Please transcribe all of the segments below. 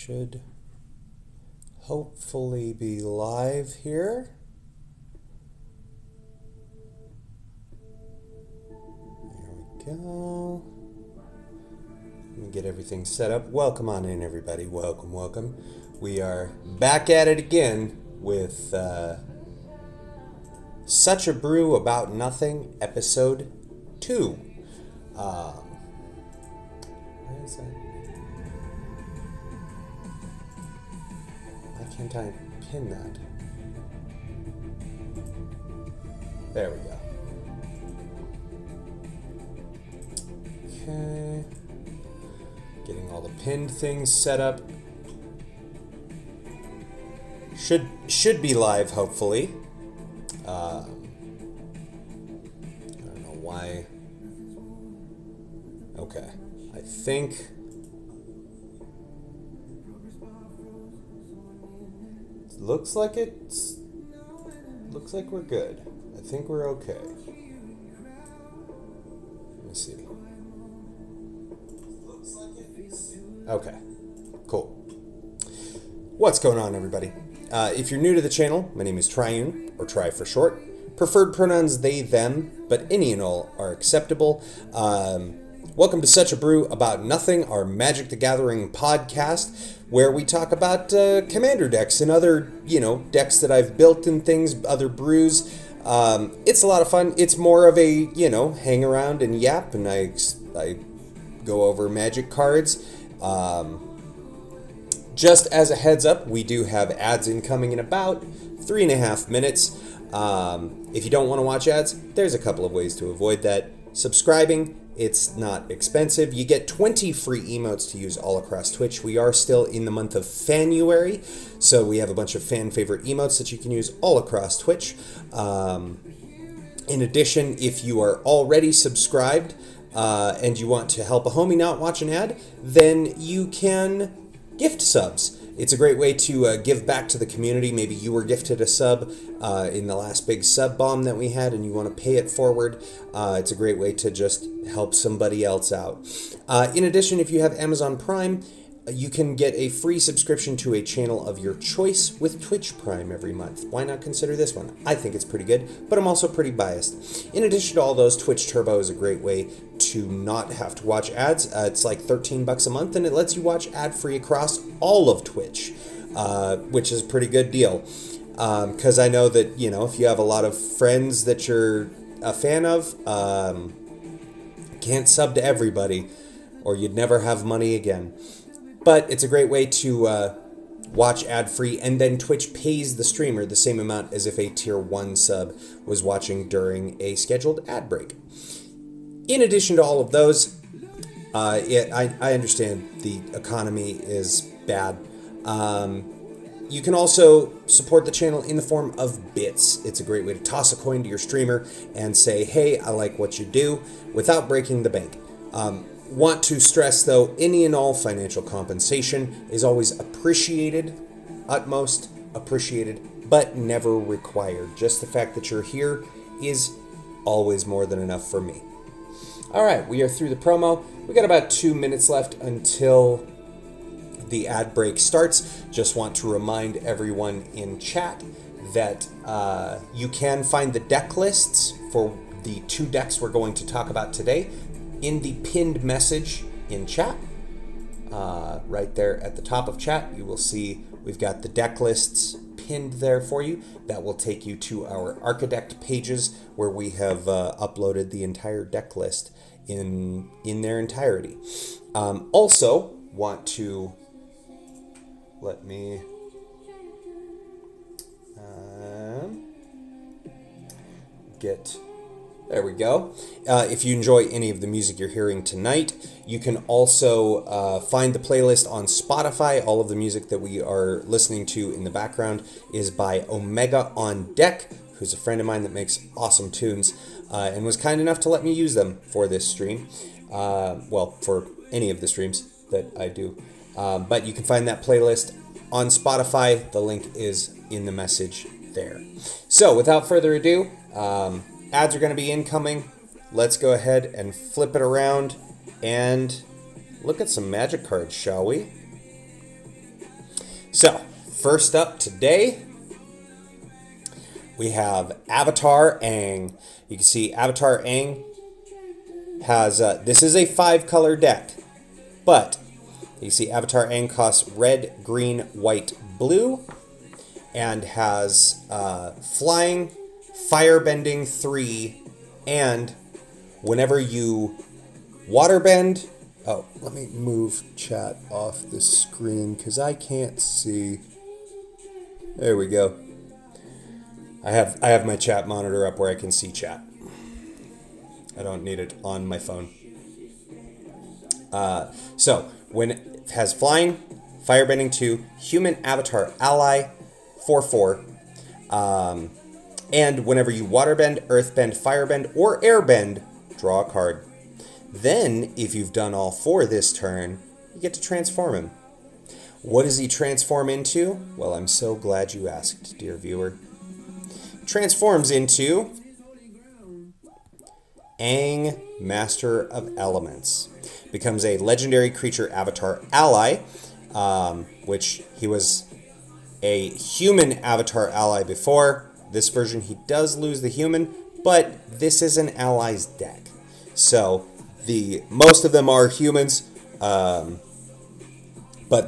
should hopefully be live here. There we go. Let me get everything set up. Welcome on in, everybody. Welcome, welcome. We are back at it again with Such a Brew About Nothing, Episode 2. Where is that? Why can't I pin that? There we go. Okay. Getting all the pinned things set up. Should be live, hopefully. I don't know why. Okay. I think looks like we're good. I think we're okay. Let me see. Okay. Cool. What's going on, everybody? If you're new to the channel, my name is Triune, or Tri for short. Preferred pronouns they, them, but any and all are acceptable. Welcome to Such a Brew About Nothing, our Magic the Gathering podcast, where we talk about commander decks and other, decks that I've built and things, other brews. It's a lot of fun. It's more of a, hang around and yap, and I go over Magic cards. Just as a heads up, we do have ads incoming in about 3.5 minutes. If you don't want to watch ads, there's a couple of ways to avoid that. Subscribing, it's not expensive. You get 20 free emotes to use all across Twitch. We are still in the month of Fanuary, so we have a bunch of fan favorite emotes that you can use all across Twitch. In addition, if you are already subscribed and you want to help a homie not watch an ad, then you can gift subs. It's a great way to give back to the community. Maybe you were gifted a sub in the last big sub bomb that we had and you want to pay it forward. It's a great way to just help somebody else out. In addition, if you have Amazon Prime, you can get a free subscription to a channel of your choice with Twitch Prime every month. Why not consider this one? I think it's pretty good, but I'm also pretty biased. In addition to all those, Twitch Turbo is a great way to not have to watch ads. It's like $13 a month, and it lets you watch ad-free across all of Twitch, which is a pretty good deal. Because I know that, if you have a lot of friends that you're a fan of, can't sub to everybody, or you'd never have money again. But it's a great way to watch ad-free, and then Twitch pays the streamer the same amount as if a tier 1 sub was watching during a scheduled ad break. In addition to all of those, I understand the economy is bad. You can also support the channel in the form of bits. It's a great way to toss a coin to your streamer and say, hey, I like what you do, without breaking the bank. Want to stress, though, any and all financial compensation is always appreciated, utmost appreciated, but never required. Just the fact that you're here is always more than enough for me. All right, we are through the promo. We got about 2 minutes left until the ad break starts. Just want to remind everyone in chat that you can find the deck lists for the 2 decks we're going to talk about today in the pinned message in chat. Right there at the top of chat, you will see we've got the deck lists pinned there for you. That will take you to our Archidect pages where we have uploaded the entire deck list in their entirety. Also, want to let me get... There we go. If you enjoy any of the music you're hearing tonight, you can also find the playlist on Spotify. All of the music that we are listening to in the background is by Omega on Deck, who's a friend of mine that makes awesome tunes, and was kind enough to let me use them for this stream. Well, for any of the streams that I do. But you can find that playlist on Spotify. The link is in the message there. So, without further ado, ads are going to be incoming. Let's go ahead and flip it around and look at some Magic cards, shall we? So, first up today, we have Avatar Aang. You can see Avatar Aang has, this is a 5-color deck, but you see Avatar Aang costs red, green, white, blue, and has flying, firebending 3, and whenever you waterbend... Oh, let me move chat off the screen because I can't see. There we go. I have my chat monitor up where I can see chat. I don't need it on my phone. So, when it has flying, firebending 2, human avatar ally, 4/4. And whenever you waterbend, earthbend, firebend, or airbend, draw a card. Then, if you've done all 4 this turn, you get to transform him. What does he transform into? Well, I'm so glad you asked, dear viewer. Transforms into Aang, Master of Elements. Becomes a legendary creature avatar ally, which he was a human avatar ally before. This version, he does lose the human, but this is an ally's deck. So, most of them are humans, but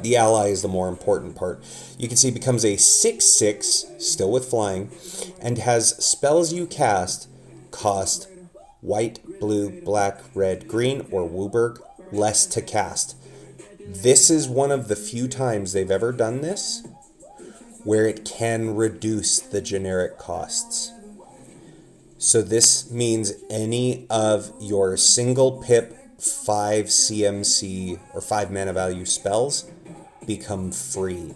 the ally is the more important part. You can see it becomes a 6/6, still with flying, and has spells you cast cost white, blue, black, red, green, or WUBRG less to cast. This is one of the few times they've ever done this where it can reduce the generic costs. So this means any of your single pip 5 CMC or 5 mana value spells become free.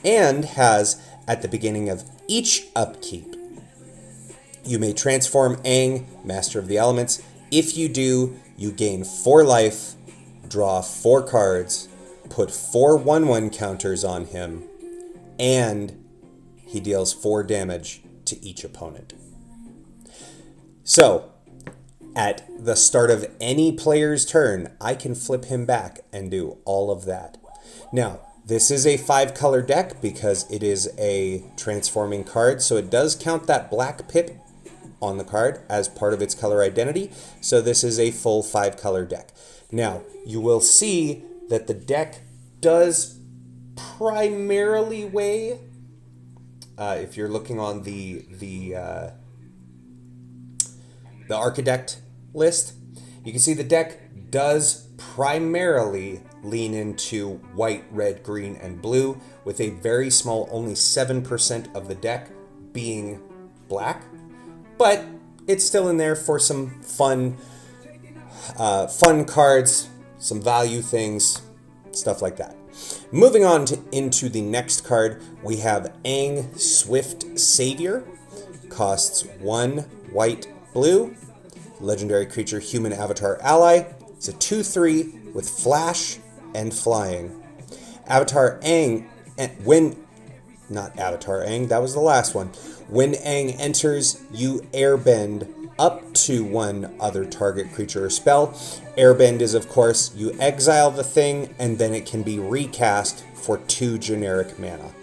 And has, at the beginning of each upkeep, you may transform Aang, Master of the Elements. If you do, you gain 4 life, draw 4 cards, put 4 1/1 counters on him, and he deals 4 damage to each opponent. So, at the start of any player's turn, I can flip him back and do all of that. Now, this is a 5-color deck because it is a transforming card, so it does count that black pip on the card as part of its color identity. So this is a full 5-color deck. Now, you will see that the deck does primarily weigh, if you're looking on the Archidect list, you can see the deck does primarily lean into white, red, green, and blue, with a very small, only 7% of the deck being black. But it's still in there for some fun cards, some value things, stuff like that. Moving on into the next card, we have Aang, Swift Savior. Costs 1 white, blue. Legendary creature, human avatar ally. It's a 2/3 with flash and flying. Avatar Aang, not Avatar Aang, that was the last one. When Aang enters, you airbend up to 1 other target creature or spell. Airbend is, of course, you exile the thing, and then it can be recast for 2 generic mana.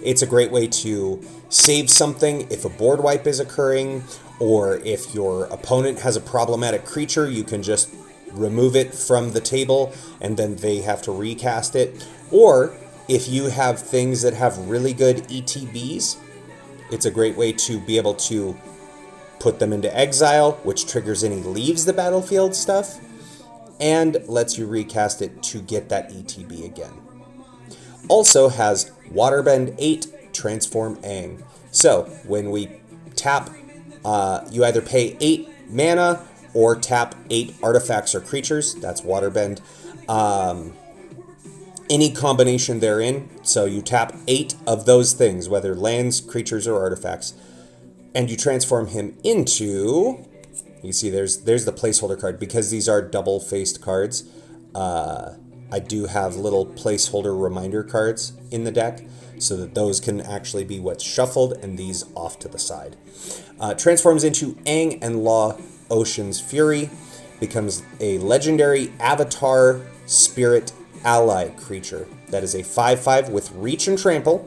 It's a great way to save something if a board wipe is occurring, or if your opponent has a problematic creature, you can just remove it from the table, and then they have to recast it. Or if you have things that have really good ETBs, it's a great way to be able to put them into exile, which triggers any leaves the battlefield stuff, and lets you recast it to get that ETB again. Also has Waterbend 8, Transform Aang. So when we tap, you either pay 8 mana or tap 8 artifacts or creatures. That's Waterbend. Any combination therein. So you tap 8 of those things, whether lands, creatures, or artifacts, and you transform him into... You see there's the placeholder card. Because these are double-faced cards, I do have little placeholder reminder cards in the deck, so that those can actually be what's shuffled, and these off to the side. Transforms into Aang and Law, Ocean's Fury. Becomes a legendary avatar spirit ally creature. That is a 5/5 with reach and trample.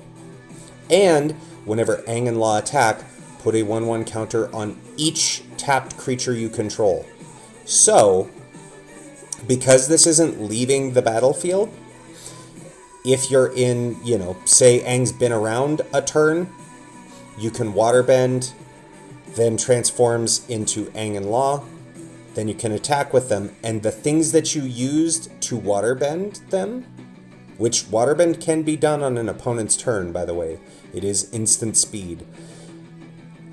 And whenever Aang and Law attack, put a 1/1 counter on each tapped creature you control. So, because this isn't leaving the battlefield, if you're in, say Aang's been around a turn, you can waterbend, then transforms into Aang and Law, then you can attack with them, and the things that you used to waterbend them, which waterbend can be done on an opponent's turn, by the way, it is instant speed,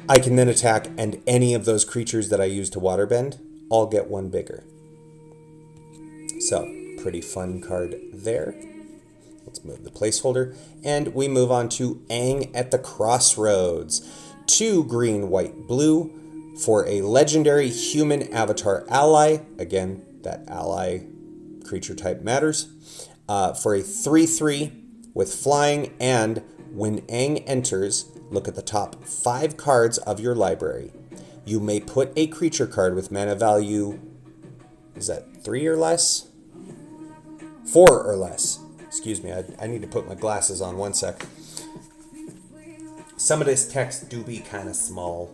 I can then attack, and any of those creatures that I use to waterbend all get one bigger. So, pretty fun card there. Let's move the placeholder, and we move on to Aang at the Crossroads. 2 green, white, blue for a legendary human avatar ally. Again, that ally creature type matters. For a 3/3 with flying, and when Aang enters, look at the top 5 cards of your library. You may put a creature card with mana value, is that 3 or less? 4 or less. Excuse me, I need to put my glasses on, one sec. Some of this text do be kind of small.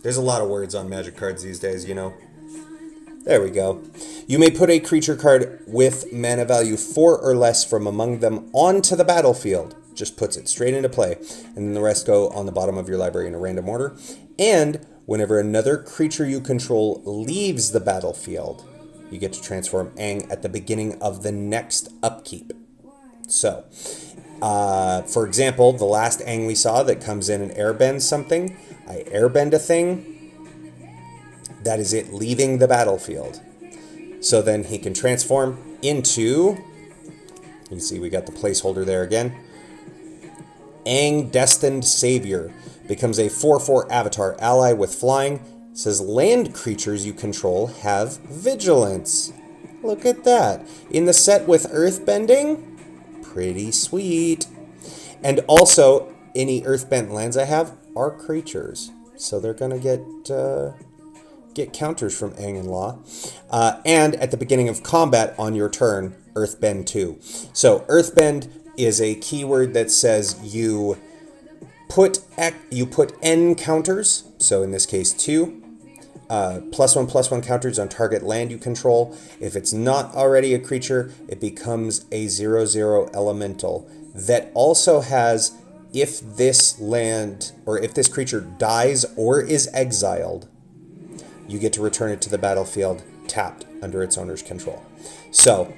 There's a lot of words on Magic cards these days, There we go. You may put a creature card with mana value 4 or less from among them onto the battlefield. Just puts it straight into play. And then the rest go on the bottom of your library in a random order. And whenever another creature you control leaves the battlefield, you get to transform Aang at the beginning of the next upkeep. So, for example, the last Aang we saw that comes in and airbends something, I airbend a thing, that is it leaving the battlefield. So then he can transform into, you can see we got the placeholder there again, Aang Destined Savior. Becomes a 4/4 avatar ally with flying. It says land creatures you control have vigilance. Look at that. In the set with earthbending, pretty sweet. And also, any earthbent lands I have are creatures. So they're going to get counters from Aang and Law. And at the beginning of combat on your turn, earthbend 2. So earthbend is a keyword that says you put N counters, so in this case 2, +1/+1 counters on target land you control. If it's not already a creature, it becomes a 0/0 elemental that also has, if this land or if this creature dies or is exiled, you get to return it to the battlefield tapped under its owner's control. So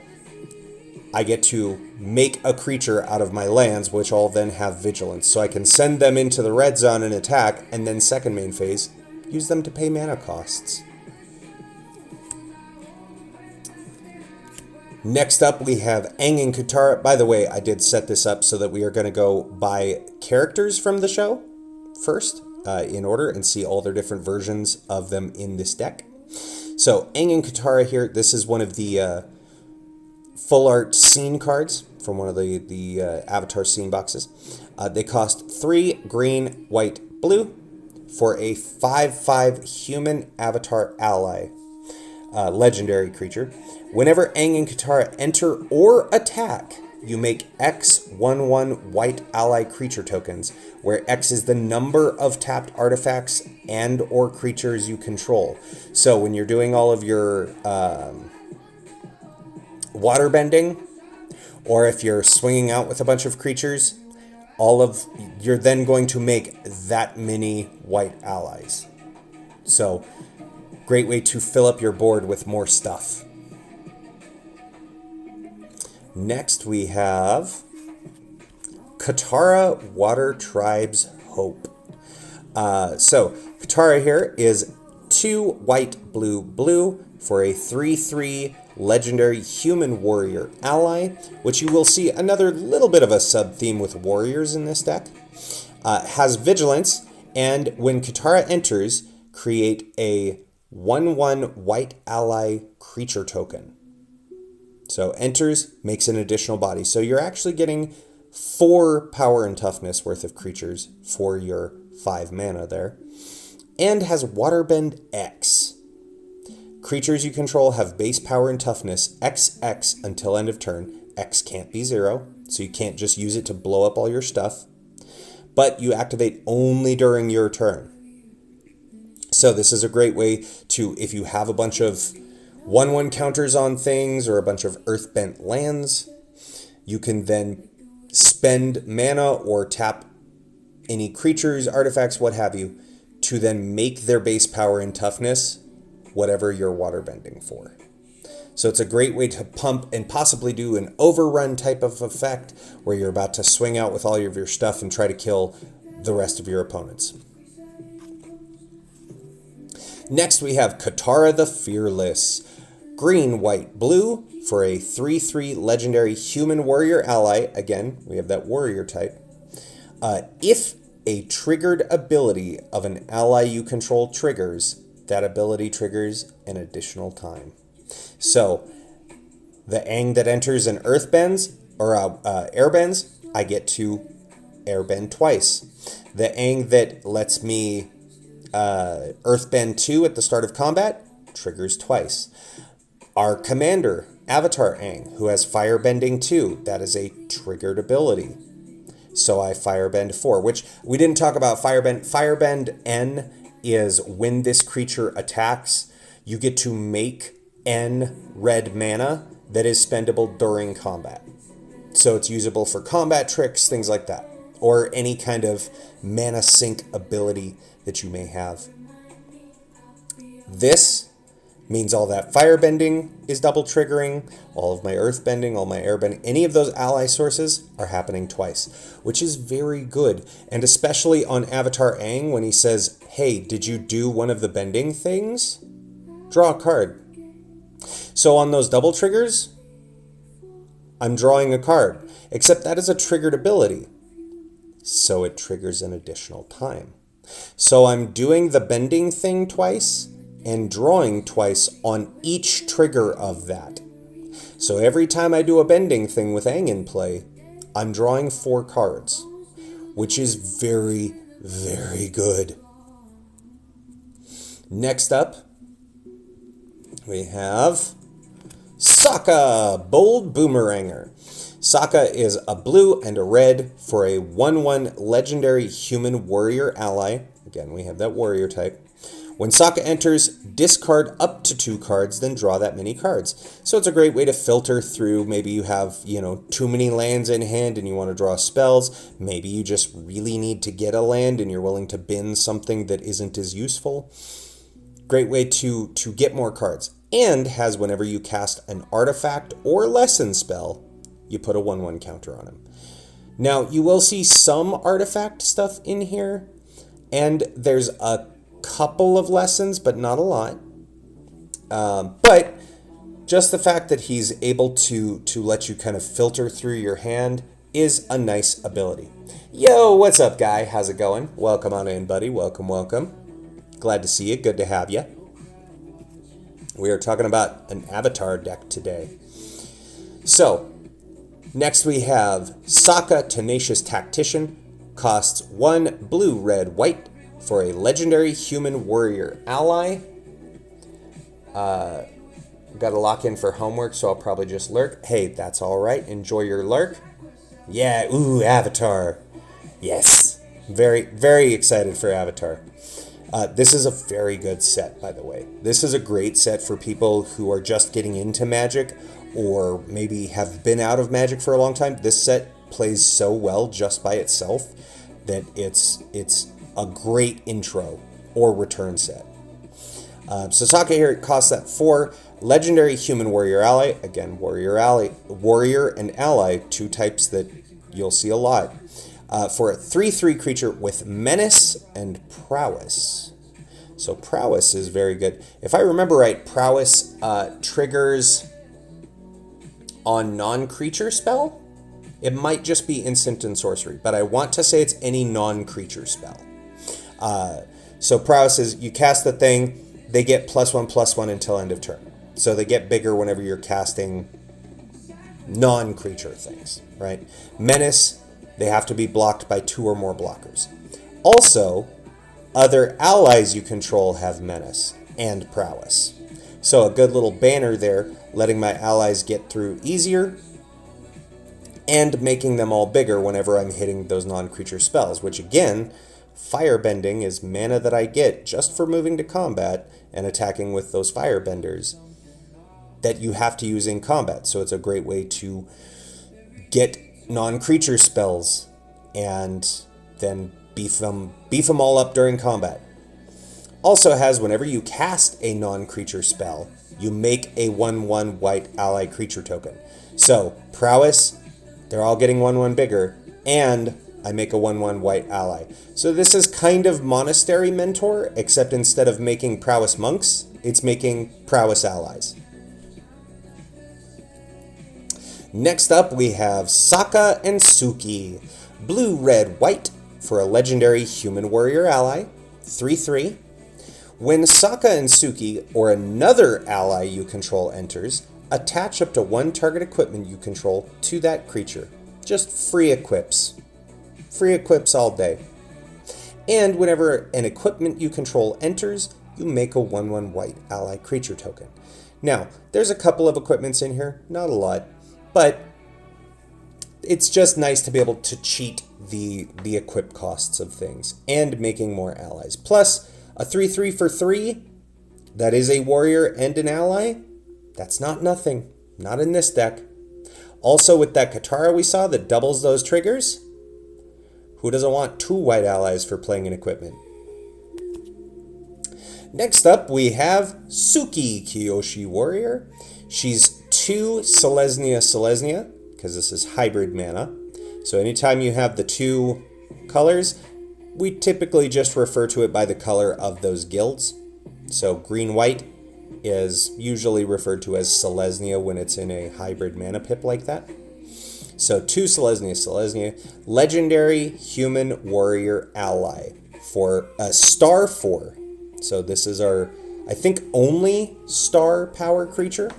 I get to make a creature out of my lands, which all then have vigilance. So I can send them into the red zone and attack, and then second main phase, use them to pay mana costs. Next up, we have Aang and Katara. By the way, I did set this up so that we are going to go by characters from the show first, in order, and see all their different versions of them in this deck. So Aang and Katara here, this is one of the full art scene cards from one of the Avatar scene boxes. They cost 3 green, white, blue for a 5/5 human avatar ally, legendary creature. Whenever Aang and Katara enter or attack, you make X 1/1 white ally creature tokens, where X is the number of tapped artifacts and or creatures you control. So when you're doing all of your waterbending, or if you're swinging out with a bunch of creatures, you're then going to make that many white allies. So, great way to fill up your board with more stuff. Next we have Katara Water Tribe's Hope. So, Katara here is 2 white, blue, blue for a 3/3 legendary human warrior ally, which you will see another little bit of a sub-theme with warriors in this deck. Has vigilance, and when Katara enters, create a 1/1 white ally creature token. So enters, makes an additional body. So you're actually getting 4 power and toughness worth of creatures for your 5 mana there. And has Waterbend X. Creatures you control have base power and toughness XX until end of turn. X can't be 0, so you can't just use it to blow up all your stuff. But you activate only during your turn. So this is a great way to, if you have a bunch of 1/1 counters on things or a bunch of earth-bent lands, you can then spend mana or tap any creatures, artifacts, what have you, to then make their base power and toughness whatever you're waterbending for. So it's a great way to pump and possibly do an overrun type of effect where you're about to swing out with all of your stuff and try to kill the rest of your opponents. Next we have Katara the Fearless. Green, white, blue for a 3/3 legendary human warrior ally. Again, we have that warrior type. If a triggered ability of an ally you control triggers, that ability triggers an additional time. So, the Aang that enters and earthbends, or airbends, I get to airbend twice. The Aang that lets me earthbend 2 at the start of combat triggers twice. Our commander, Avatar Aang, who has firebending 2, that is a triggered ability. So I firebend 4, which we didn't talk about firebend. Firebend N is when this creature attacks, you get to make N red mana that is spendable during combat. So it's usable for combat tricks, things like that, or any kind of mana sink ability that you may have. This means all that firebending is double triggering, all of my earthbending, all my airbending, any of those ally sources are happening twice, which is very good. And especially on Avatar Aang, when he says, hey, did you do one of the bending things? Draw a card. So on those double triggers, I'm drawing a card, except that is a triggered ability. So it triggers an additional time. So I'm doing the bending thing twice and drawing twice on each trigger of that. So every time I do a bending thing with Aang in play, I'm drawing 4 cards, which is very, very good. Next up, we have Sokka, Bold Boomeranger. Sokka is a blue and a red for a 1/1 legendary human warrior ally. Again, we have that warrior type. When Sokka enters, discard up to 2 cards, then draw that many cards. So it's a great way to filter through. Maybe you have, too many lands in hand and you want to draw spells. Maybe you just really need to get a land and you're willing to bin something that isn't as useful. Great way to get more cards. And has, whenever you cast an artifact or lesson spell, you put a 1/1 counter on him. Now, you will see some artifact stuff in here, and there's a couple of lessons, but not a lot. But just the fact that he's able to let you kind of filter through your hand is a nice ability. Yo, what's up, guy? How's it going? Welcome on in, buddy. Welcome, welcome. Glad to see you. Good to have you. We are talking about an Avatar deck today. So, next we have Sokka, Tenacious Tactician. Costs 1 blue, red, white for a legendary human warrior ally. Got to lock in for homework, so I'll probably just lurk. Hey, that's all right. Enjoy your lurk. Yeah, ooh, Avatar. Yes. Very, very excited for Avatar. This is a very good set, by the way. This is a great set for people who are just getting into Magic or maybe have been out of Magic for a long time. This set plays so well just by itself that it's a great intro or return set. So Sokka here, it costs that 4 legendary human warrior ally. Again, warrior and ally, 2 types that you'll see a lot. For a 3/3 creature with menace and prowess. So prowess is very good. If I remember right, prowess triggers on non-creature spell. It might just be instant and sorcery, but I want to say it's any non-creature spell. So prowess is you cast the thing, they get +1/+1 until end of turn. So they get bigger whenever you're casting non-creature things, right? Menace, they have to be blocked by 2 or more blockers. Also, other allies you control have menace and prowess. So a good little banner there, letting my allies get through easier. and making them all bigger whenever I'm hitting those non-creature spells, which again, firebending is mana that I get just for moving to combat and attacking with those firebenders that you have to use in combat. So it's a great way to get non-creature spells and then beef them all up during combat. Also has, whenever you cast a non-creature spell, you make a 1/1 white ally creature token. So, prowess, they're all getting 1/1 bigger, and I make a 1/1 white ally. So this is kind of Monastery Mentor, except instead of making prowess monks, it's making prowess allies. Next up, we have Sokka and Suki. Blue, red, white for a legendary human warrior ally. 3/3. When Sokka and Suki, or another ally you control, enters, attach up to one target equipment you control to that creature. Just free equips. Free equips all day. And whenever an equipment you control enters, you make a 1/1 white ally creature token. Now, there's a couple of equipments in here, not a lot, but it's just nice to be able to cheat the equip costs of things and making more allies. Plus, a 3/3 for 3, that is a warrior and an ally. That's not nothing. Not in this deck. Also, with that Katara we saw that doubles those triggers, who doesn't want 2 white allies for playing an equipment? Next up, we have Suki, Kyoshi Warrior. She's 2 Selesnya, because this is hybrid mana. So anytime you have the 2 colors, we typically just refer to it by the color of those guilds. So green-white is usually referred to as Selesnya when it's in a hybrid mana pip like that. So 2 Selesnya, legendary human warrior ally for a star 4. So this is our, I think, only star power creature,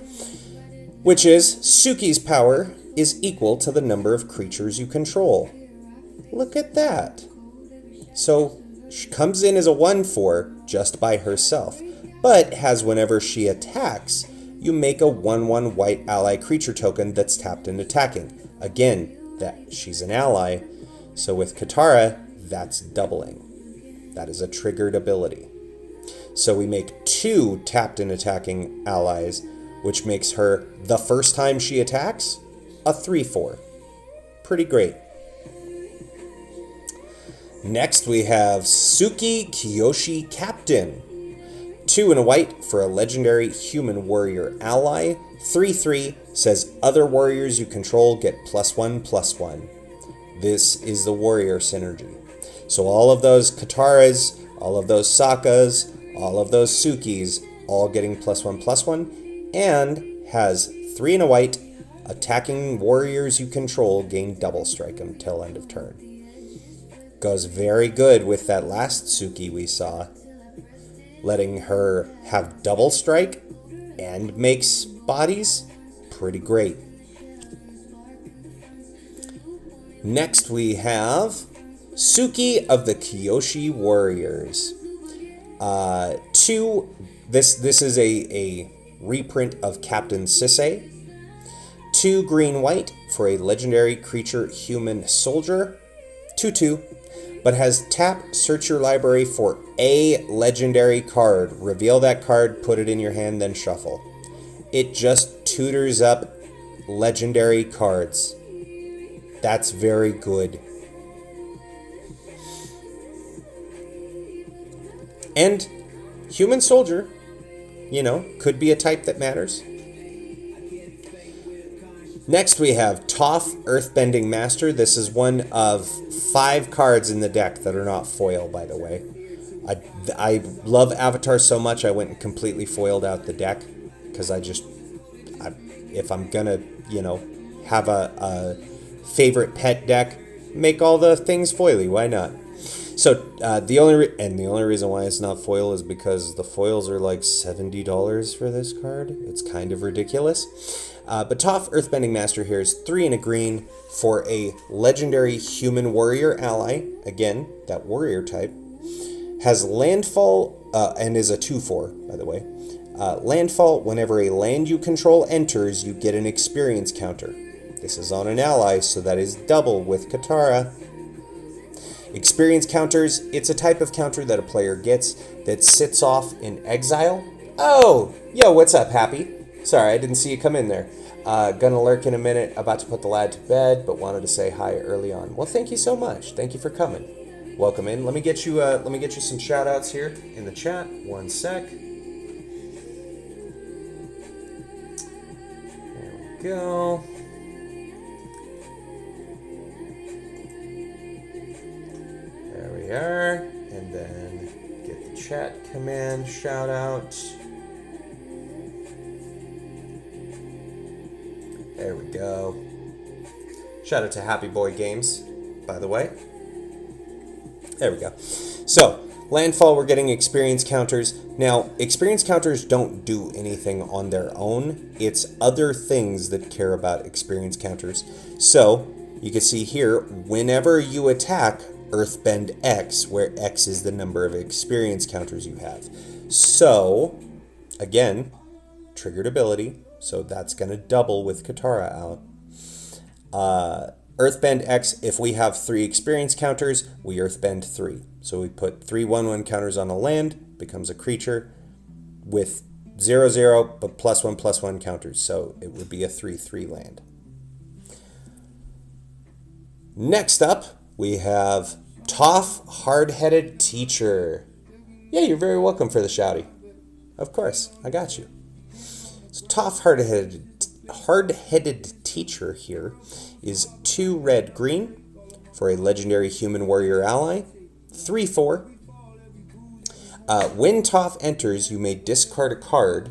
which is Suki's power is equal to the number of creatures you control. Look at that. So she comes in as a 1/4 just by herself, but has, whenever she attacks, you make a 1/1 white ally creature token that's tapped and attacking. Again, that she's an ally, so with Katara, that's doubling. That is a triggered ability. So we make 2 tapped and attacking allies, which makes her, the first time she attacks, a 3/4. Pretty great. Next we have Suki Kyoshi Captain. 2 and a white for a legendary human warrior ally. 3/3 says other warriors you control get +1/+1. This is the warrior synergy. So all of those Kataras, all of those Sokkas, all of those Sukis, all getting +1/+1, and has 3 and a white, attacking warriors you control gain double strike until end of turn. Goes very good with that last Suki we saw, letting her have double strike and makes bodies. Pretty great. Next we have Suki of the Kyoshi Warriors. 2, this is a reprint of Captain Sisay. 2 green-white for a legendary creature human soldier. 2/2. But has tap, search your library for a legendary card. Reveal that card, put it in your hand, then shuffle. It just tutors up legendary cards. That's very good. And human soldier, you know, could be a type that matters. Next we have Toph, Earthbending Master. This is one of 5 cards in the deck that are not foil, by the way. I love Avatar so much I went and completely foiled out the deck, because if I'm gonna, you know, have a favorite pet deck, make all the things foily. Why not? So the only reason why it's not foil is because the foils are like $70 for this card. It's kind of ridiculous. But Toph, Earthbending Master here is 3 and a green for a legendary human warrior ally. Again, that warrior type. Has landfall, and is a 2/4, by the way. Landfall, whenever a land you control enters, you get an experience counter. This is on an ally, so that is double with Katara. Experience counters, it's a type of counter that a player gets that sits off in exile. Oh, yo, what's up, Happy? Sorry, I didn't see you come in there. Gonna lurk in a minute, about to put the lad to bed, but wanted to say hi early on. Well, thank you so much. Thank you for coming. Welcome in. Let me get you some shout outs here in the chat. One sec. There we go. There we are. And then get the chat command shout out. There we go. Shout out to Happy Boy Games, by the way. There we go. So, landfall, we're getting experience counters. Now, experience counters don't do anything on their own. It's other things that care about experience counters. So, you can see here, whenever you attack Earthbend X, where X is the number of experience counters you have. So, again, triggered ability. So that's going to double with Katara out. Earthbend X, if we have 3 experience counters, we Earthbend 3. So we put 3 1/1 counters on a land, becomes a creature with 0/0, but +1/+1 counters. So it would be a 3/3 land. Next up, we have Toph Hard-Headed Teacher. Yeah, you're very welcome for the shouty. Of course, I got you. So Toph Hard-Headed Teacher here is 2 red-green for a legendary human warrior ally. 3/4. When Toph enters, you may discard a card.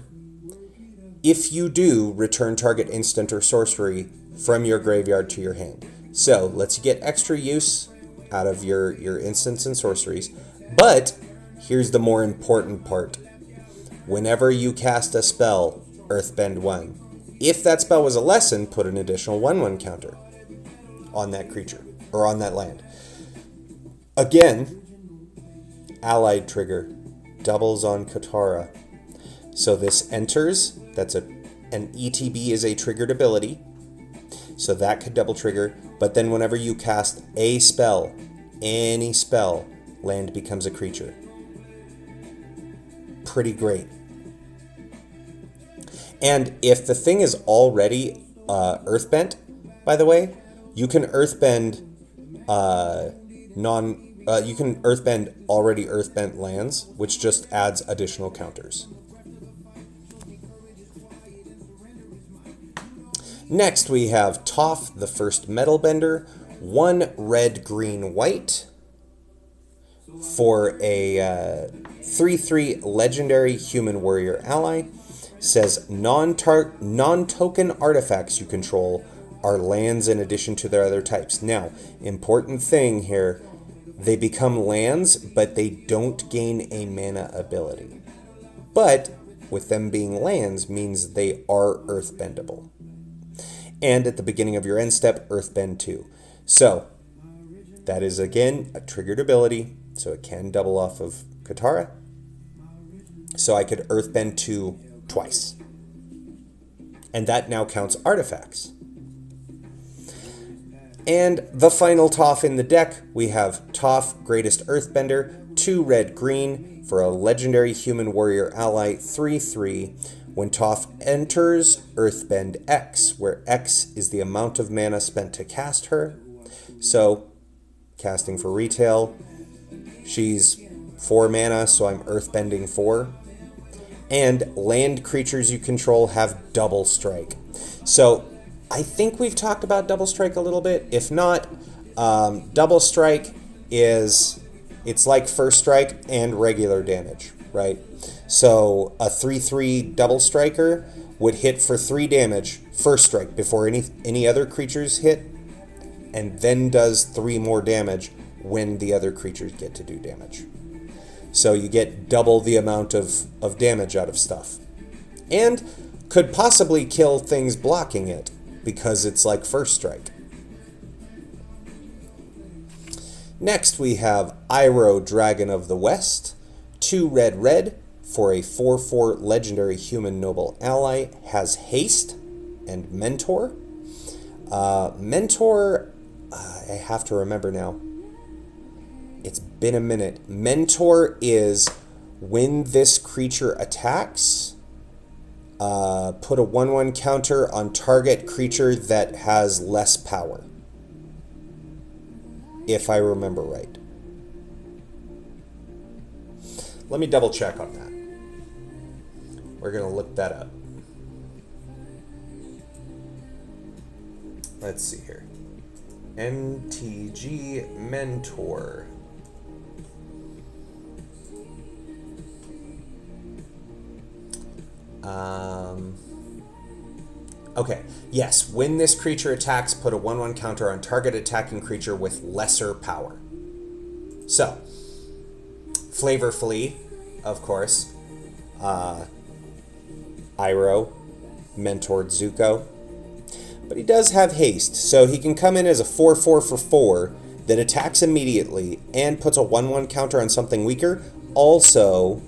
If you do, return target instant or sorcery from your graveyard to your hand. So, lets you get extra use out of your instants and sorceries. But, here's the more important part. Whenever you cast a spell, Earthbend 1. If that spell was a lesson, put an additional 1/1 counter on that creature, or on that land. Again, allied trigger, doubles on Katara. So this enters, that's an ETB is a triggered ability, so that could double trigger, but then whenever you cast a spell, any spell, land becomes a creature. Pretty great. And if the thing is already earthbent, by the way, you can earthbend you can earthbend already earthbent lands, which just adds additional counters. Next we have Toph, the First Metal Bender, 1 red, green, white for a 3/3 legendary human warrior ally. Says non-token artifacts you control are lands in addition to their other types. Now, important thing here, they become lands, but they don't gain a mana ability. But with them being lands means they are earthbendable. And at the beginning of your end step, earthbend 2. So, that is again a triggered ability, so it can double off of Katara. So I could earthbend 2 twice. And that now counts artifacts. And the final Toph in the deck, we have Toph, Greatest Earthbender, 2 red-green for a legendary human warrior ally, 3/3. When Toph enters, Earthbend X, where X is the amount of mana spent to cast her. So, casting for retail, she's 4 mana, so I'm Earthbending 4. And land creatures you control have double strike. So I think we've talked about double strike a little bit. If not, double strike is, it's like first strike and regular damage, right? So a 3/3 double striker would hit for 3 damage first strike before any other creatures hit, and then does 3 more damage when the other creatures get to do damage. So you get double the amount of damage out of stuff. And could possibly kill things blocking it, because it's like first strike. Next we have Iroh, Dragon of the West. 2 red for a 4/4 legendary human noble ally. Has haste and mentor. Mentor, I have to remember now. It's been a minute. Mentor is when this creature attacks, put a 1/1 counter on target creature that has less power. If I remember right. Let me double check on that. We're going to look that up. Let's see here. MTG Mentor. Okay, yes, when this creature attacks, put a 1/1 counter on target attacking creature with lesser power. So, flavorfully, of course, Iroh mentored Zuko. But he does have haste, so he can come in as a 4/4 for 4 that attacks immediately and puts a 1/1 counter on something weaker. Also,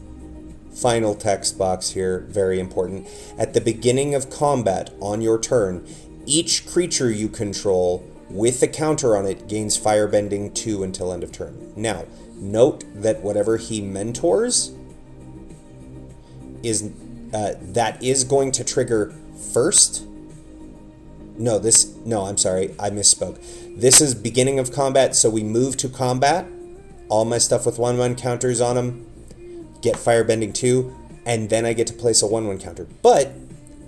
final text box here, very important. At the beginning of combat on your turn, each creature you control with a counter on it gains Firebending 2 until end of turn. Now, note that whatever he mentors is that is going to trigger first. No, I'm sorry, I misspoke. This is beginning of combat, so we move to combat. All my stuff with 1/1 counters on them get Firebending 2, and then I get to place a 1/1 counter. But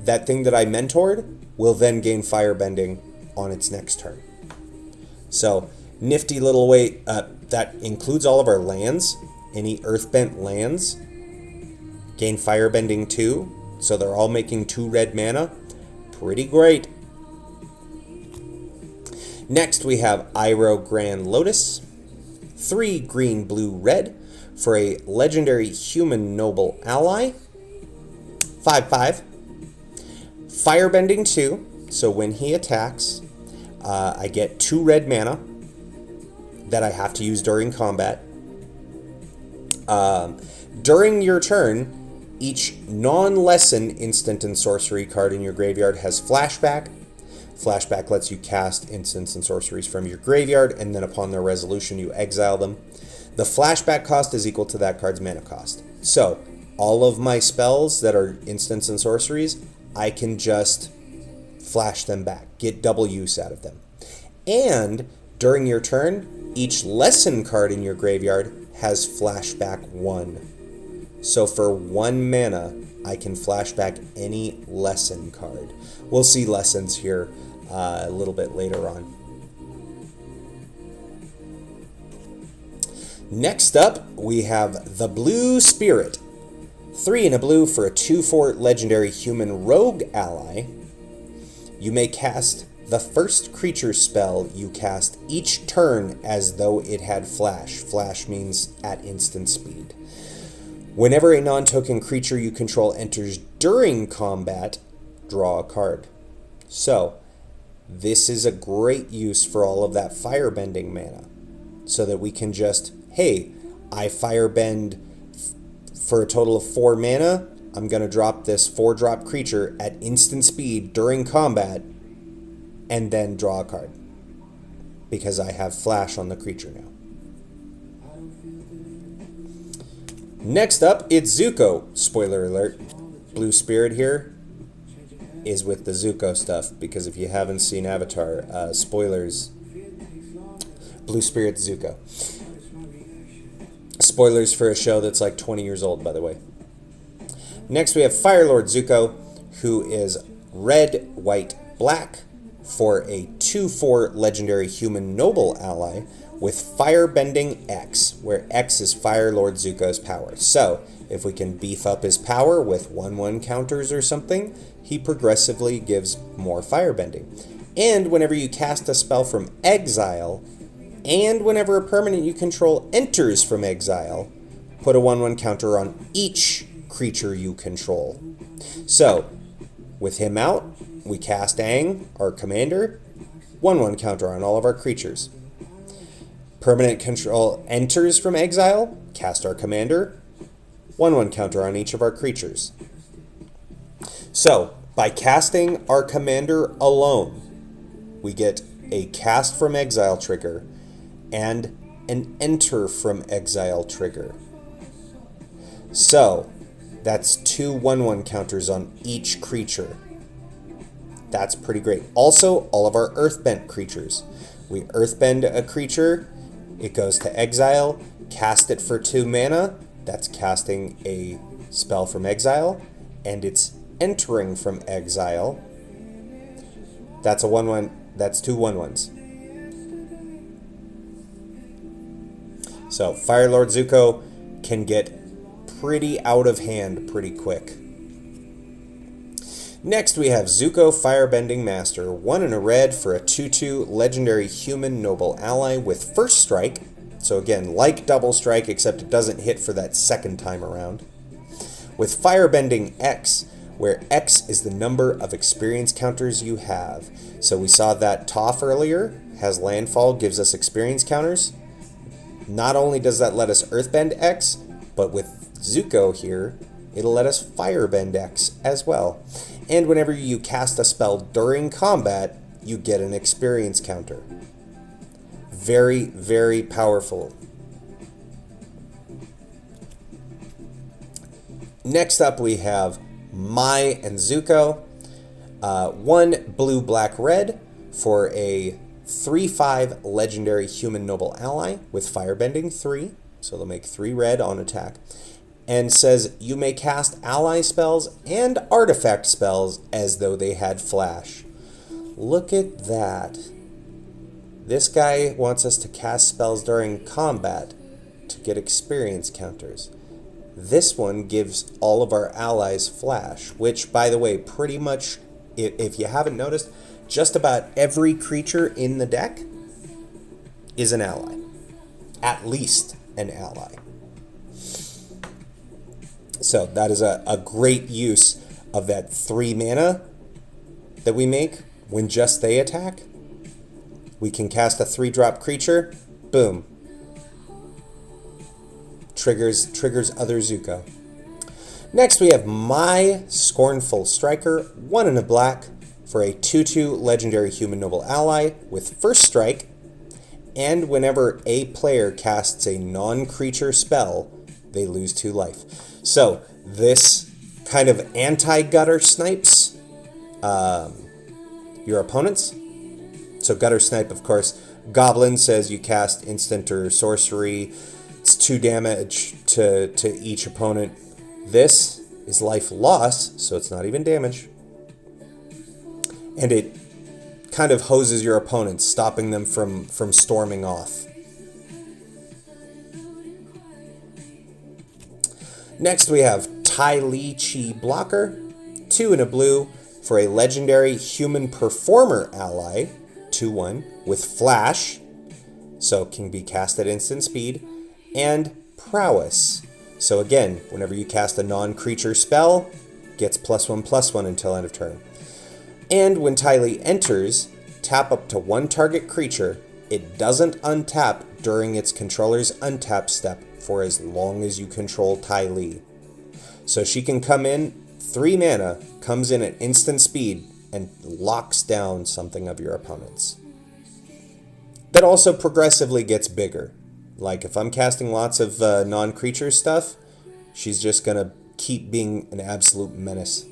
that thing that I mentored will then gain Firebending on its next turn. So, nifty little way. That includes all of our lands. Any Earthbent lands gain Firebending 2, so they're all making 2 red mana. Pretty great. Next we have Iroh Grand Lotus. 3 green, blue, red for a legendary human noble ally. 5/5. Firebending 2, so when he attacks, I get 2 red mana that I have to use during combat. During your turn, each non-lesson instant and sorcery card in your graveyard has flashback. Flashback lets you cast instants and sorceries from your graveyard, and then upon their resolution, you exile them. The flashback cost is equal to that card's mana cost. So, all of my spells that are instants and sorceries, I can just flash them back, get double use out of them. And during your turn, each lesson card in your graveyard has flashback 1. So for 1 mana, I can flashback any lesson card. We'll see lessons here a little bit later on. Next up, we have the Blue Spirit. 3 and a blue for a 2/4 legendary human rogue ally. You may cast the first creature spell you cast each turn as though it had flash. Flash means at instant speed. Whenever a non-token creature you control enters during combat, draw a card. So, this is a great use for all of that firebending mana. So that we can just, hey, I firebend for a total of 4 mana. I'm going to drop this 4-drop creature at instant speed during combat and then draw a card. Because I have flash on the creature now. Next up, it's Zuko. Spoiler alert. Blue Spirit here is with the Zuko stuff, because if you haven't seen Avatar, spoilers. Blue Spirit Zuko. Spoilers for a show that's like 20 years old, by the way. Next we have Fire Lord Zuko, who is red, white, black for a 2/4 legendary human noble ally with Firebending X, where X is Fire Lord Zuko's power. So, if we can beef up his power with 1/1 counters or something, he progressively gives more firebending. And whenever you cast a spell from exile, and whenever a permanent you control enters from exile, put a 1/1 counter on each creature you control. So, with him out, we cast Aang, our commander, 1/1 counter on all of our creatures. Permanent control enters from exile, cast our commander, 1/1 counter on each of our creatures. So, by casting our commander alone, we get a cast from exile trigger and an enter from exile trigger. So that's 2 1/1 counters on each creature. That's pretty great. Also, all of our Earthbent creatures. We Earthbend a creature, it goes to exile, cast it for 2 mana. That's casting a spell from exile, and it's entering from exile. That's a 1/1. That's 2 1/1s. So Firelord Zuko can get pretty out of hand pretty quick. Next we have Zuko Firebending Master, 1 and a red for a 2/2 legendary human noble ally with first strike. So again, like double strike, except it doesn't hit for that second time around. With Firebending X, where X is the number of experience counters you have. So we saw that Toph earlier has landfall, gives us experience counters. Not only does that let us Earthbend X, but with Zuko here, it'll let us Firebend X as well. And whenever you cast a spell during combat, you get an experience counter. Very, very powerful. Next up we have Mai and Zuko. 1 blue, black, red for a 3/5 legendary human noble ally with Firebending 3. So they'll make 3 red on attack. And says you may cast ally spells and artifact spells as though they had flash. Look at that. This guy wants us to cast spells during combat to get experience counters. This one gives all of our allies flash, which, by the way, pretty much, if you haven't noticed, just about every creature in the deck is an ally. At least an ally. So that is a great use of that 3 mana that we make when just they attack. We can cast a 3-drop creature, boom. Triggers other Zuko. Next we have My Scornful Striker, 1 and a black for a 2/2 legendary human noble ally with first strike, and whenever a player casts a non-creature spell, they lose 2 life. So this kind of anti-gutter snipes your opponents. So gutter snipe, of course, Goblin says you cast instant or sorcery. It's 2 damage to each opponent. This is life loss, so it's not even damage. And it kind of hoses your opponents, stopping them from storming off. Next we have Tai Li Chi Blocker, 2 and a blue for a legendary human performer ally, 2/1 with flash, so can be cast at instant speed, and prowess. So again, whenever you cast a non-creature spell, gets +1/+1 until end of turn. And when Tai Li enters, tap up to 1 target creature. It doesn't untap during its controller's untap step for as long as you control Tai Li. So she can come in, 3 mana, comes in at instant speed, and locks down something of your opponent's. That also progressively gets bigger. Like if I'm casting lots of non-creature stuff, she's just going to keep being an absolute menace.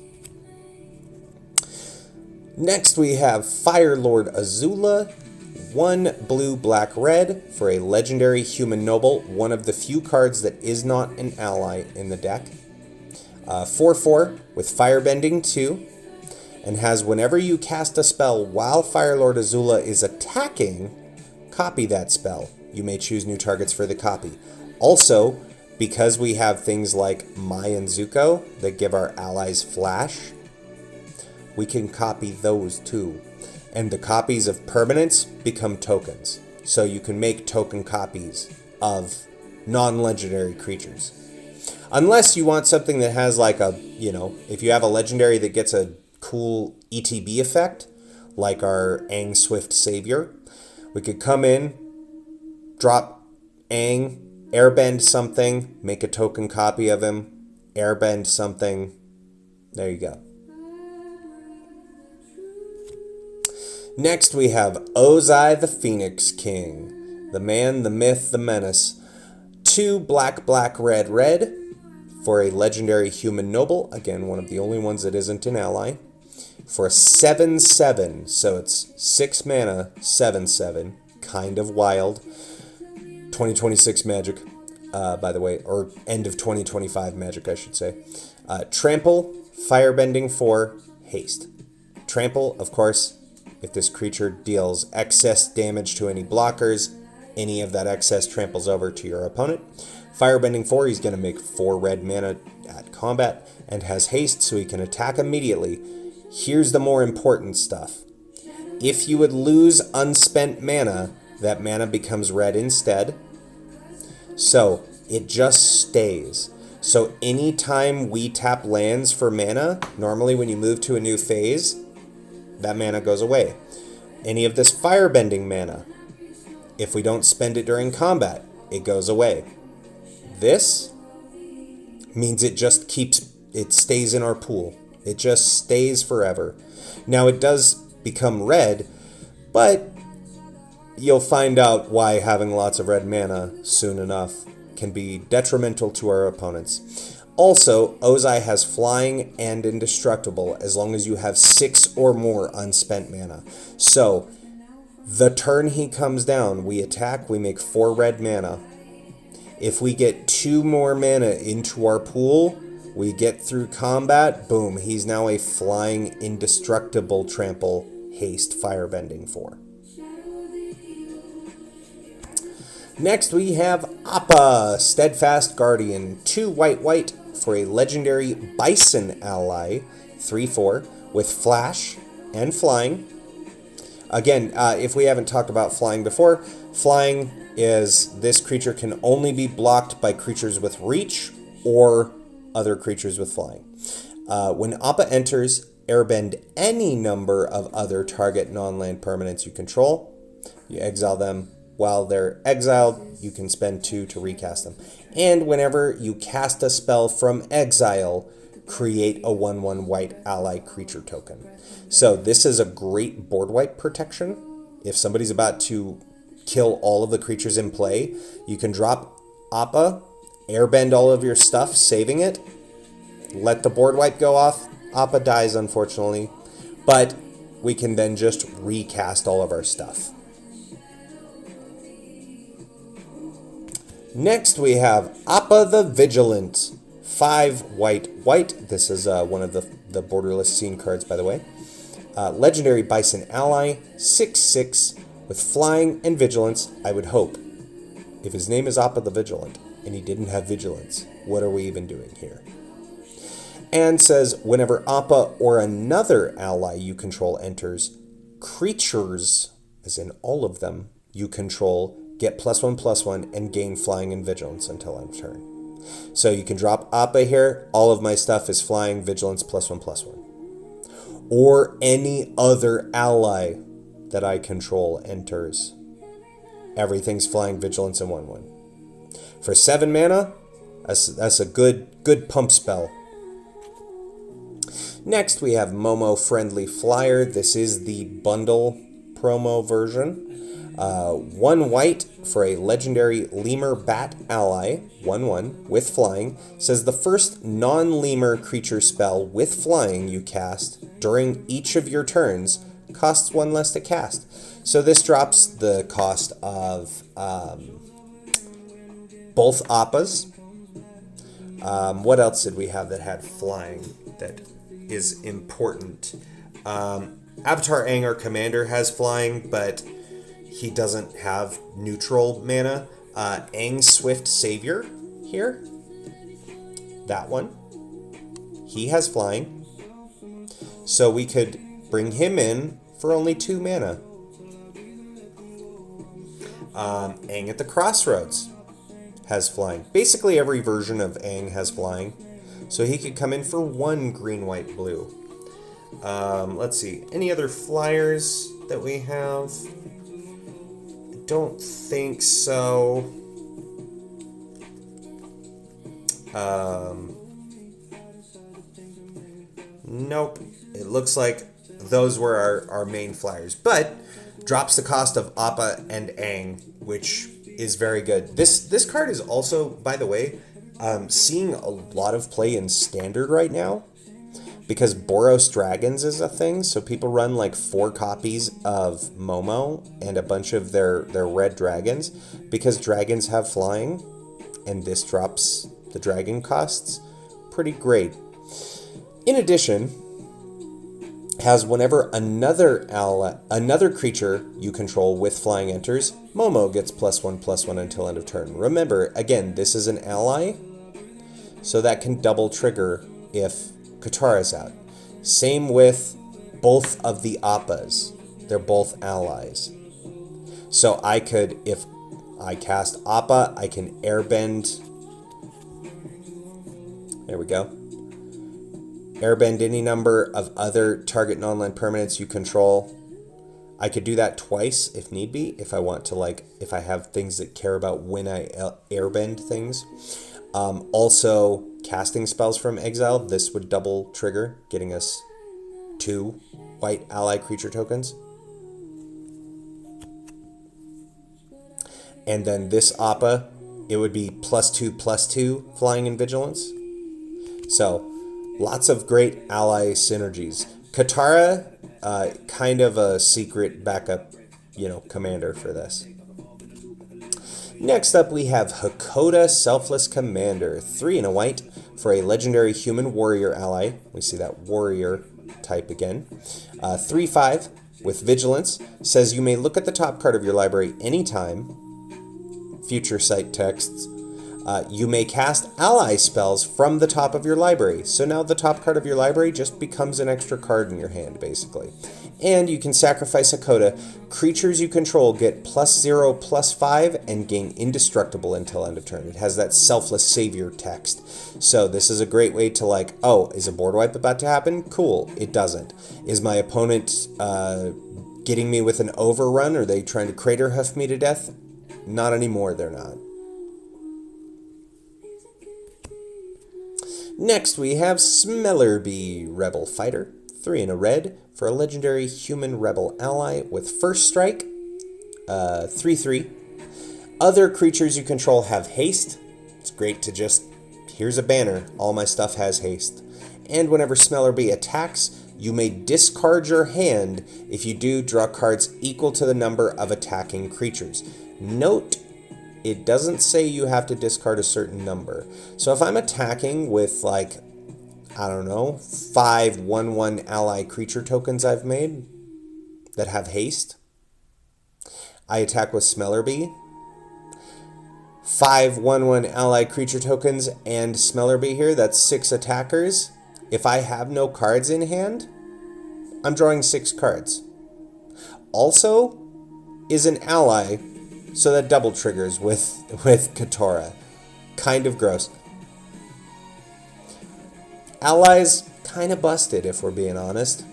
Next we have Firelord Azula, 1 blue, black, red for a legendary human noble, one of the few cards that is not an ally in the deck. 4/4 with Firebending 2, and has whenever you cast a spell while Firelord Azula is attacking, copy that spell. You may choose new targets for the copy. Also, because we have things like Mai and Zuko that give our allies flash, we can copy those too. And the copies of permanents become tokens. So you can make token copies of non-legendary creatures. Unless you want something that has like a, if you have a legendary that gets a cool ETB effect, like our Aang Swift Savior, we could come in, drop Aang, airbend something, make a token copy of him, airbend something. There you go. Next we have Ozai the Phoenix King. The man, the myth, the menace. 2 black, black, red, red for a legendary human noble. Again, one of the only ones that isn't an ally. For a 7/7, so it's 6 mana, 7/7. Kind of wild. 2026 magic, by the way, or end of 2025 magic, I should say. Trample, firebending for haste. Trample, of course, if this creature deals excess damage to any blockers, any of that excess tramples over to your opponent. Firebending 4, he's going to make 4 red mana at combat and has haste, so he can attack immediately. Here's the more important stuff. If you would lose unspent mana, that mana becomes red instead. So it just stays. So anytime we tap lands for mana, normally when you move to a new phase, that mana goes away. Any of this firebending mana, if we don't spend it during combat, it goes away. This means it stays in our pool. It just stays forever. Now it does become red, but you'll find out why having lots of red mana soon enough can be detrimental to our opponents. Also, Ozai has flying and indestructible as long as you have 6 or more unspent mana. So, the turn he comes down, we attack, we make 4 red mana. If we get 2 more mana into our pool, we get through combat, boom, he's now a flying, indestructible trample, haste, firebending 4. Next we have Appa, Steadfast Guardian, 2 white white for a legendary Bison ally, 3/4, with flash and flying. Again, if we haven't talked about flying before, flying is this creature can only be blocked by creatures with reach or other creatures with flying. When Appa enters, airbend any number of other target non-land permanents you control. You exile them. While they're exiled, you can spend 2 to recast them. And whenever you cast a spell from exile, create a 1/1 white ally creature token. So this is a great board wipe protection. If somebody's about to kill all of the creatures in play, you can drop Appa, airbend all of your stuff, saving it, let the board wipe go off. Appa dies, unfortunately, but we can then just recast all of our stuff. Next we have Appa the Vigilant, 5 white white. This is one of the borderless scene cards, by the way. Legendary Bison ally, 6/6 with flying and vigilance. I would hope, if his name is Appa the Vigilant and he didn't have vigilance, what are we even doing here? And says whenever Appa or another ally you control enters, creatures, as in all of them, you control get +1/+1 and gain flying and vigilance until end turn. So you can drop Appa here. All of my stuff is flying, vigilance, +1/+1. Or any other ally that I control enters. Everything's flying, vigilance, and 1/1. For 7 mana, that's a good pump spell. Next we have Momo Friendly Flyer. This is the bundle promo version. 1 white for a legendary Lemur Bat ally, 1/1 with flying. Says the first non-lemur creature spell with flying you cast during each of your turns costs 1 less to cast. So this drops the cost of both Appas. What else did we have that had flying that is important? Avatar Aang, our commander, has flying, but he doesn't have neutral mana. Aang Swift Savior here. That one. He has flying. So we could bring him in for only 2 mana. Aang at the Crossroads has flying. Basically every version of Aang has flying. So he could come in for 1 green, white, blue. Let's see. Any other flyers that we have? Don't think so. Nope. It looks like those were our main flyers. But drops the cost of Appa and Aang, which is very good. This card is also, by the way, seeing a lot of play in Standard right now, because Boros Dragons is a thing, so people run like 4 copies of Momo and a bunch of their red dragons, because dragons have flying, and this drops the dragon costs. Pretty great. In addition, has whenever another creature you control with flying enters, Momo gets +1/+1 until end of turn. Remember, again, this is an ally, so that can double trigger if Katara's out. Same with both of the Appas. They're both allies. So I could, if I cast Appa, I can airbend. There we go. Airbend any number of other target non-land permanents you control. I could do that twice if need be, if I want to, like, if I have things that care about when I airbend things. Also, casting spells from exile, this would double trigger, getting us 2 white ally creature tokens. And then this Appa, it would be +2/+2 flying and vigilance. So, lots of great ally synergies. Katara, kind of a secret backup, commander for this. Next up, we have Hakoda Selfless Commander, 3 and a white for a legendary human warrior ally. We see that warrior type again. 3/5 with vigilance, says you may look at the top card of your library anytime. Future sight texts. You may cast ally spells from the top of your library. So now the top card of your library just becomes an extra card in your hand, basically. And you can sacrifice Hakoda. Creatures you control get +0/+5 and gain indestructible until end of turn. It has that selfless savior text. So this is a great way to, like, oh, is a board wipe about to happen? Cool, it doesn't. Is my opponent getting me with an overrun? Are they trying to crater huff me to death? Not anymore, they're not. Next, we have Smellerbee, Rebel Fighter, 3 and a red for a legendary human rebel ally with first strike, 3/3. Other creatures you control have haste. It's great to just, here's a banner, all my stuff has haste. And whenever Smellerbee attacks, you may discard your hand. If you do, draw cards equal to the number of attacking creatures. Note, it doesn't say you have to discard a certain number. So if I'm attacking with, like, I don't know, 5 1/1 ally creature tokens I've made that have haste, I attack with Smellerbee. 5 1/1 ally creature tokens and Smellerbee here, that's 6 attackers. If I have no cards in hand, I'm drawing 6 cards. Also is an ally, so that double triggers with Katara. Kind of gross. Allies, kind of busted if we're being honest.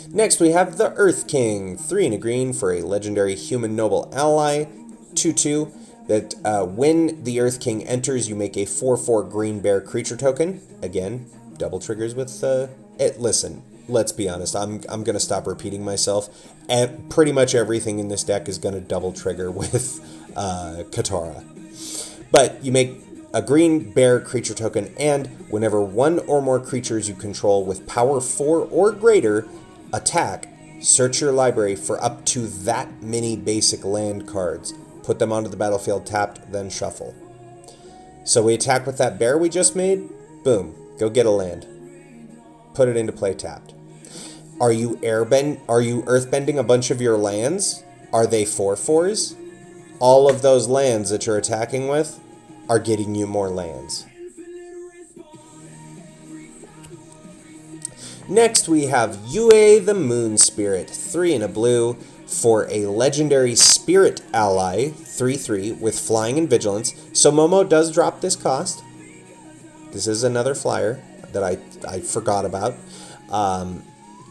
Next we have the Earth King, 3 and a green for a legendary human noble ally, 2/2, that when the Earth King enters, you make a 4/4 green bear creature token. Again, double triggers with listen, let's be honest, I'm going to stop repeating myself. And pretty much everything in this deck is going to double trigger with Katara. But you make a green bear creature token, and whenever 1 or more creatures you control with power 4 or greater attack, search your library for up to that many basic land cards. Put them onto the battlefield tapped, then shuffle. So we attack with that bear we just made, boom, go get a land. Put it into play tapped. Are you earthbending a bunch of your lands? Are they 4/4s? All of those lands that you're attacking with are getting you more lands. Next we have Yue the Moon Spirit, 3 and a blue for a legendary spirit ally, 3/3 with flying and vigilance. So Momo does drop this cost. This is another flyer that I forgot about.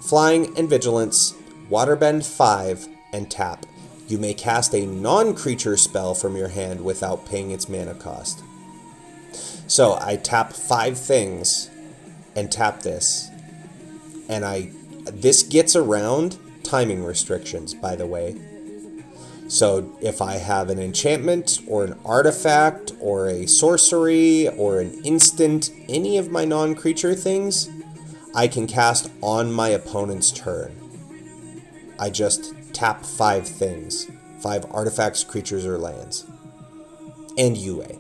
Flying and vigilance, waterbend 5, and tap. You may cast a non-creature spell from your hand without paying its mana cost. So I tap 5 things and tap this. And this gets around timing restrictions, by the way. So if I have an enchantment or an artifact or a sorcery or an instant, any of my non-creature things, I can cast on my opponent's turn. I just tap 5 things. 5 artifacts, creatures, or lands. And UA.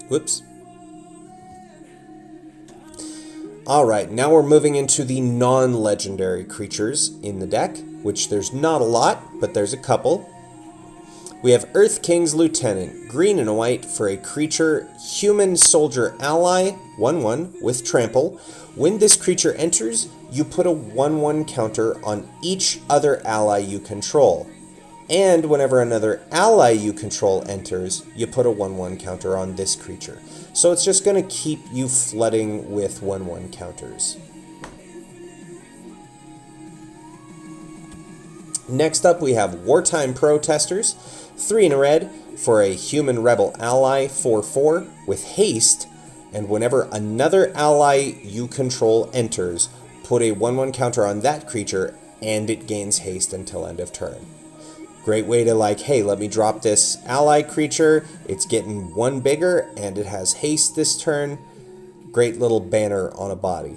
Whoops. Alright, now we're moving into the non-legendary creatures in the deck, which there's not a lot, but there's a couple. We have Earth King's Lieutenant, green and a white for a creature, human soldier ally, 1/1 with trample. When this creature enters, you put a 1/1 counter on each other ally you control. And whenever another ally you control enters, you put a 1/1 counter on this creature. So it's just going to keep you flooding with 1/1 counters. Next up we have Wartime Protesters, 3 in a red for a human rebel ally, 4/4 with haste, and whenever another ally you control enters, put a 1/1 counter on that creature and it gains haste until end of turn. Great way to like, hey, let me drop this ally creature, it's getting 1 bigger and it has haste this turn. Great little banner on a body.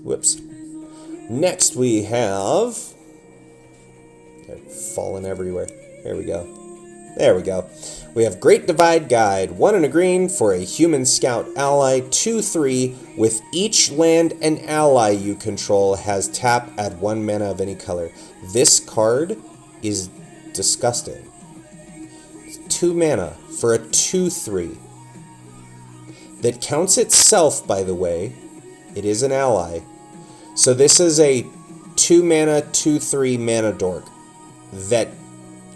Whoops. Next we have, they're falling everywhere. There we go. There we go. We have Great Divide Guide, 1 in a green for a human scout ally, 2/3 with each land and ally you control has tap, add 1 mana of any color. This card is disgusting. It's 2 mana for a 2/3 that counts itself, by the way. It is an ally. So this is a 2 mana, 2/3 mana dork that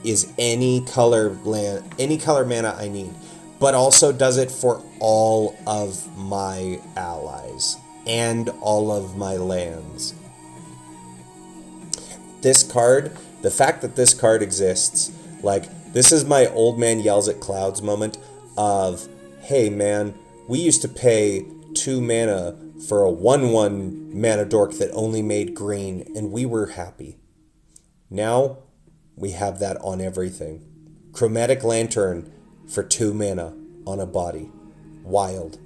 is any color land, any color mana I need, but also does it for all of my allies and all of my lands. This card, the fact that this card exists, like, this is my old man yells at clouds moment of, hey man, we used to pay 2 mana for a 1/1 mana dork that only made green, and we were happy. Now, we have that on everything. Chromatic Lantern for 2 mana on a body. Wild.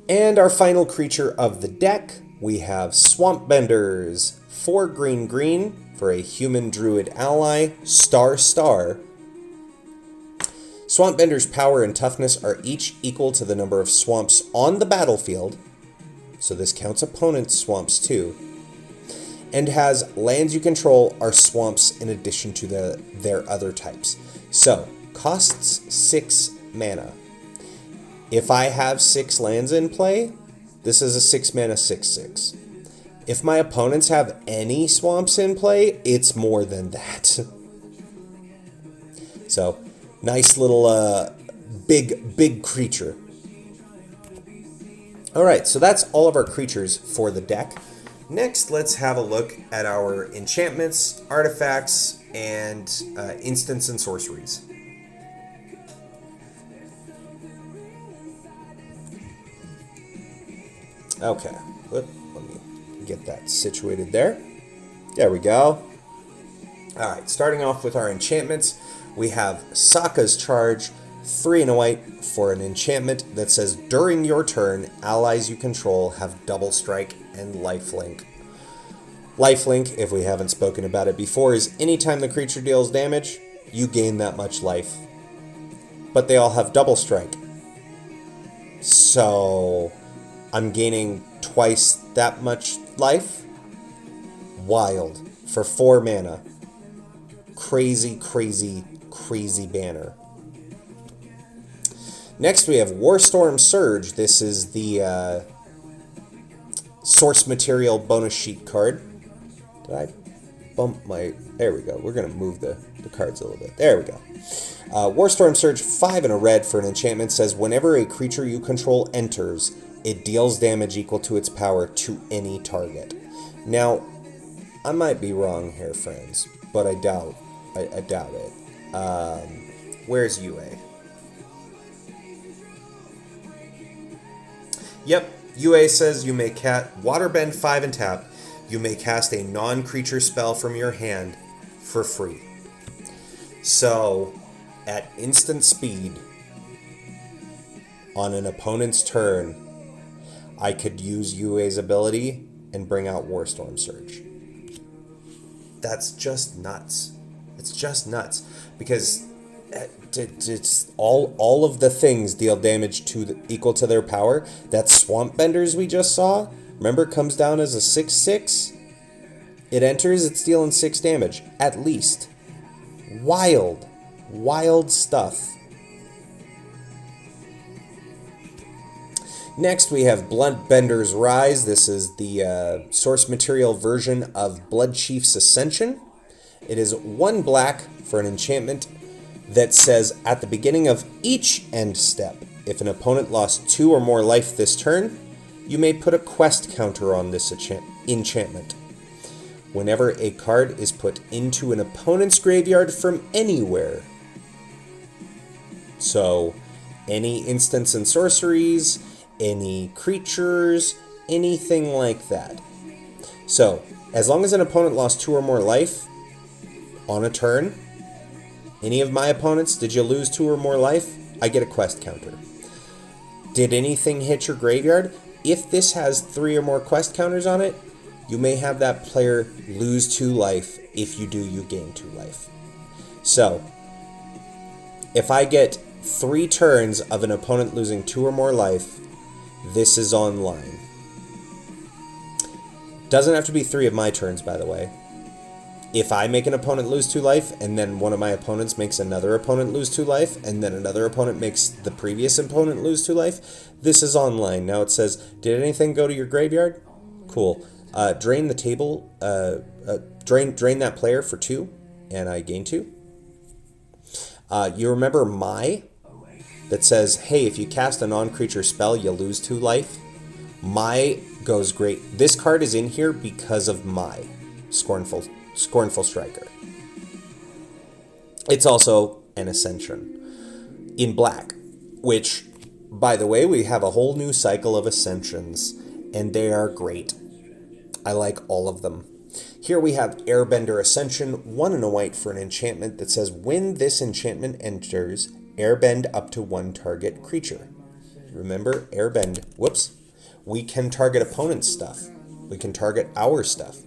And our final creature of the deck, we have Swamp Benders, 4 green for a human druid ally, star. Swamp Bender's power and toughness are each equal to the number of swamps on the battlefield, so this counts opponents' swamps too, and has lands you control are swamps in addition to their other types. So, costs 6 mana. If I have 6 lands in play, this is a 6 mana 6/6. If my opponents have any swamps in play, it's more than that. So, nice little big creature. Alright, so that's all of our creatures for the deck. Next, let's have a look at our enchantments, artifacts, and instants and sorceries. Okay, let me get that situated there. There we go. Alright, starting off with our enchantments, we have Sokka's Charge, 3 and a white for an enchantment that says during your turn, allies you control have double strike and lifelink. Lifelink, if we haven't spoken about it before, is anytime the creature deals damage, you gain that much life. But they all have double strike. So, I'm gaining twice that much life? Wild. For 4 mana. Crazy banner. Next we have Warstorm Surge. This is the source material bonus sheet card. Did I bump my... There we go. We're going to move the cards a little bit. There we go. Warstorm Surge, 5 and a red for an enchantment, says whenever a creature you control enters, it deals damage equal to its power to any target. Now, I might be wrong here, friends, but I doubt it. Where's UA? Yep, UA says you may cast Waterbend 5 and tap. You may cast a non-creature spell from your hand for free. So, at instant speed, on an opponent's turn, I could use UA's ability and bring out Warstorm Surge. That's just nuts. It's just nuts. Because it's all of the things deal damage equal to their power. That Swamp Benders we just saw, remember, comes down as a 6/6. It enters, it's dealing 6 damage, at least. Wild stuff. Next we have Bloodbender's Rise. This is the source material version of Bloodchief's Ascension. It is 1 black for an enchantment that says at the beginning of each end step, if an opponent lost 2 or more life this turn, you may put a quest counter on this enchantment. Whenever a card is put into an opponent's graveyard from anywhere, so any instants and sorceries, any creatures, anything like that. So, as long as an opponent lost 2 or more life on a turn, any of my opponents, did you lose 2 or more life? I get a quest counter. Did anything hit your graveyard? If this has 3 or more quest counters on it, you may have that player lose 2 life. If you do, you gain 2 life. So, if I get 3 turns of an opponent losing 2 or more life, this is online. Doesn't have to be 3 of my turns, by the way. If I make an opponent lose 2 life, and then one of my opponents makes another opponent lose 2 life, and then another opponent makes the previous opponent lose 2 life, this is online. Now it says, did anything go to your graveyard? Cool. Drain the table, drain that player for 2, and I gain 2. You remember My? That says, hey, if you cast a non-creature spell, you lose 2 life. My goes great. This card is in here because of My, Scornful Striker. It's also an Ascension in black, which, by the way, we have a whole new cycle of Ascensions, and they are great. I like all of them. Here we have Airbender Ascension, 1 and a white for an enchantment that says, when this enchantment enters, airbend up to 1 target creature. Remember, airbend, whoops. We can target opponent's stuff. We can target our stuff.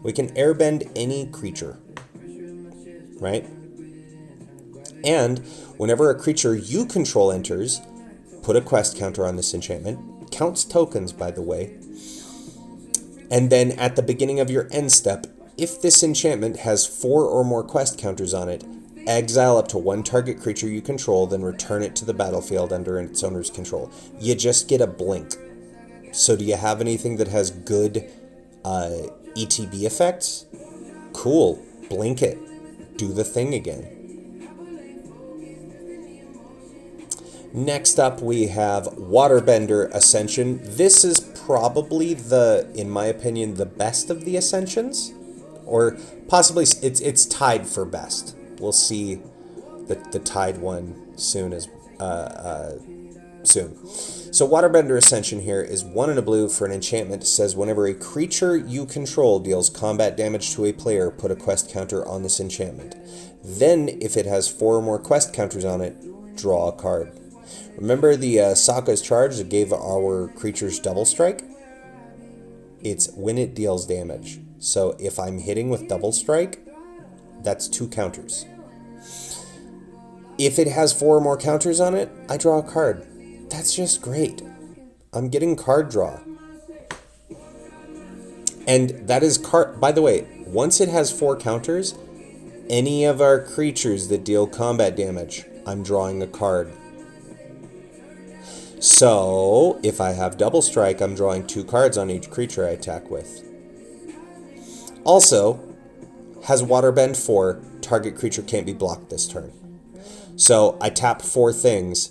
We can airbend any creature, right? And whenever a creature you control enters, put a quest counter on this enchantment. Counts tokens, by the way. And then at the beginning of your end step, if this enchantment has 4 or more quest counters on it, exile up to 1 target creature you control, then return it to the battlefield under its owner's control. You just get a blink. So do you have anything that has good ETB effects? Cool. Blink it. Do the thing again. Next up we have Waterbender Ascension. This is probably in my opinion, the best of the Ascensions. Or possibly it's tied for best. We'll see the tied one soon. So Waterbender Ascension here is 1 and a blue for an enchantment that says whenever a creature you control deals combat damage to a player, put a quest counter on this enchantment. Then, if it has 4 or more quest counters on it, draw a card. Remember the Sokka's charge that gave our creatures double strike? It's when it deals damage. So if I'm hitting with double strike, that's 2 counters. If it has 4 or more counters on it, I draw a card. That's just great. I'm getting card draw. And that is card. By the way, once it has 4 counters, any of our creatures that deal combat damage, I'm drawing a card. So, if I have double strike, I'm drawing 2 cards on each creature I attack with. Also, has Waterbend 4, target creature can't be blocked this turn. So, I tap 4 things,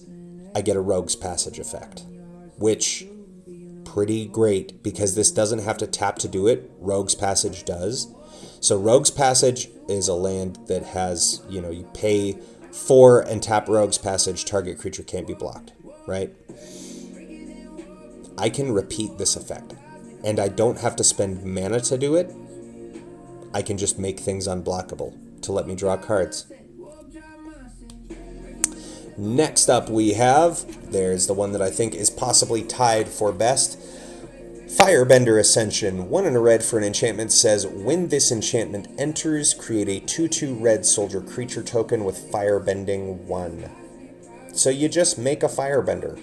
I get a Rogue's Passage effect, which, pretty great, because this doesn't have to tap to do it, Rogue's Passage does. So Rogue's Passage is a land that has, you pay 4 and tap Rogue's Passage, target creature can't be blocked, right? I can repeat this effect. And I don't have to spend mana to do it. I can just make things unblockable to let me draw cards. Next up we have, there's the one that I think is possibly tied for best, Firebender Ascension. 1 and a red for an enchantment says, when this enchantment enters, create a 2/2 red soldier creature token with Firebending 1. So you just make a Firebender.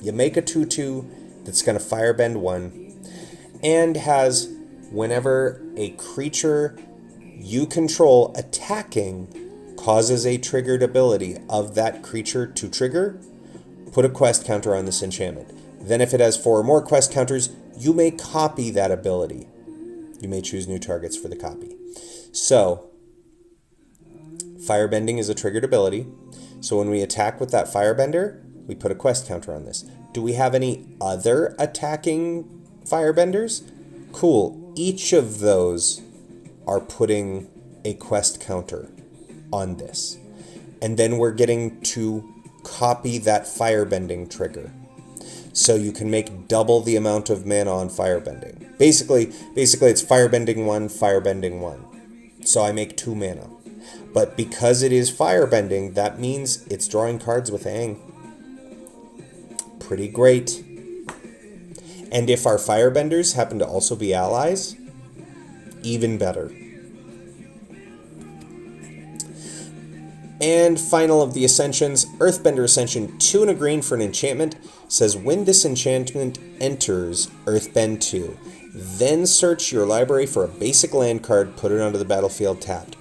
You make a 2/2 that's going to Firebend 1, and has, whenever a creature you control attacking causes a triggered ability of that creature to trigger, put a quest counter on this enchantment. Then if it has 4 or more quest counters, you may copy that ability. You may choose new targets for the copy. So, Firebending is a triggered ability. So when we attack with that Firebender, we put a quest counter on this. Do we have any other attacking Firebenders? Cool. Each of those are putting a quest counter on this. And then we're getting to copy that Firebending trigger. So you can make double the amount of mana on Firebending. Basically it's Firebending 1, Firebending 1. So I make 2 mana. But because it is Firebending, that means it's drawing cards with Aang. Pretty great. And if our Firebenders happen to also be allies, even better. And final of the Ascensions, Earthbender Ascension, 2 and a green for an enchantment, says when this enchantment enters, Earthbend 2. Then search your library for a basic land card, put it onto the battlefield tapped.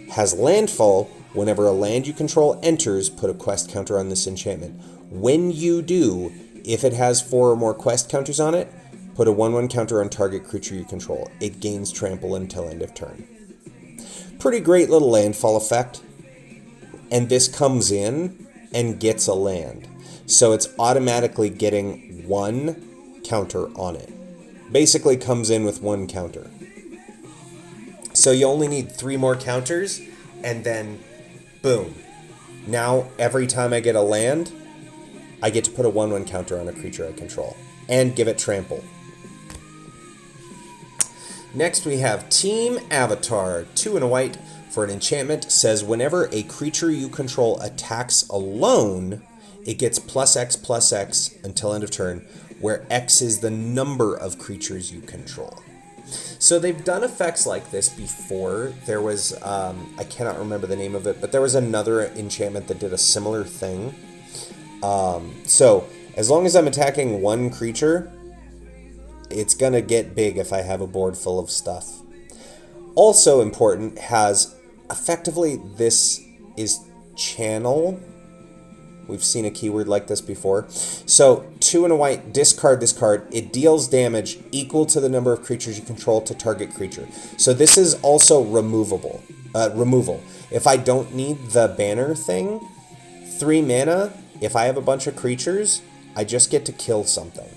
Has landfall, whenever a land you control enters, put a quest counter on this enchantment. When you do, if it has 4 or more quest counters on it, put a 1/1 counter on target creature you control. It gains trample until end of turn. Pretty great little landfall effect. And this comes in and gets a land. So it's automatically getting 1 counter on it. Basically comes in with 1 counter. So you only need 3 more counters, and then boom. Now every time I get a land, I get to put a 1/1 counter on a creature I control. And give it trample. Next we have Team Avatar. 2 and a white for an enchantment, says whenever a creature you control attacks alone, it gets +X until end of turn, where X is the number of creatures you control. So they've done effects like this before. There was, I cannot remember the name of it, but there was another enchantment that did a similar thing. So as long as I'm attacking 1 creature, it's going to get big if I have a board full of stuff. Also important, has effectively, this is channel. We've seen a keyword like this before. So 2 and a white, discard this card. It deals damage equal to the number of creatures you control to target creature. So this is also removal. If I don't need the banner thing, 3 mana, if I have a bunch of creatures, I just get to kill something.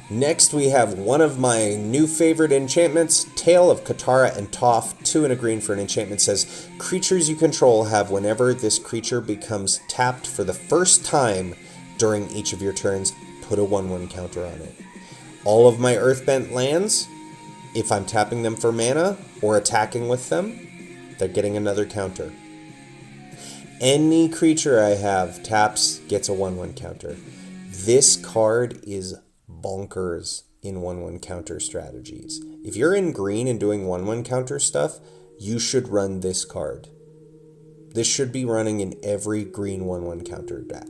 Next we have one of my new favorite enchantments, Tale of Katara and Toph. 2 and a green for an enchantment, says creatures you control have whenever this creature becomes tapped for the first time during each of your turns, put a 1/1 counter on it. All of my Earthbent lands, if I'm tapping them for mana or attacking with them, they're getting another counter. Any creature I have taps gets a 1/1 counter. This card is bonkers in 1/1 counter strategies. If you're in green and doing 1/1 counter stuff, you should run this card. This should be running in every green 1/1 counter deck.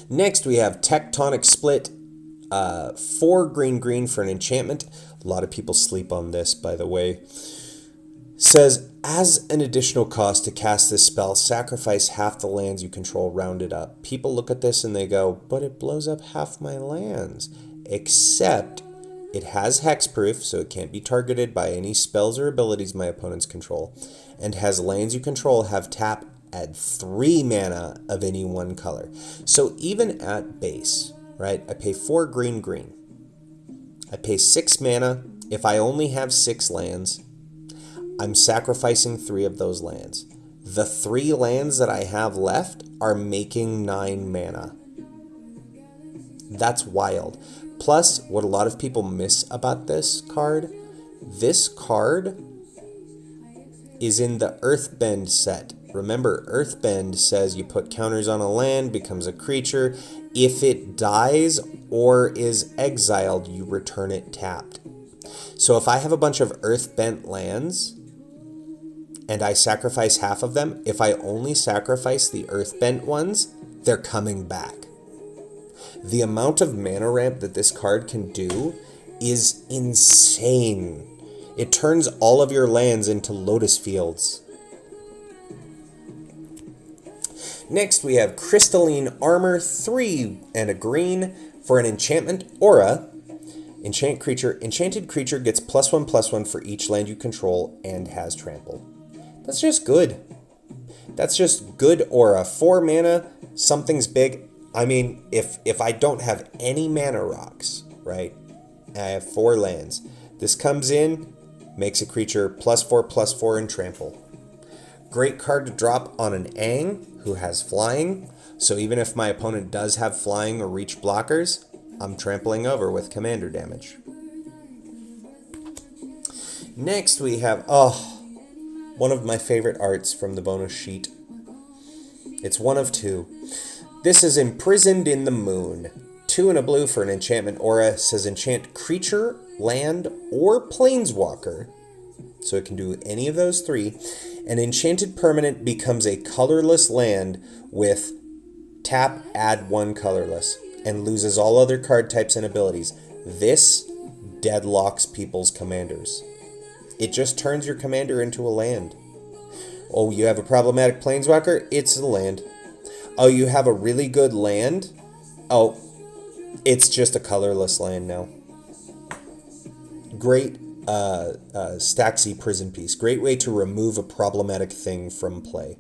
Next we have Tectonic Split. 4 green for an enchantment. A lot of people sleep on this, by the way. Says, as an additional cost to cast this spell, sacrifice half the lands you control rounded up. People look at this and they go, but it blows up half my lands. Except it has hexproof, so it can't be targeted by any spells or abilities my opponents control. And has lands you control have tap at 3 mana of any 1 color. So even at base, right, I pay 4 green. I pay 6 mana if I only have 6 lands. I'm sacrificing 3 of those lands. The 3 lands that I have left are making 9 mana. That's wild. Plus, what a lot of people miss about this card is in the Earthbend set. Remember, Earthbend says you put counters on a land, becomes a creature. If it dies or is exiled, you return it tapped. So if I have a bunch of Earthbent lands and I sacrifice half of them, if I only sacrifice the Earthbent ones, they're coming back. The amount of mana ramp that this card can do is insane. It turns all of your lands into Lotus Fields. Next, we have Crystalline Armor, 3 and a green for an enchantment aura. Enchanted creature gets +1/+1 for each land you control and has trample. That's just good. That's just good aura. 4 mana, something's big. I mean, if I don't have any mana rocks, right? I have 4 lands. This comes in, makes a creature +4/+4 and trample. Great card to drop on an Aang who has flying. So even if my opponent does have flying or reach blockers, I'm trampling over with commander damage. Next we have, one of my favorite arts from the bonus sheet. It's 1 of 2. This is Imprisoned in the Moon. 2 and a blue for an enchantment aura. Says enchant creature, land, or planeswalker. So it can do any of those 3. An enchanted permanent becomes a colorless land with tap, add 1 colorless, and loses all other card types and abilities. This deadlocks people's commanders. It just turns your commander into a land. Oh, you have a problematic planeswalker? It's a land. Oh, you have a really good land? Oh, it's just a colorless land now. Great Staxy Prison Piece. Great way to remove a problematic thing from play.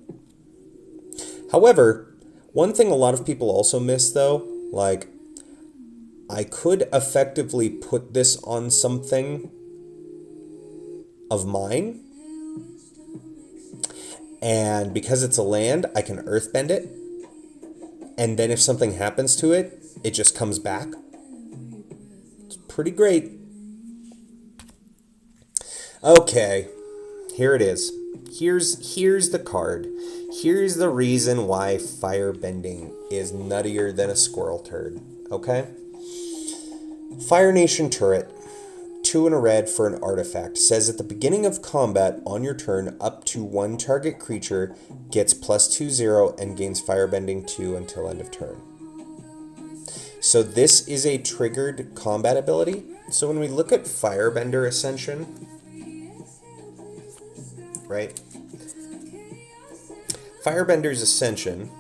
However, one thing a lot of people also miss though, like, I could effectively put this on something of mine, and because it's a land, I can earthbend it, and then if something happens to it, it just comes back. It's pretty great. Okay, here it is. Here's the card. Here's the reason why firebending is nuttier than a squirrel turd. Okay? Fire Nation Turret, 2 and a red for an artifact. Says at the beginning of combat on your turn, up to 1 target creature gets +2/0 and gains firebending 2 until end of turn. So this is a triggered combat ability. So when we look at Firebender Ascension, right? Firebender's Ascension.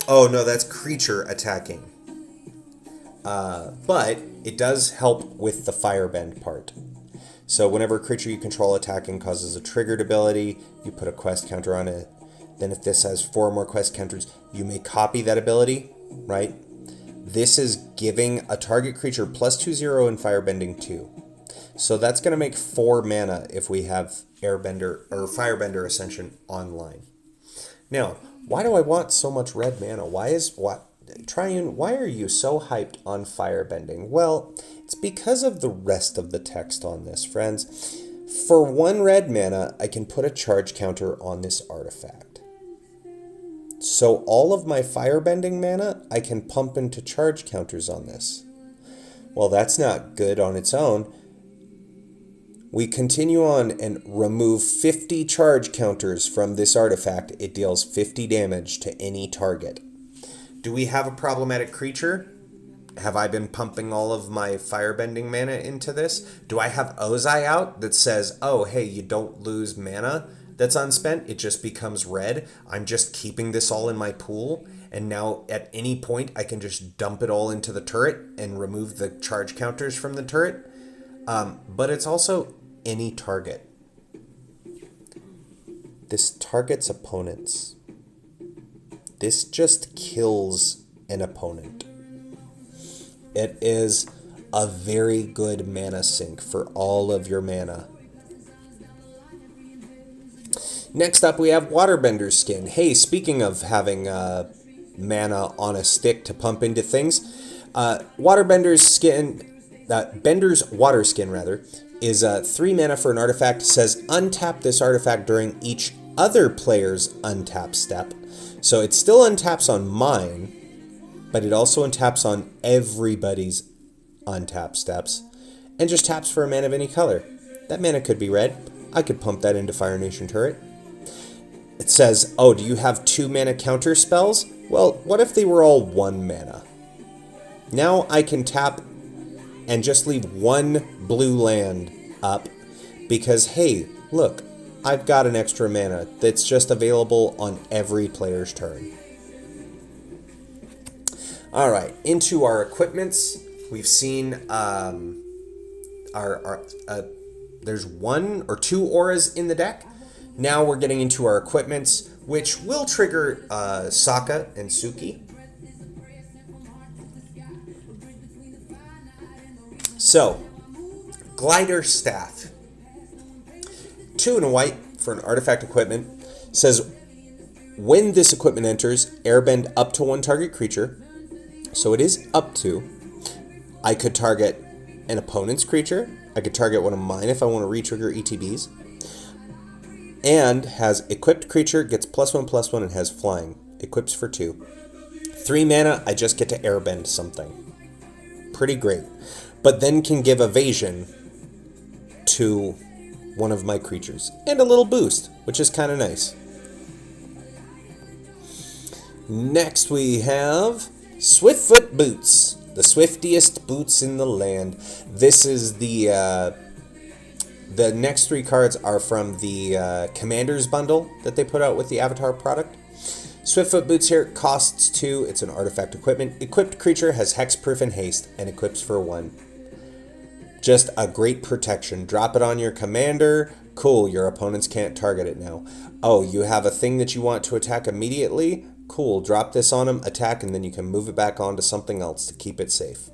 Oh no, that's creature attacking. But it does help with the firebend part. So whenever a creature you control attacking causes a triggered ability, you put a quest counter on it. Then if this has 4 more quest counters, you may copy that ability, right? This is giving a target creature +2/0 and firebending 2. So that's going to make 4 mana if we have Airbender or Firebender Ascension online. Now, why do I want so much red mana? Triune, why are you so hyped on firebending? Well, it's because of the rest of the text on this, friends. For 1 red mana, I can put a charge counter on this artifact. So all of my firebending mana, I can pump into charge counters on this. Well, that's not good on its own. We continue on and remove 50 charge counters from this artifact. It deals 50 damage to any target. Do we have a problematic creature? Have I been pumping all of my firebending mana into this? Do I have Ozai out that says, oh, hey, you don't lose mana that's unspent, it just becomes red. I'm just keeping this all in my pool, and now at any point I can just dump it all into the turret and remove the charge counters from the turret. But it's also any target. This targets opponents. This just kills an opponent. It is a very good mana sink for all of your mana. Next up, we have Waterbender's Skin. Hey, speaking of having mana on a stick to pump into things, Waterbender's Skin, Bender's Water Skin, rather, is 3 mana for an artifact. It says untap this artifact during each other player's untap step. So it still untaps on mine, but it also untaps on everybody's untap steps, and just taps for a mana of any color. That mana could be red. I could pump that into Fire Nation Turret. It says, oh, do you have 2 mana counter spells? Well, what if they were all 1 mana? Now I can tap and just leave 1 blue land up because, hey, look, I've got an extra mana that's just available on every player's turn. Alright, into our equipments. We've seen there's 1 or 2 auras in the deck. Now we're getting into our equipments, which will trigger Sokka and Suki. So, Glider Staff. 2 and a white for an artifact equipment. Says, when this equipment enters, airbend up to 1 target creature. So it is up to. I could target an opponent's creature. I could target one of mine if I want to re-trigger ETBs. And has equipped creature, gets +1/+1, and has flying. Equips for 2. 3 mana, I just get to airbend something. Pretty great. But then can give evasion to one of my creatures. And a little boost, which is kind of nice. Next we have Swiftfoot Boots. The swiftiest boots in the land. This is the next 3 cards are from the Commander's Bundle that they put out with the Avatar product. Swiftfoot Boots here costs 2. It's an artifact equipment. Equipped creature has hexproof and haste and equips for 1. Just a great protection. Drop it on your commander. Cool, your opponents can't target it now. Oh, you have a thing that you want to attack immediately? Cool, drop this on him, attack, and then you can move it back onto something else to keep it safe.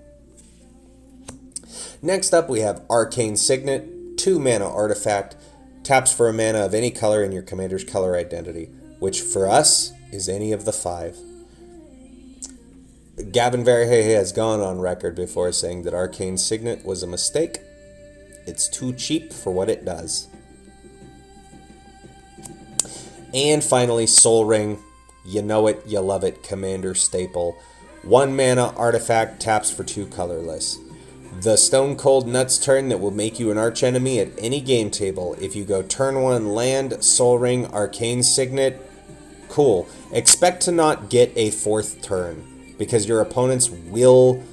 Next up, we have Arcane Signet, 2 mana artifact, taps for a mana of any color in your commander's color identity, which for us is any of the 5. Gavin Verhey has gone on record before saying that Arcane Signet was a mistake. It's too cheap for what it does. And finally, Soul Ring. You know it, you love it, commander staple. 1 mana artifact, taps for 2 colorless. The Stone Cold Nuts turn that will make you an archenemy at any game table. If you go turn 1 land, Soul Ring, Arcane Signet, cool. Expect to not get a 4th turn, because your opponents will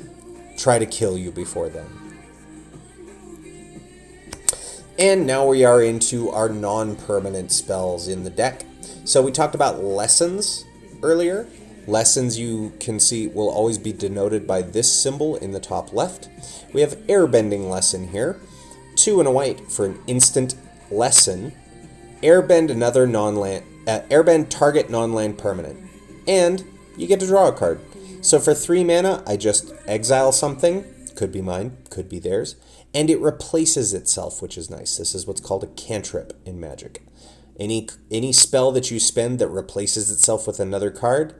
try to kill you before then. And now we are into our non-permanent spells in the deck. So we talked about lessons earlier. Lessons, you can see, will always be denoted by this symbol in the top left. We have Airbending Lesson here. 2 and a white for an instant lesson. Airbend another non-land, airbend target non-land permanent. And you get to draw a card. So for 3 mana, I just exile something. Could be mine, could be theirs. And it replaces itself, which is nice. This is what's called a cantrip in Magic. Any spell that you spend that replaces itself with another card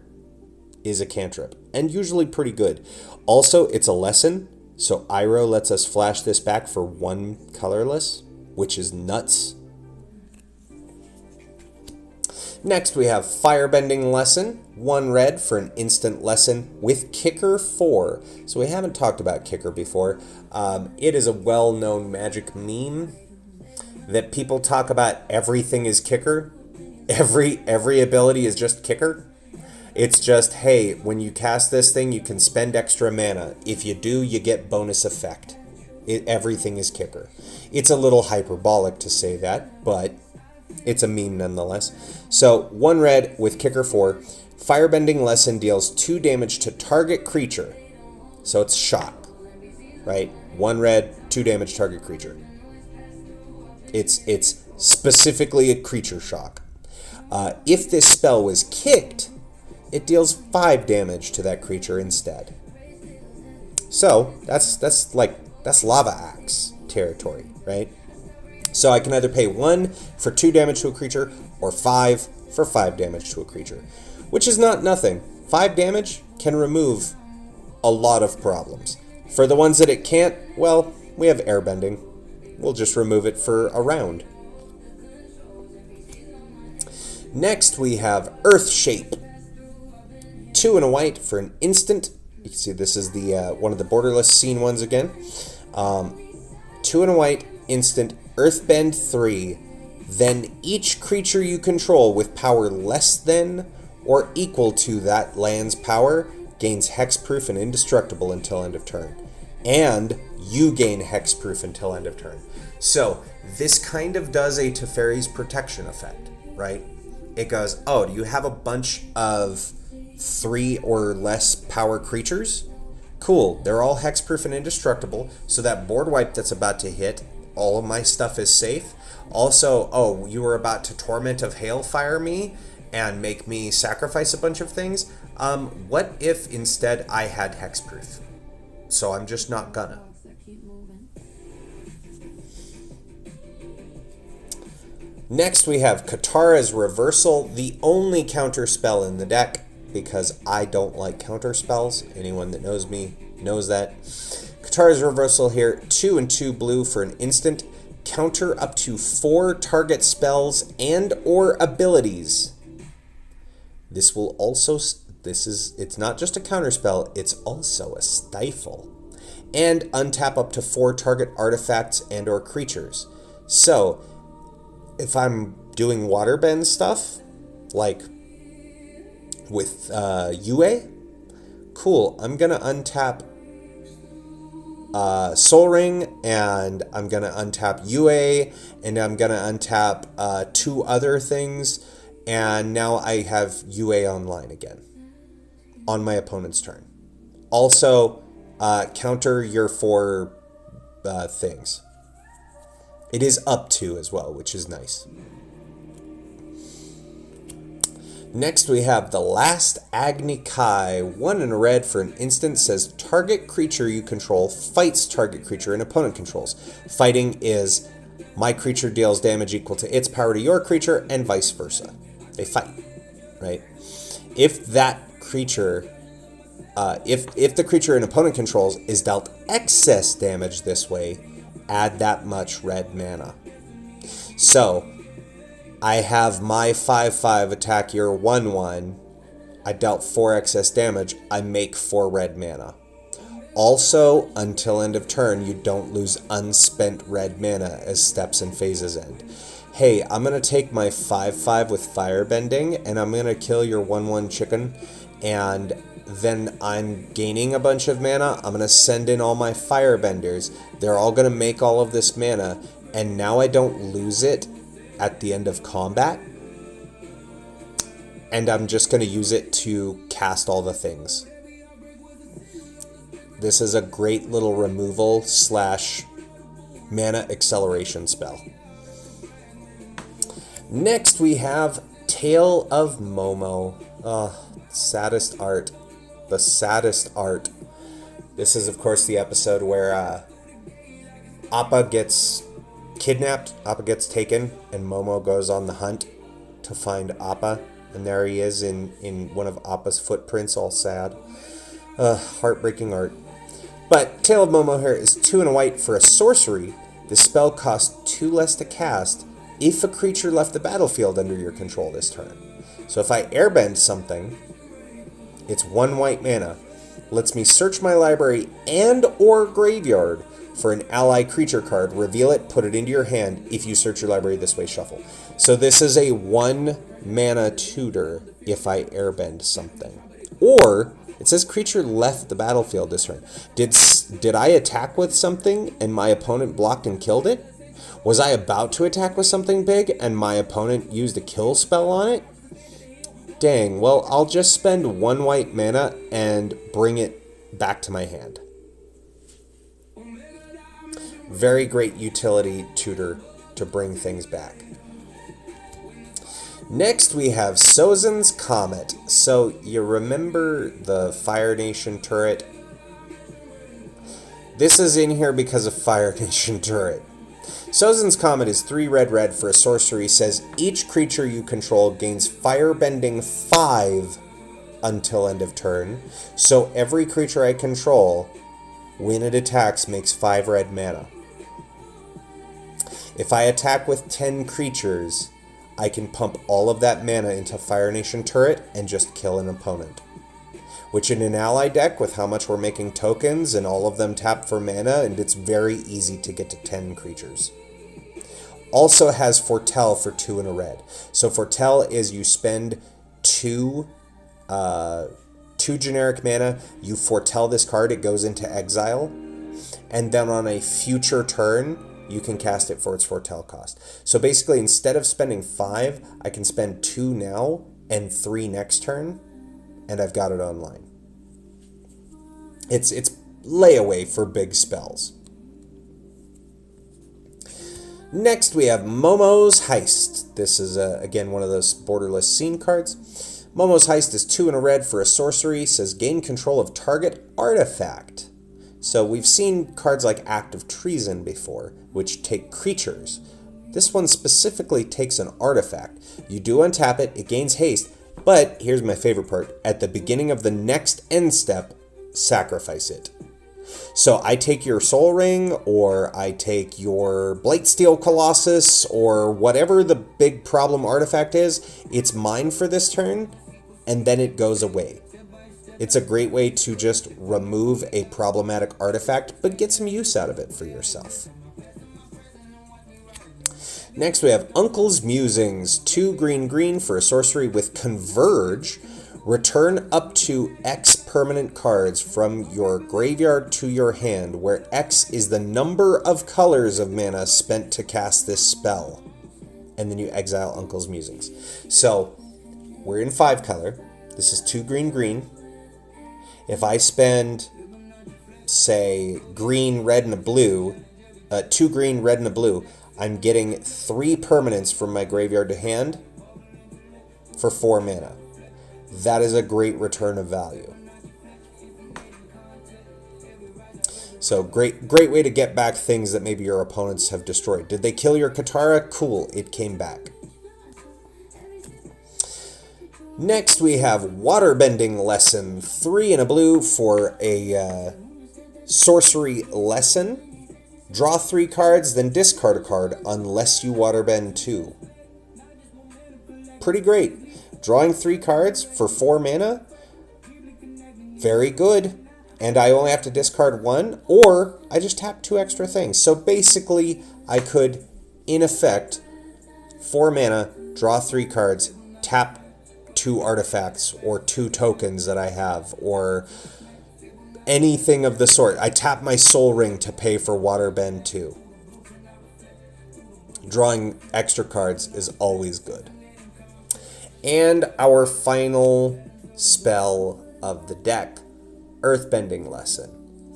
is a cantrip, and usually pretty good. Also, it's a lesson, so Iroh lets us flash this back for 1 colorless, which is nuts. Next, we have Firebending Lesson, 1 red for an instant lesson with Kicker 4. So we haven't talked about Kicker before. It is a well-known Magic meme that people talk about everything is Kicker. Every ability is just Kicker. It's just, hey, when you cast this thing, you can spend extra mana. If you do, you get bonus effect. Everything is Kicker. It's a little hyperbolic to say that, but it's a meme nonetheless. So, 1 red with Kicker 4. Firebending Lesson deals 2 damage to target creature. So it's shock, right? 1 red, 2 damage target creature. It's specifically a creature shock. If this spell was kicked, it deals 5 damage to that creature instead. So that's Lava Axe territory, right? So I can either pay 1 for 2 damage to a creature, or 5 for 5 damage to a creature, which is not nothing. 5 damage can remove a lot of problems. For the ones that it can't, well, we have airbending. We'll just remove it for a round. Next we have Earth Shape. 2 and a white for an instant. You can see this is the one of the borderless scene ones again. 2 and a white, instant, Earthbend 3. Then each creature you control with power less than or equal to that land's power gains hexproof and indestructible until end of turn. And you gain hexproof until end of turn. So this kind of does a Teferi's protection effect, right? It goes, oh, do you have a bunch of 3 or less power creatures? Cool, they're all hexproof and indestructible, so that board wipe that's about to hit, all of my stuff is safe. Also, oh, you were about to Torment of Hailfire me and make me sacrifice a bunch of things. What if instead I had hexproof? So I'm just not gonna. Next we have Katara's Reversal, the only counter spell in the deck, because I don't like counter spells. Anyone that knows me knows that. Katara's Reversal here, 2 and 2 blue for an instant. Counter up to 4 target spells and or abilities. This will also, it's not just a counter spell, it's also a stifle. And untap up to 4 target artifacts and or creatures. So, if I'm doing waterbend stuff, like with UA, cool, I'm gonna untap Soul Ring, and I'm gonna untap UA, and I'm gonna untap 2 other things, and now I have UA online again on my opponent's turn. Also, counter your 4 things. It is up to as well, which is nice. Next we have the Last Agni Kai. 1 in a red for an instant, says target creature you control fights target creature an opponent controls. Fighting is my creature deals damage equal to its power to your creature and vice versa. They fight, right? If that creature, if the creature an opponent controls is dealt excess damage this way, add that much red mana. So I have my 5/5 attack your 1/1. I dealt 4 excess damage. I make 4 red mana. Also, until end of turn, you don't lose unspent red mana as steps and phases end. Hey, I'm going to take my 5/5 with Firebending, and I'm going to kill your 1/1 chicken, and then I'm gaining a bunch of mana. I'm going to send in all my Firebenders. They're all going to make all of this mana, and now I don't lose it at the end of combat, and I'm just going to use it to cast all the things. This is a great little removal / mana acceleration spell. Next we have Tale of Momo. Saddest art. The saddest art. This is of course the episode where Appa gets kidnapped, Appa gets taken, and Momo goes on the hunt to find Appa, and there he is in one of Appa's footprints, all sad. Heartbreaking art. But Tale of Momo here is 2 and a white for a sorcery. The spell costs 2 less to cast if a creature left the battlefield under your control this turn. So if I airbend something, it's 1 white mana. Lets me search my library and or graveyard for an ally creature card, reveal it, put it into your hand. If you search your library this way, shuffle. So this is a 1 mana tutor if I airbend something. Or, it says creature left the battlefield this turn. Did I attack with something and my opponent blocked and killed it? Was I about to attack with something big and my opponent used a kill spell on it? Dang, well, I'll just spend 1 white mana and bring it back to my hand. Very great utility tutor to bring things back. Next we have Sozin's Comet. So you remember the Fire Nation turret? This is in here because of Fire Nation turret. Sozin's Comet is 3 red for a sorcery. Says each creature you control gains Firebending 5 until end of turn. So every creature I control, when it attacks, makes 5 red mana. If I attack with 10 creatures, I can pump all of that mana into Fire Nation Turret and just kill an opponent. Which in an ally deck, with how much we're making tokens and all of them tap for mana, and it's very easy to get to 10 creatures. Also has Foretell for 2 and a red. So Foretell is you spend 2 generic mana, you foretell this card, it goes into exile, and then on a future turn, you can cast it for its foretell cost. So basically, instead of spending 5, I can spend 2 now and 3 next turn, and I've got it online. It's layaway for big spells. Next, we have Momo's Heist. This is, again, one of those borderless scene cards. Momo's Heist is 2 and a red for a sorcery. Says gain control of target artifact. So we've seen cards like Act of Treason before, which take creatures. This one specifically takes an artifact. You do untap it, it gains haste, but here's my favorite part. At the beginning of the next end step, sacrifice it. So I take your Soul Ring, or I take your Blightsteel Colossus, or whatever the big problem artifact is, it's mine for this turn, and then it goes away. It's a great way to just remove a problematic artifact, but get some use out of it for yourself. Next we have Uncle's Musings, 2 green for a sorcery with Converge. Return up to X permanent cards from your graveyard to your hand, where X is the number of colors of mana spent to cast this spell. And then you exile Uncle's Musings. So, we're in 5 color. This is 2 green. If I spend, say, green, red, and a blue, 2 green, red, and a blue, I'm getting 3 permanents from my graveyard to hand for 4 mana. That is a great return of value. So great way to get back things that maybe your opponents have destroyed. Did they kill your Katara? Cool, it came back. Next we have Waterbending Lesson, 3 and a blue for a sorcery lesson. Draw 3 cards, then discard a card unless you waterbend 2. Pretty great. Drawing 3 cards for 4 mana, very good. And I only have to discard 1, or I just tap 2 extra things. So basically, I could, in effect, 4 mana, draw 3 cards, tap 2 artifacts, or 2 tokens that I have, or anything of the sort. I tap my Soul Ring to pay for Waterbend 2. Drawing extra cards is always good. And our final spell of the deck, Earthbending Lesson.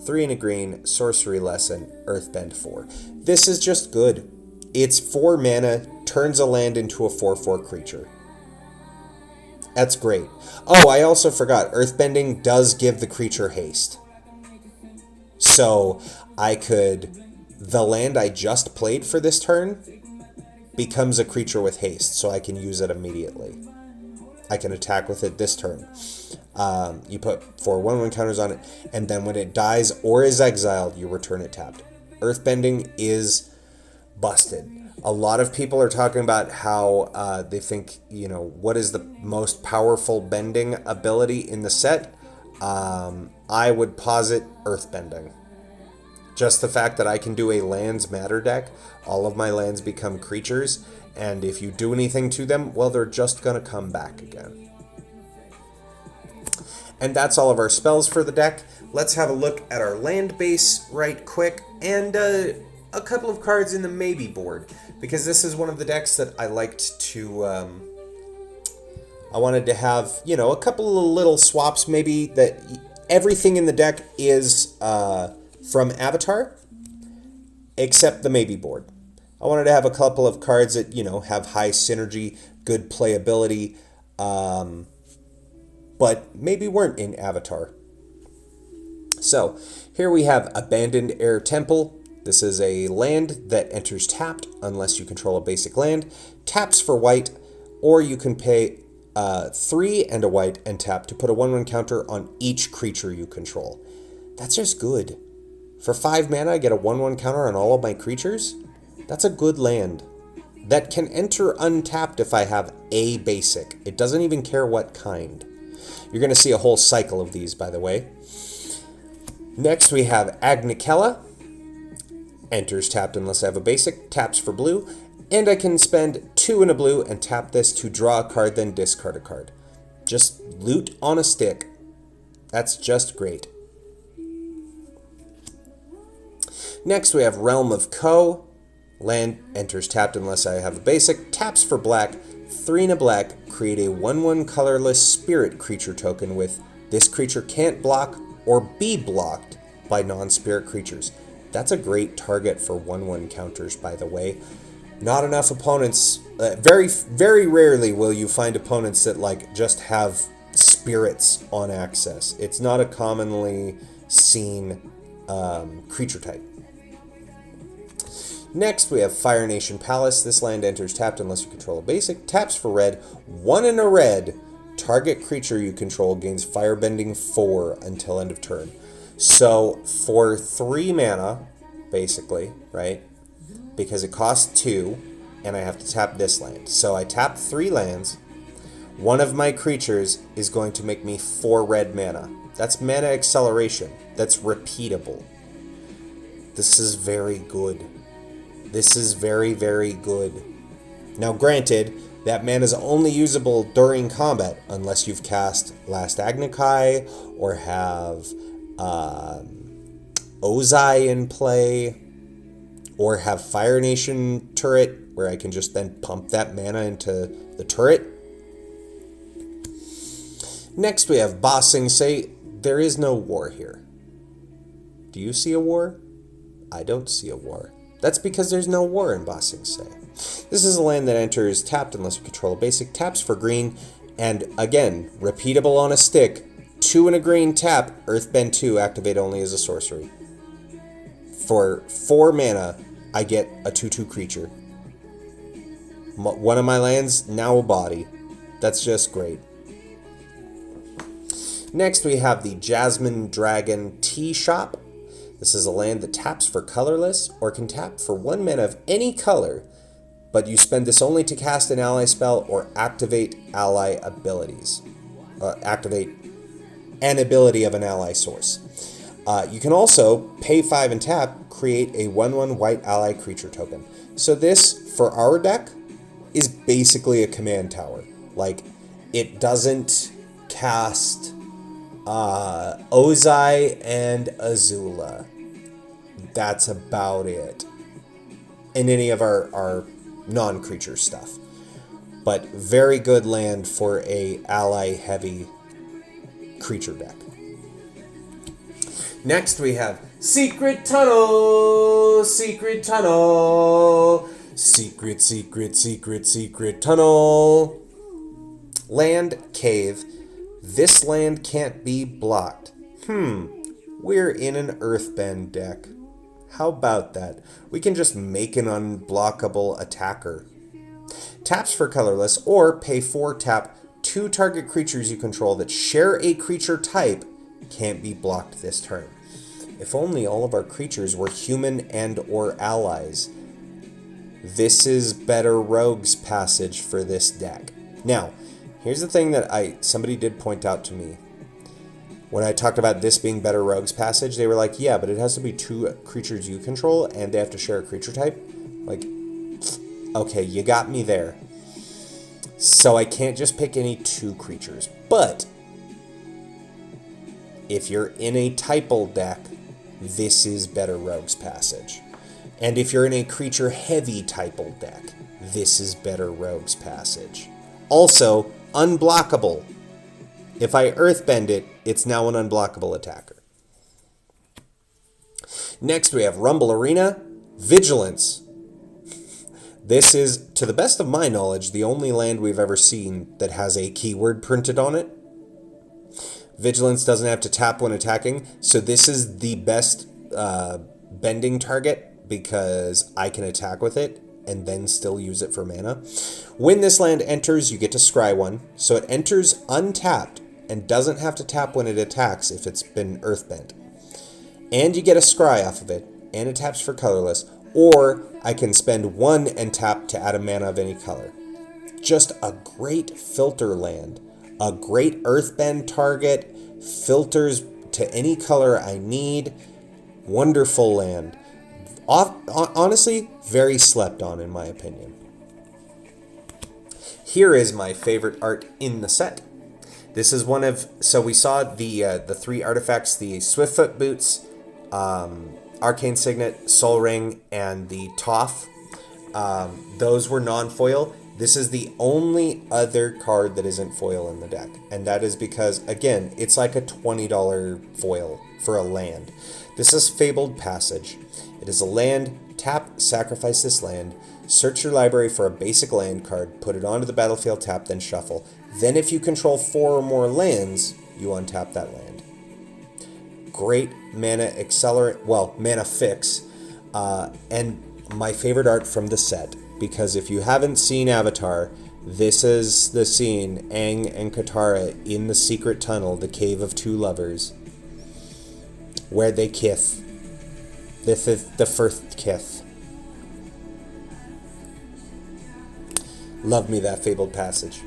3 and a green, sorcery lesson, Earthbend 4. This is just good. It's 4 mana, turns a land into a 4/4 creature. That's great. Oh, I also forgot, Earthbending does give the creature haste. So I could, the land I just played for this turn becomes a creature with haste, so I can use it immediately. I can attack with it this turn. You put 4 1/1 counters on it, and then when it dies or is exiled, you return it tapped. Earthbending is busted. A lot of people are talking about how they think, you know, what is the most powerful bending ability in the set? I would posit Earthbending. Just the fact that I can do a lands matter deck, all of my lands become creatures, and if you do anything to them, well, they're just going to come back again. And that's all of our spells for the deck. Let's have a look at our land base right quick, and a couple of cards in the maybe board, because this is one of the decks that I liked to, I wanted to have, you know, a couple of little swaps, maybe, that everything in the deck is from Avatar, except the maybe board. I wanted to have a couple of cards that, you know, have high synergy, good playability, but maybe weren't in Avatar. So, here we have Abandoned Air Temple. This is a land that enters tapped unless you control a basic land, taps for white, or you can pay 3 and a white and tap to put a 1/1 counter on each creature you control. That's just good. For 5 mana, I get a 1/1 counter on all of my creatures. That's a good land. That can enter untapped if I have a basic. It doesn't even care what kind. You're going to see a whole cycle of these, by the way. Next, we have Agnikella. Enters tapped unless I have a basic. Taps for blue. And I can spend 2 in a blue and tap this to draw a card, then discard a card. Just loot on a stick. That's just great. Next, we have Realm of Ko. Land enters tapped unless I have a basic. Taps for black. 3 in a black. Create a 1/1 colorless spirit creature token with this creature can't block or be blocked by non-spirit creatures. That's a great target for 1/1 counters, by the way. Not enough opponents, very rarely will you find opponents that like just have spirits on access. It's not a commonly seen creature type. Next, we have Fire Nation Palace. This land enters tapped unless you control a basic. Taps for red. 1 in a red. Target creature you control gains Firebending 4 until end of turn. So, for 3 mana, basically, right? Because it costs 2, and I have to tap this land. So I tap 3 lands. One of my creatures is going to make me 4 red mana. That's mana acceleration. That's repeatable. This is very good. This is very, very good. Now, granted, that mana is only usable during combat unless you've cast Last Agnikai or have Ozai in play or have Fire Nation turret where I can just then pump that mana into the turret. Next, we have Ba Sing Se. There is no war here. Do you see a war? I don't see a war. That's because there's no war in Ba Sing Se. This is a land that enters tapped unless you control a basic. Taps for green, and again, repeatable on a stick. 2 and a green tap, Earthbend 2, activate only as a sorcery. For 4 mana, I get a 2/2 creature. One of my lands, now a body. That's just great. Next, we have the Jasmine Dragon Tea Shop. This is a land that taps for colorless, or can tap for 1 mana of any color, but you spend this only to cast an ally spell or activate ally abilities. Activate an ability of an ally source. You can also pay 5 and tap, create a 1/1 white ally creature token. So this, for our deck, is basically a command tower. Like, it doesn't cast Ozai and Azula. That's about it. In any of our non-creature stuff. But very good land for a ally-heavy creature deck. Next we have Secret Tunnel! Secret Tunnel! Secret, secret, secret, secret tunnel! Land, cave. This land can't be blocked. We're in an Earthbend deck. How about that? We can just make an unblockable attacker. Taps for colorless, or pay 4 tap. 2 target creatures you control that share a creature type can't be blocked this turn. If only all of our creatures were human and or allies. This is better Rogue's Passage for this deck. Now, here's the thing that somebody did point out to me. When I talked about this being better Rogue's Passage, they were like, yeah, but it has to be 2 creatures you control, and they have to share a creature type. Like, okay, you got me there. So I can't just pick any 2 creatures. But, if you're in a typal deck, this is better Rogue's Passage. And if you're in a creature-heavy typal deck, this is better Rogue's Passage. Also, unblockable. If I Earthbend it, it's now an unblockable attacker. Next, we have Rumble Arena, Vigilance. This is, to the best of my knowledge, the only land we've ever seen that has a keyword printed on it. Vigilance doesn't have to tap when attacking, so this is the best bending target because I can attack with it and then still use it for mana. When this land enters, you get to scry one. So it enters untapped and doesn't have to tap when it attacks if it's been earthbent. And you get a scry off of it, and it taps for colorless. Or I can spend one and tap to add a mana of any color. Just a great filter land. A great earthbend target, filters to any color I need. Wonderful land. Honestly, very slept on in my opinion. Here is my favorite art in the set. This is one of, so we saw the 3 artifacts, the Swiftfoot Boots, Arcane Signet, Soul Ring, and the Toph. Those were non-foil. This is the only other card that isn't foil in the deck. And that is because, again, it's like a $20 foil for a land. This is Fabled Passage. It is a land, tap, sacrifice this land, search your library for a basic land card, put it onto the battlefield, tap, then shuffle. Then if you control 4 or more lands, you untap that land. Great mana accelerant, well, mana fix, and my favorite art from the set, because if you haven't seen Avatar, this is the scene, Aang and Katara in the secret tunnel, the Cave of Two Lovers, where they kiss. This is the first kiss. Love me that Fabled Passage.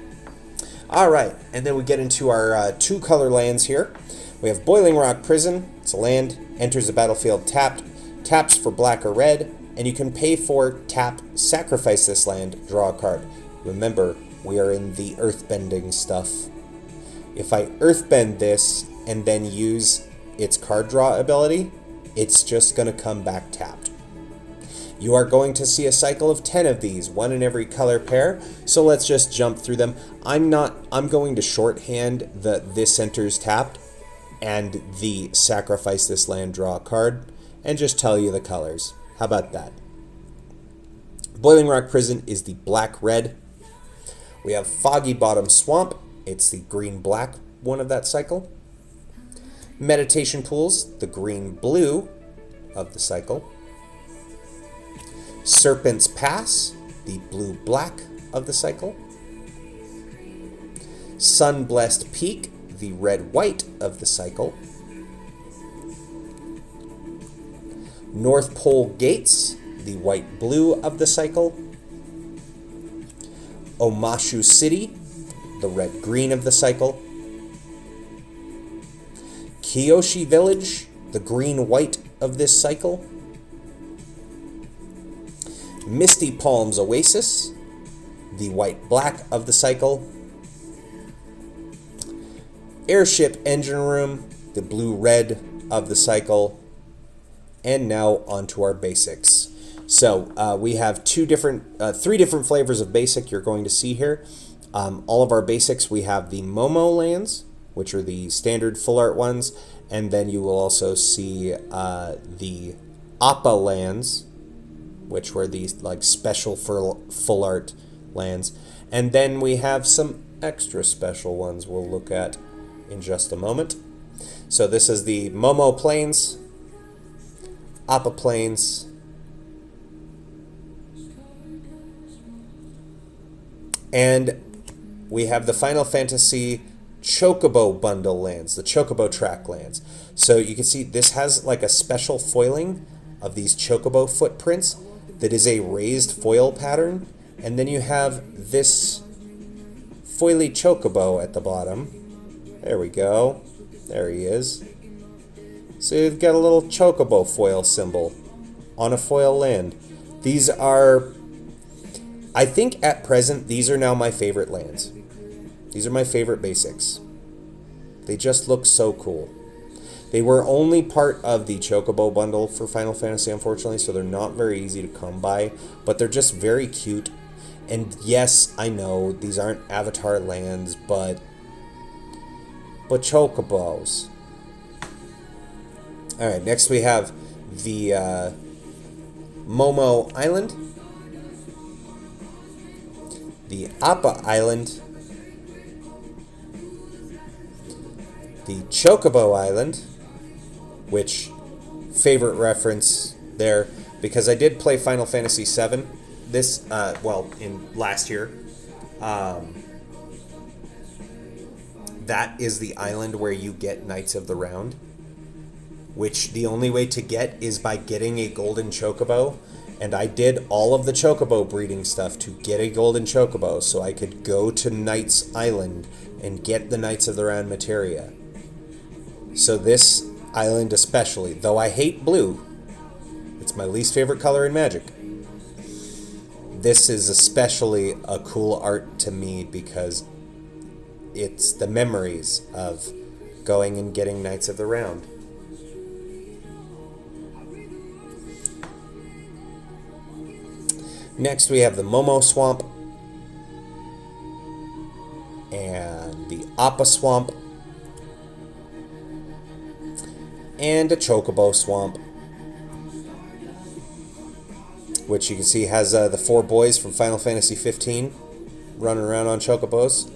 Alright, and then we get into our 2 color lands here. We have Boiling Rock Prison. It's a land, enters the battlefield tapped, taps for black or red, and you can pay for tap, sacrifice this land, draw a card. Remember, we are in the earthbending stuff. If I earthbend this and then use its card draw ability, it's just going to come back tapped. You are going to see a cycle of 10 of these, 1 in every color pair, so let's just jump through them. I'm going to shorthand the this enters tapped and the sacrifice this land, draw a card, and just tell you the colors. How about that? Boiling Rock Prison is the black-red. We have Foggy Bottom Swamp. It's the green-black one of that cycle. Meditation Pools, the green-blue of the cycle. Serpent's Pass, the blue-black of the cycle. Sun-Blessed Peak, the red-white of the cycle. North Pole Gates, the white-blue of the cycle. Omashu City, the red-green of the cycle. Kyoshi Village, the green-white of this cycle. Misty Palms Oasis, the white-black of the cycle. Airship Engine Room, the blue-red of the cycle. And now onto our basics. So we have 3 different flavors of basic you're going to see here. All of our basics, we have the Momo lands, which are the standard full art ones, and then you will also see the Appa lands, which were these like special full art lands, and then we have some extra special ones we'll look at in just a moment. So this is the Momo Plains, Appa Plains, and we have the Final Fantasy Chocobo Bundle lands, the Chocobo Track lands. So you can see this has like a special foiling of these Chocobo footprints that is a raised foil pattern, and then you have this foily Chocobo at the bottom. There we go. There he is. So you've got a little Chocobo foil symbol on a foil land. These are, I think at present, these are now my favorite lands. These are my favorite basics. They just look so cool. They were only part of the Chocobo bundle for Final Fantasy, unfortunately, so they're not very easy to come by, but they're just very cute. And yes, I know these aren't Avatar lands, but Chocobos. Alright, next we have the Momo Island, the Appa Island, the Chocobo Island, which, favorite reference there, because I did play Final Fantasy VII this, well, in last year. That is the island where you get Knights of the Round, which the only way to get is by getting a golden chocobo. And I did all of the chocobo breeding stuff to get a golden chocobo so I could go to Knights Island and get the Knights of the Round materia. So this island especially, though I hate blue, it's my least favorite color in Magic, this is especially a cool art to me because it's the memories of going and getting Knights of the Round. Next we have the Momo Swamp and the Appa Swamp and a Chocobo Swamp, which you can see has the 4 boys from Final Fantasy 15 running around on Chocobos.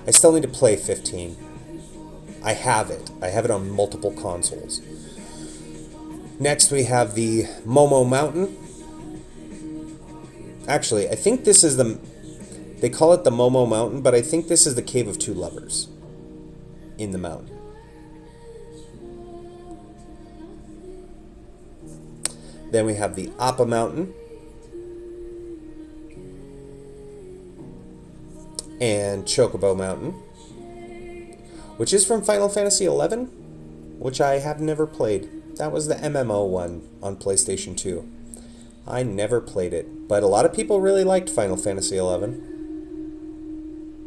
I still need to play 15. I have it. I have it on multiple consoles. Next we have the Momo Mountain. Actually, I think this is the... They call it the Momo Mountain, but I think this is the Cave of Two Lovers in the mountain. Then we have the Appa Mountain. And Chocobo Mountain, which is from Final Fantasy XI, which I have never played. That was the MMO one on PlayStation 2. I never played it, but a lot of people really liked Final Fantasy XI.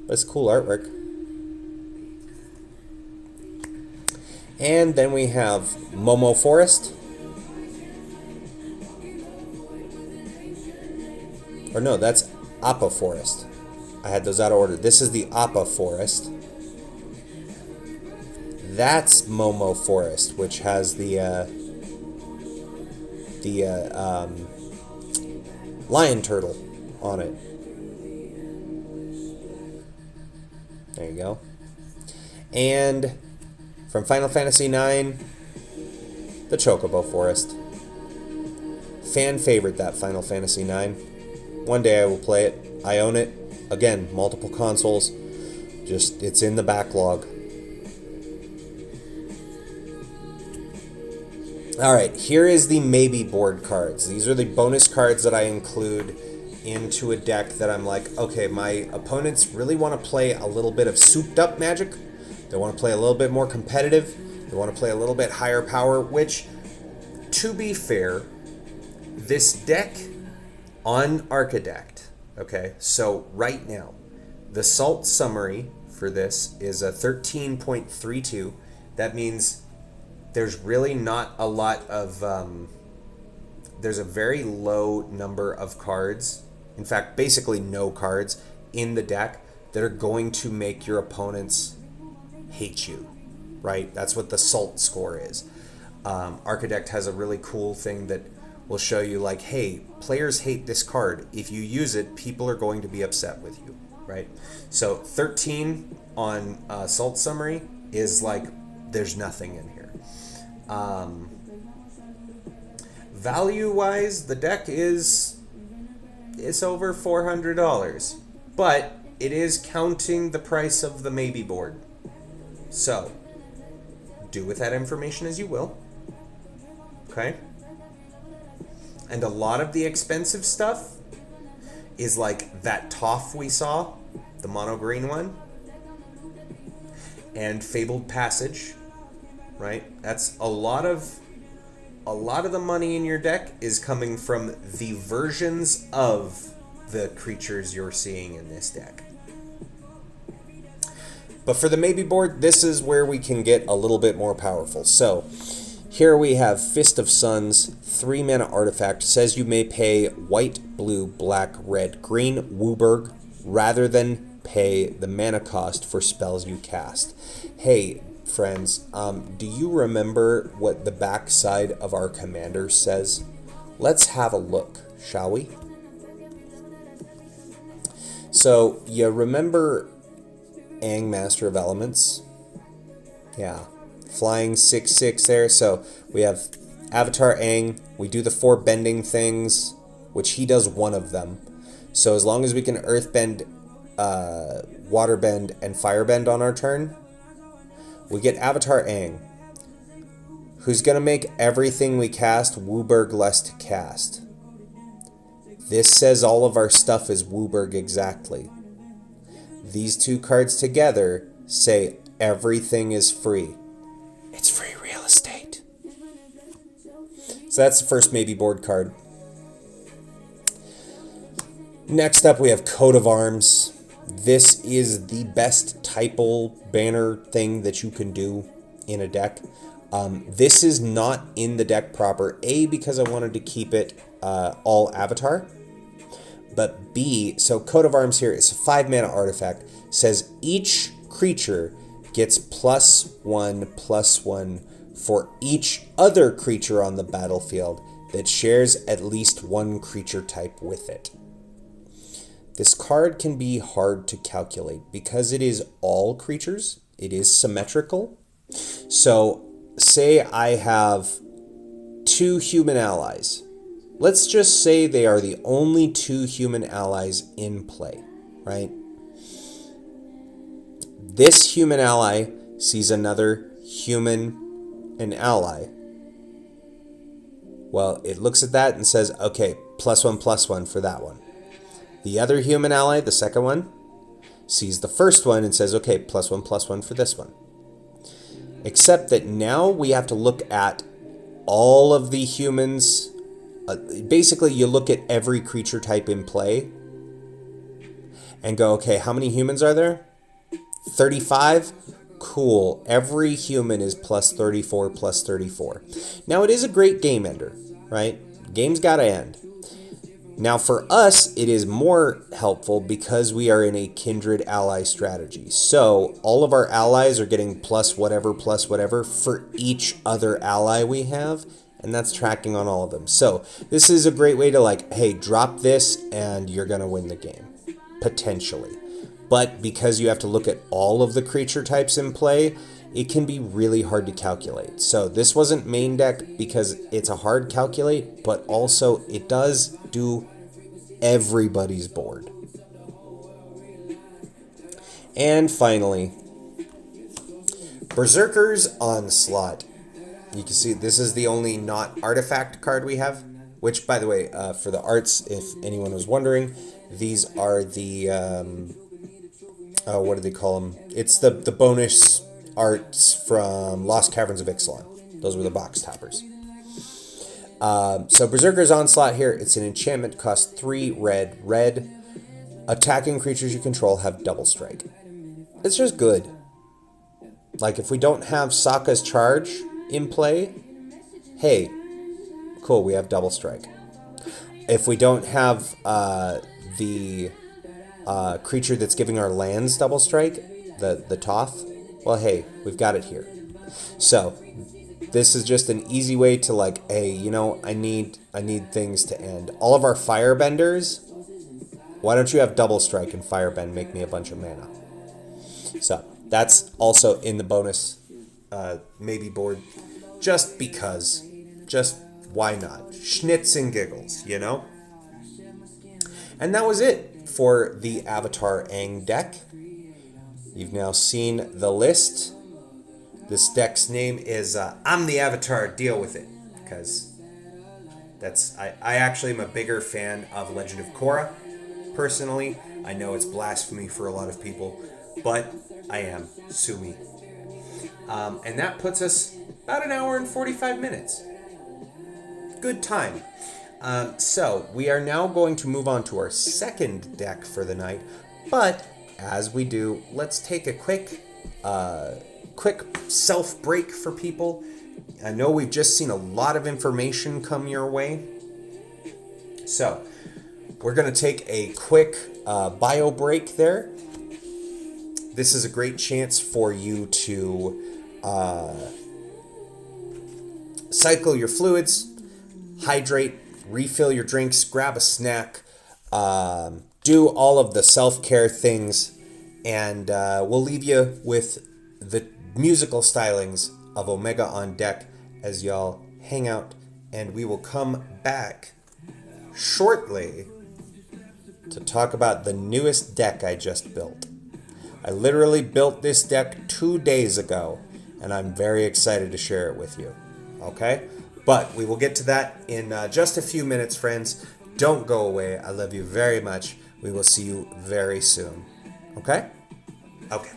It's cool artwork. And then we have Momo Forest. Or no, that's Appa Forest. I had those out of order. This is the Appa Forest. That's Momo Forest, which has the lion turtle on it. There you go. And from Final Fantasy IX, the Chocobo Forest. Fan favorite, that Final Fantasy IX. One day I will play it. I own it. Again, multiple consoles. Just, it's in the backlog. Alright, here is the maybe board cards. These are the bonus cards that I include into a deck that I'm like, okay, my opponents really want to play a little bit of souped up Magic. They want to play a little bit more competitive. They want to play a little bit higher power, which, to be fair, this deck on Archidect, okay, so right now, the salt summary for this is a 13.32. That means there's really not a lot of, there's a very low number of cards, in fact, basically no cards in the deck that are going to make your opponents hate you, right? That's what the salt score is. Archidect has a really cool thing that will show you like, hey, players hate this card. If you use it, people are going to be upset with you, right? So 13 on Salt Summary is like, there's nothing in here. Value-wise, the deck it's over $400, but it is counting the price of the maybe board. So, do with that information as you will. Okay? And a lot of the expensive stuff is like that Toph we saw, the mono green one, and Fabled Passage, right? That's a lot of the money in your deck is coming from the versions of the creatures you're seeing in this deck. But for the maybe board, this is where we can get a little bit more powerful. So, here we have Fist of Suns, 3 mana artifact, says you may pay white, blue, black, red, green, Wooburg, rather than pay the mana cost for spells you cast. Hey, friends, do you remember what the backside of our commander says? Let's have a look, shall we? So, you remember Aang, Master of Elements? Yeah. Flying 6/6 there. So we have Avatar Aang, we do the 4 bending things, which he does 1 of them. So as long as we can earthbend, waterbend, and firebend on our turn, we get Avatar Aang, who's going to make everything we cast Wooburg less to cast. This says all of our stuff is Wooburg exactly. These 2 cards together say everything is free. It's free real estate. So that's the first maybe board card. Next up we have Coat of Arms. This is the best typal banner thing that you can do in a deck. This is not in the deck proper, A, because I wanted to keep it all Avatar, but B, so Coat of Arms here is a 5 mana artifact, says each creature gets +1/+1 for each other creature on the battlefield that shares at least 1 creature type with it. This card can be hard to calculate because it is all creatures. It is symmetrical. So say I have 2 human allies. Let's just say they are the only 2 human allies in play, right? This human ally sees another human and ally. Well, it looks at that and says, okay, +1/+1 for that one. The other human ally, the second one, sees the first one and says, okay, +1/+1 for this one. Except that now we have to look at all of the humans. Basically, you look at every creature type in play and go, okay, how many humans are there? 35? Cool. Every human is +34, +34. Now, it is a great game ender, right? Game's got to end. Now, for us, it is more helpful because we are in a kindred ally strategy. So, all of our allies are getting ++ whatever for each other ally we have, and that's tracking on all of them. So, this is a great way to like, hey, drop this and you're going to win the game, potentially. But because you have to look at all of the creature types in play, it can be really hard to calculate. So this wasn't main deck because it's a hard calculate, but also it does do everybody's board. And finally, Berserker's Onslaught. You can see this is the only not artifact card we have, which, by the way, for the arts, if anyone was wondering, these are the, what do they call them? It's the bonus arts from Lost Caverns of Ixalan. Those were the box toppers. So Berserker's Onslaught here, it's an enchantment, costs 3 red. Attacking creatures you control have double strike. It's just good. Like, if we don't have Sokka's Charge in play, hey, cool, we have double strike. If we don't have the creature that's giving our lands double strike, the Toth, well, hey, we've got it here. So this is just an easy way to like, hey, you know, I need things to end. All of our firebenders, why don't you have double strike and firebend, make me a bunch of mana? So that's also in the bonus maybe board, just because, just why not? Schnitz and giggles, you know? And that was it for the Avatar Aang deck. You've now seen the list. This deck's name is I'm the Avatar, deal with it. Because that's, I actually am a bigger fan of Legend of Korra, personally. I know it's blasphemy for a lot of people, but I am. Sue me. And that puts us about 1 hour and 45 minutes. Good time. So we are now going to move on to our second deck for the night. But as we do, let's take a quick self break for people. I know we've just seen a lot of information come your way. So we're going to take a quick bio break there. This is a great chance for you to cycle your fluids, hydrate, refill your drinks, grab a snack, do all of the self-care things, and we'll leave you with the musical stylings of Omega on deck as y'all hang out, and we will come back shortly to talk about the newest deck I just built. I literally built this deck 2 days ago, and I'm very excited to share it with you. Okay? But we will get to that in just a few minutes, friends. Don't go away. I love you very much. We will see you very soon. Okay? Okay.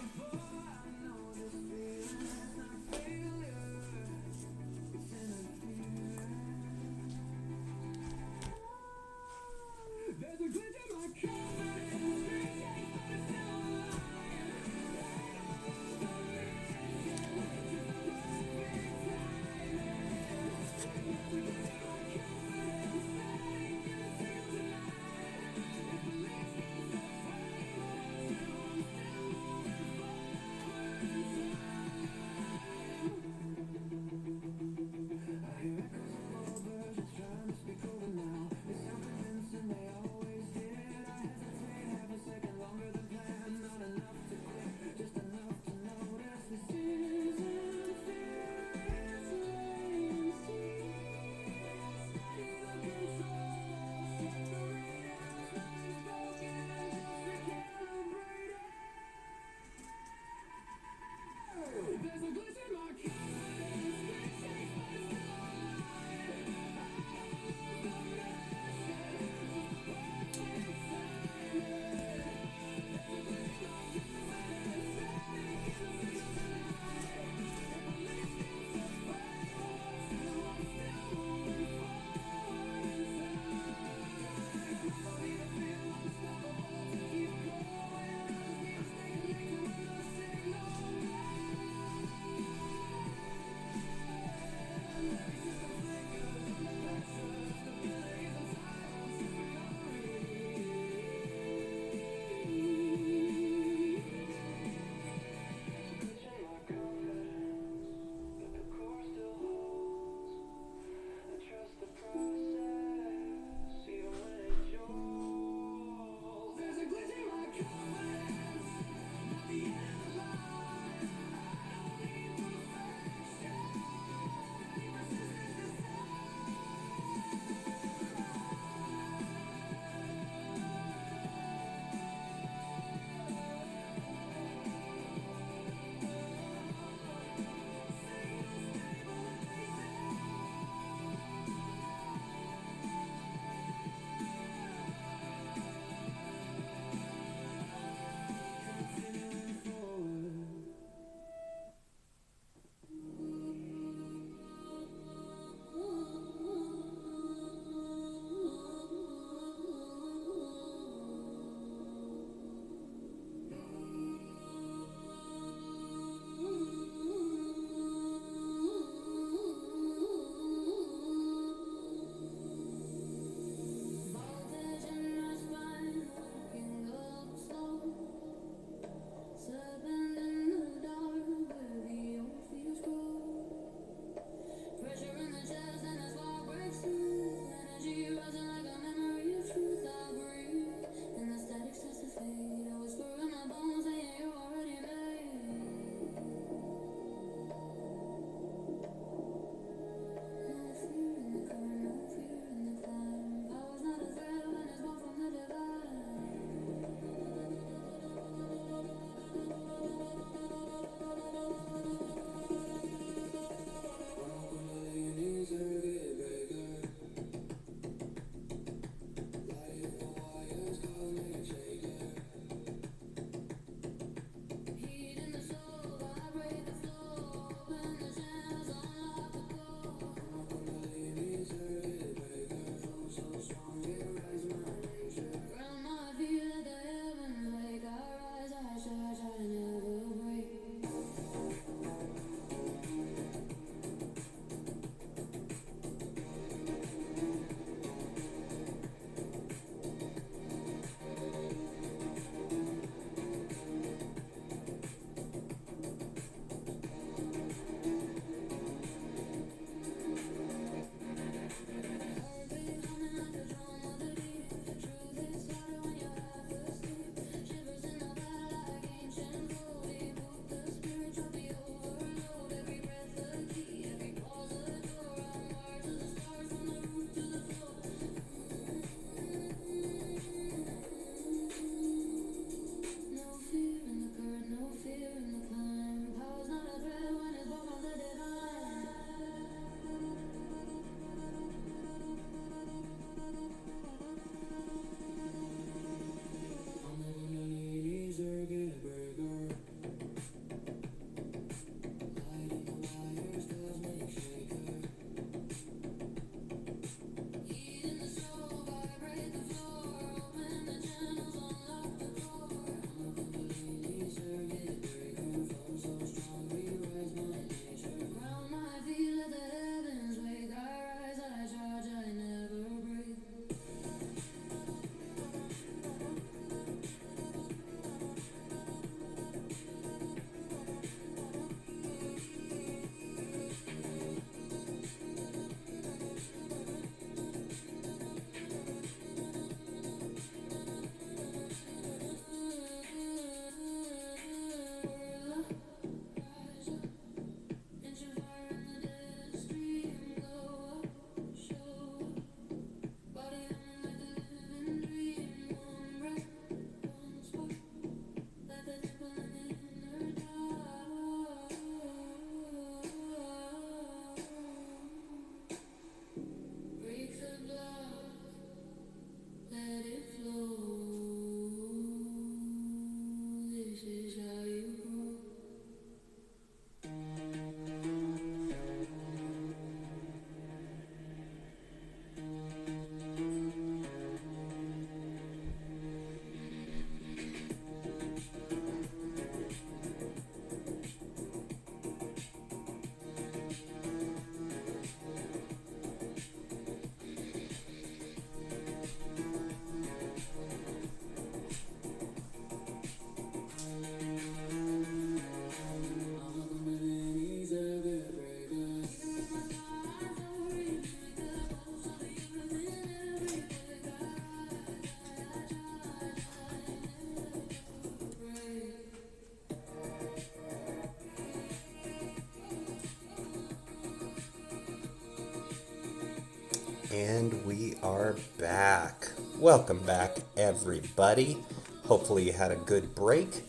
And we are back. Welcome back, everybody. Hopefully you had a good break.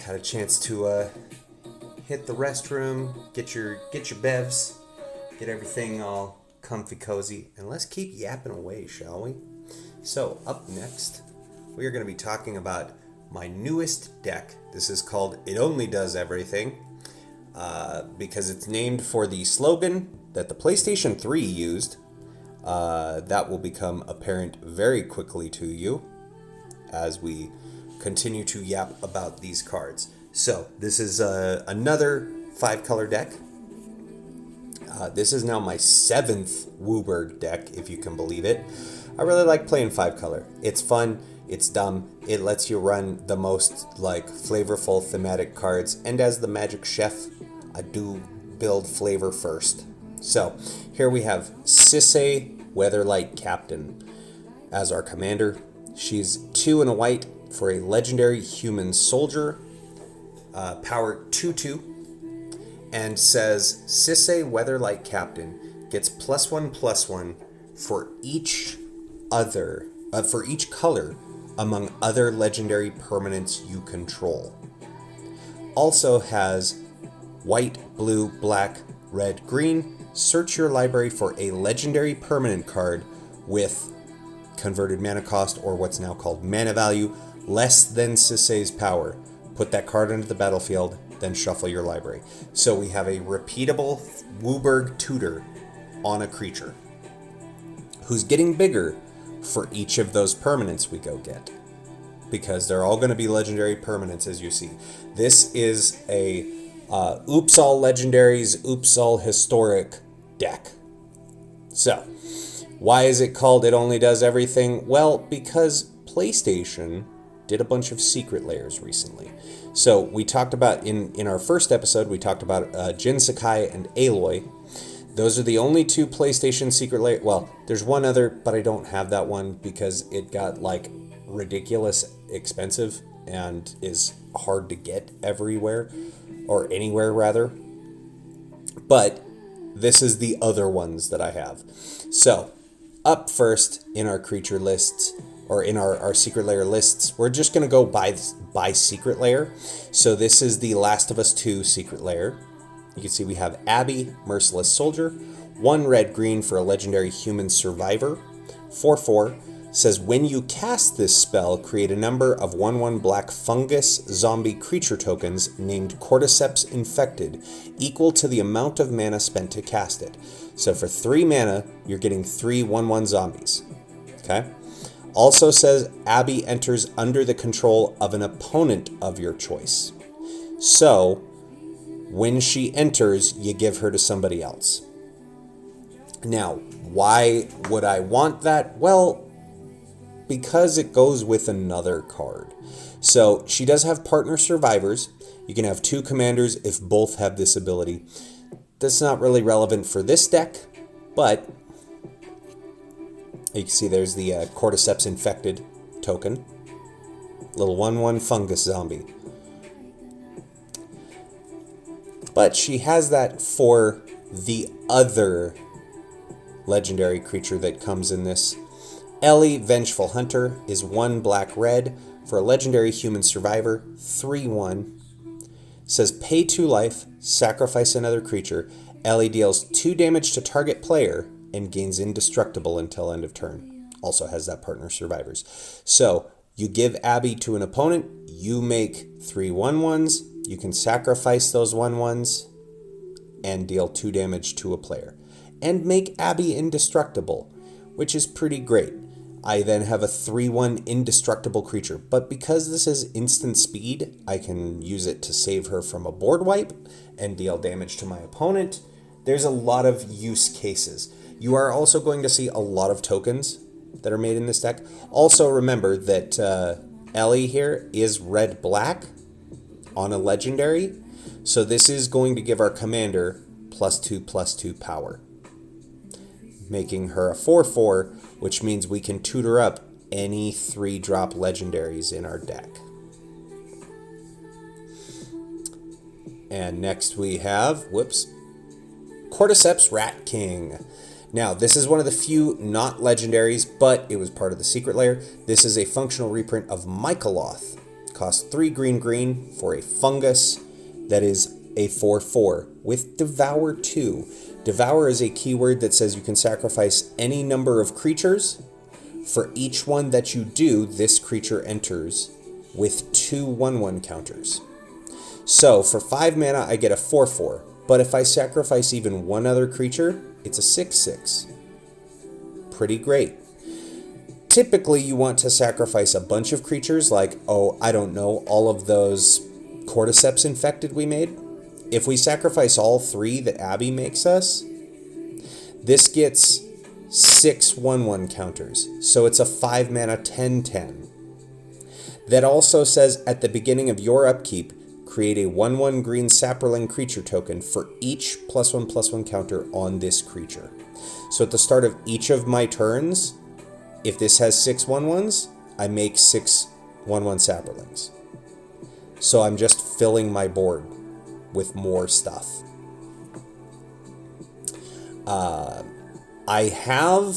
Had a chance to hit the restroom, get your bevs, get everything all comfy cozy, and let's keep yapping away, shall we? So up next, we are going to be talking about my newest deck. This is called It Only Does Everything, because it's named for the slogan that the PlayStation 3 used. That will become apparent very quickly to you as we continue to yap about these cards. So this is another 5-color deck. This is now my 7th Wooburg deck, if you can believe it. I really like playing 5-color. It's fun, it's dumb, it lets you run the most flavorful thematic cards, and as the Magic Chef, I do build flavor first. So here we have Sisay, Weatherlight Captain, as our commander. She's 2 and a white for a legendary human soldier, power 2/2, and says Sisay, Weatherlight Captain gets +1/+1 for each color among other legendary permanents you control. Also has white, blue, black, red, green. Search your library for a legendary permanent card with converted mana cost, or what's now called mana value, less than Sisay's power. Put that card into the battlefield, then shuffle your library. So we have a repeatable Wooburg tutor on a creature who's getting bigger for each of those permanents we go get, because they're all going to be legendary permanents, as you see. This is a Oops All Legendaries, Oops All Historic deck. So, why is it called It Only Does Everything? Well, because PlayStation did a bunch of secret layers recently. So, we talked about, in our first episode, we talked about Jin Sakai and Aloy. Those are the only 2 PlayStation secret layers. Well, there's one other, but I don't have that one because it got, ridiculous expensive and is hard to get everywhere. Or anywhere, rather. But this is the other ones that I have. So, up first in our creature lists, or in our secret layer lists, we're just going to go by secret layer. So this is the Last of Us 2 secret layer. You can see we have Abby, Merciless Soldier, 1 red-green for a legendary human survivor, 4/4. Says when you cast this spell, create a number of 1/1 black fungus zombie creature tokens named Cordyceps Infected, equal to the amount of mana spent to cast it. So for 3 mana, you're getting 3 1/1 zombies. Okay? Also says Abby enters under the control of an opponent of your choice. So when she enters, you give her to somebody else. Now, why would I want that? Well, because it goes with another card. So she does have partner survivors. You can have 2 commanders if both have this ability. That's not really relevant for this deck, but you can see there's the Cordyceps Infected token. Little 1/1 fungus zombie. But she has that for the other legendary creature that comes in this. Ellie, Vengeful Hunter, is 1 black-red for a legendary human survivor, 3/1. Says pay 2 life, sacrifice another creature. Ellie deals 2 damage to target player and gains indestructible until end of turn. Also has that partner survivors. So you give Abby to an opponent, you make 3 1/1s, you can sacrifice those 1/1s and deal 2 damage to a player. And make Abby indestructible, which is pretty great. I then have a 3/1 indestructible creature, but because this is instant speed, I can use it to save her from a board wipe and deal damage to my opponent. There's a lot of use cases. You are also going to see a lot of tokens that are made in this deck. Also remember that Ellie here is red-black on a legendary, so this is going to give our commander +2/+2 power, making her a 4/4, which means we can tutor up any 3-drop legendaries in our deck. And next we have, Cordyceps Rat King. Now, this is one of the few not legendaries, but it was part of the secret layer. This is a functional reprint of Michaeloth. Costs 3 green for a fungus that is a 4/4 with Devour 2. Devour is a keyword that says you can sacrifice any number of creatures. For each one that you do, this creature enters with 2 1/1 counters. So for 5 mana, I get a 4/4. But if I sacrifice even one other creature, it's a 6/6. Pretty great. Typically, you want to sacrifice a bunch of creatures like, oh, I don't know, all of those Cordyceps infected we made. If we sacrifice all 3 that Abby makes us, this gets 6 1/1 counters. So it's a 5 mana 10/10. That also says at the beginning of your upkeep, create a 1/1 green sapperling creature token for each +1/+1 counter on this creature. So at the start of each of my turns, if this has 6 1/1s, I make 6 1/1 sapperlings. So I'm just filling my board with more stuff. I have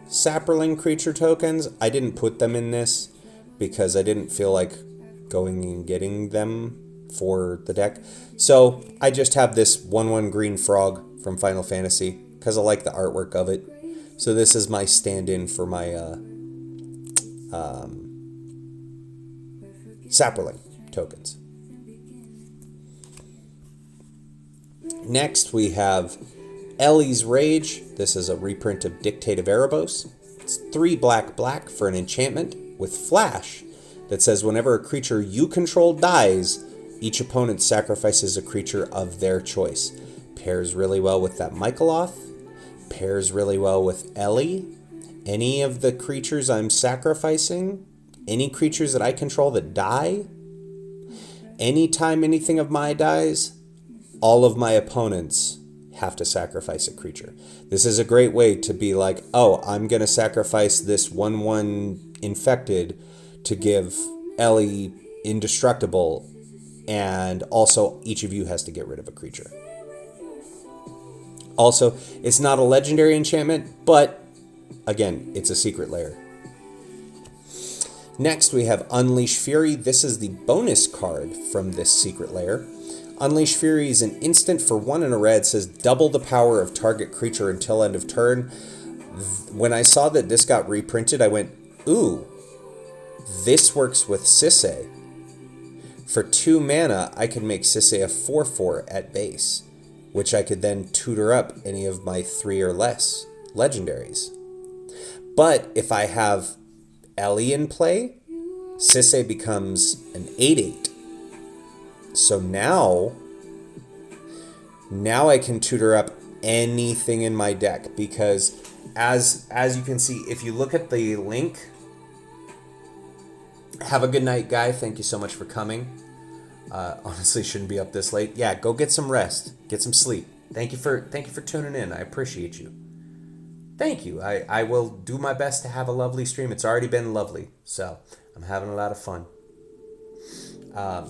sapperling creature tokens. I didn't put them in this because I didn't feel like going and getting them for the deck. So I just have this 1/1 green frog from Final Fantasy because I like the artwork of it. So this is my stand-in for my sapperling tokens. Next we have Ellie's Rage. This is a reprint of Dictate of Erebos. It's 3 black for an enchantment with flash that says whenever a creature you control dies, each opponent sacrifices a creature of their choice. Pairs really well with that Michaeloth. Pairs really well with Ellie. Any of the creatures I'm sacrificing, any creatures that I control that die, anytime anything of mine dies, all of my opponents have to sacrifice a creature. This is a great way to be like, oh, I'm going to sacrifice this 1/1 infected to give Ellie indestructible, and also each of you has to get rid of a creature. Also, it's not a legendary enchantment, but again, it's a secret layer. Next, we have Unleash Fury. This is the bonus card from this secret layer. Unleash Fury is an instant for 1 and a red. It says double the power of target creature until end of turn. When I saw that this got reprinted, I went, ooh, this works with Sisay. For 2 mana, I could make Sisay a 4/4 at base, which I could then tutor up any of my 3 or less legendaries. But if I have Ellie in play, Sisay becomes an 8/8. So now I can tutor up anything in my deck, because as you can see, if you look at the link, have a good night, Guy. Thank you so much for coming. Honestly, shouldn't be up this late. Yeah, go get some rest, get some sleep. Thank you for tuning in. I appreciate you. Thank you. I will do my best to have a lovely stream. It's already been lovely, so I'm having a lot of fun.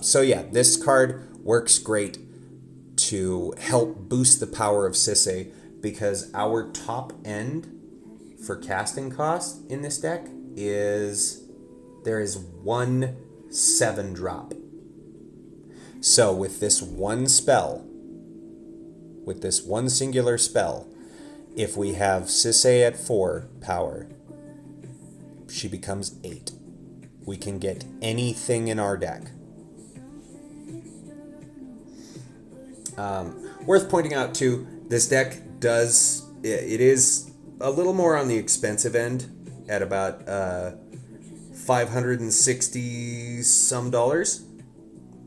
So yeah, this card works great to help boost the power of Sisay, because our top end for casting cost in this deck is there is 1 7-drop. So with this one spell, with this one singular spell, if we have Sisay at 4 power, she becomes 8. We can get anything in our deck. Worth pointing out too, this deck it is a little more on the expensive end at about $560 some,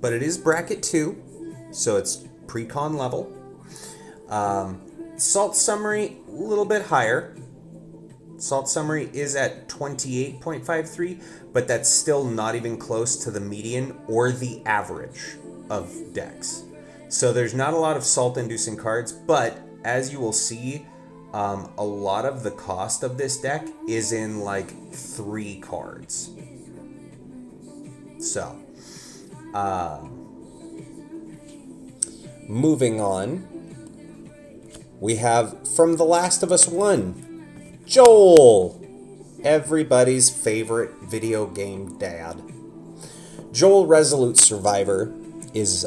but it is bracket 2, so it's pre-con level. Salt Summary, a little bit higher. Salt Summary is at 28.53, but that's still not even close to the median or the average of decks. So there's not a lot of salt-inducing cards, but as you will see, a lot of the cost of this deck is in like 3 cards. So, moving on. we have from The Last of Us 1, Joel, everybody's favorite video game dad. Joel Resolute Survivor is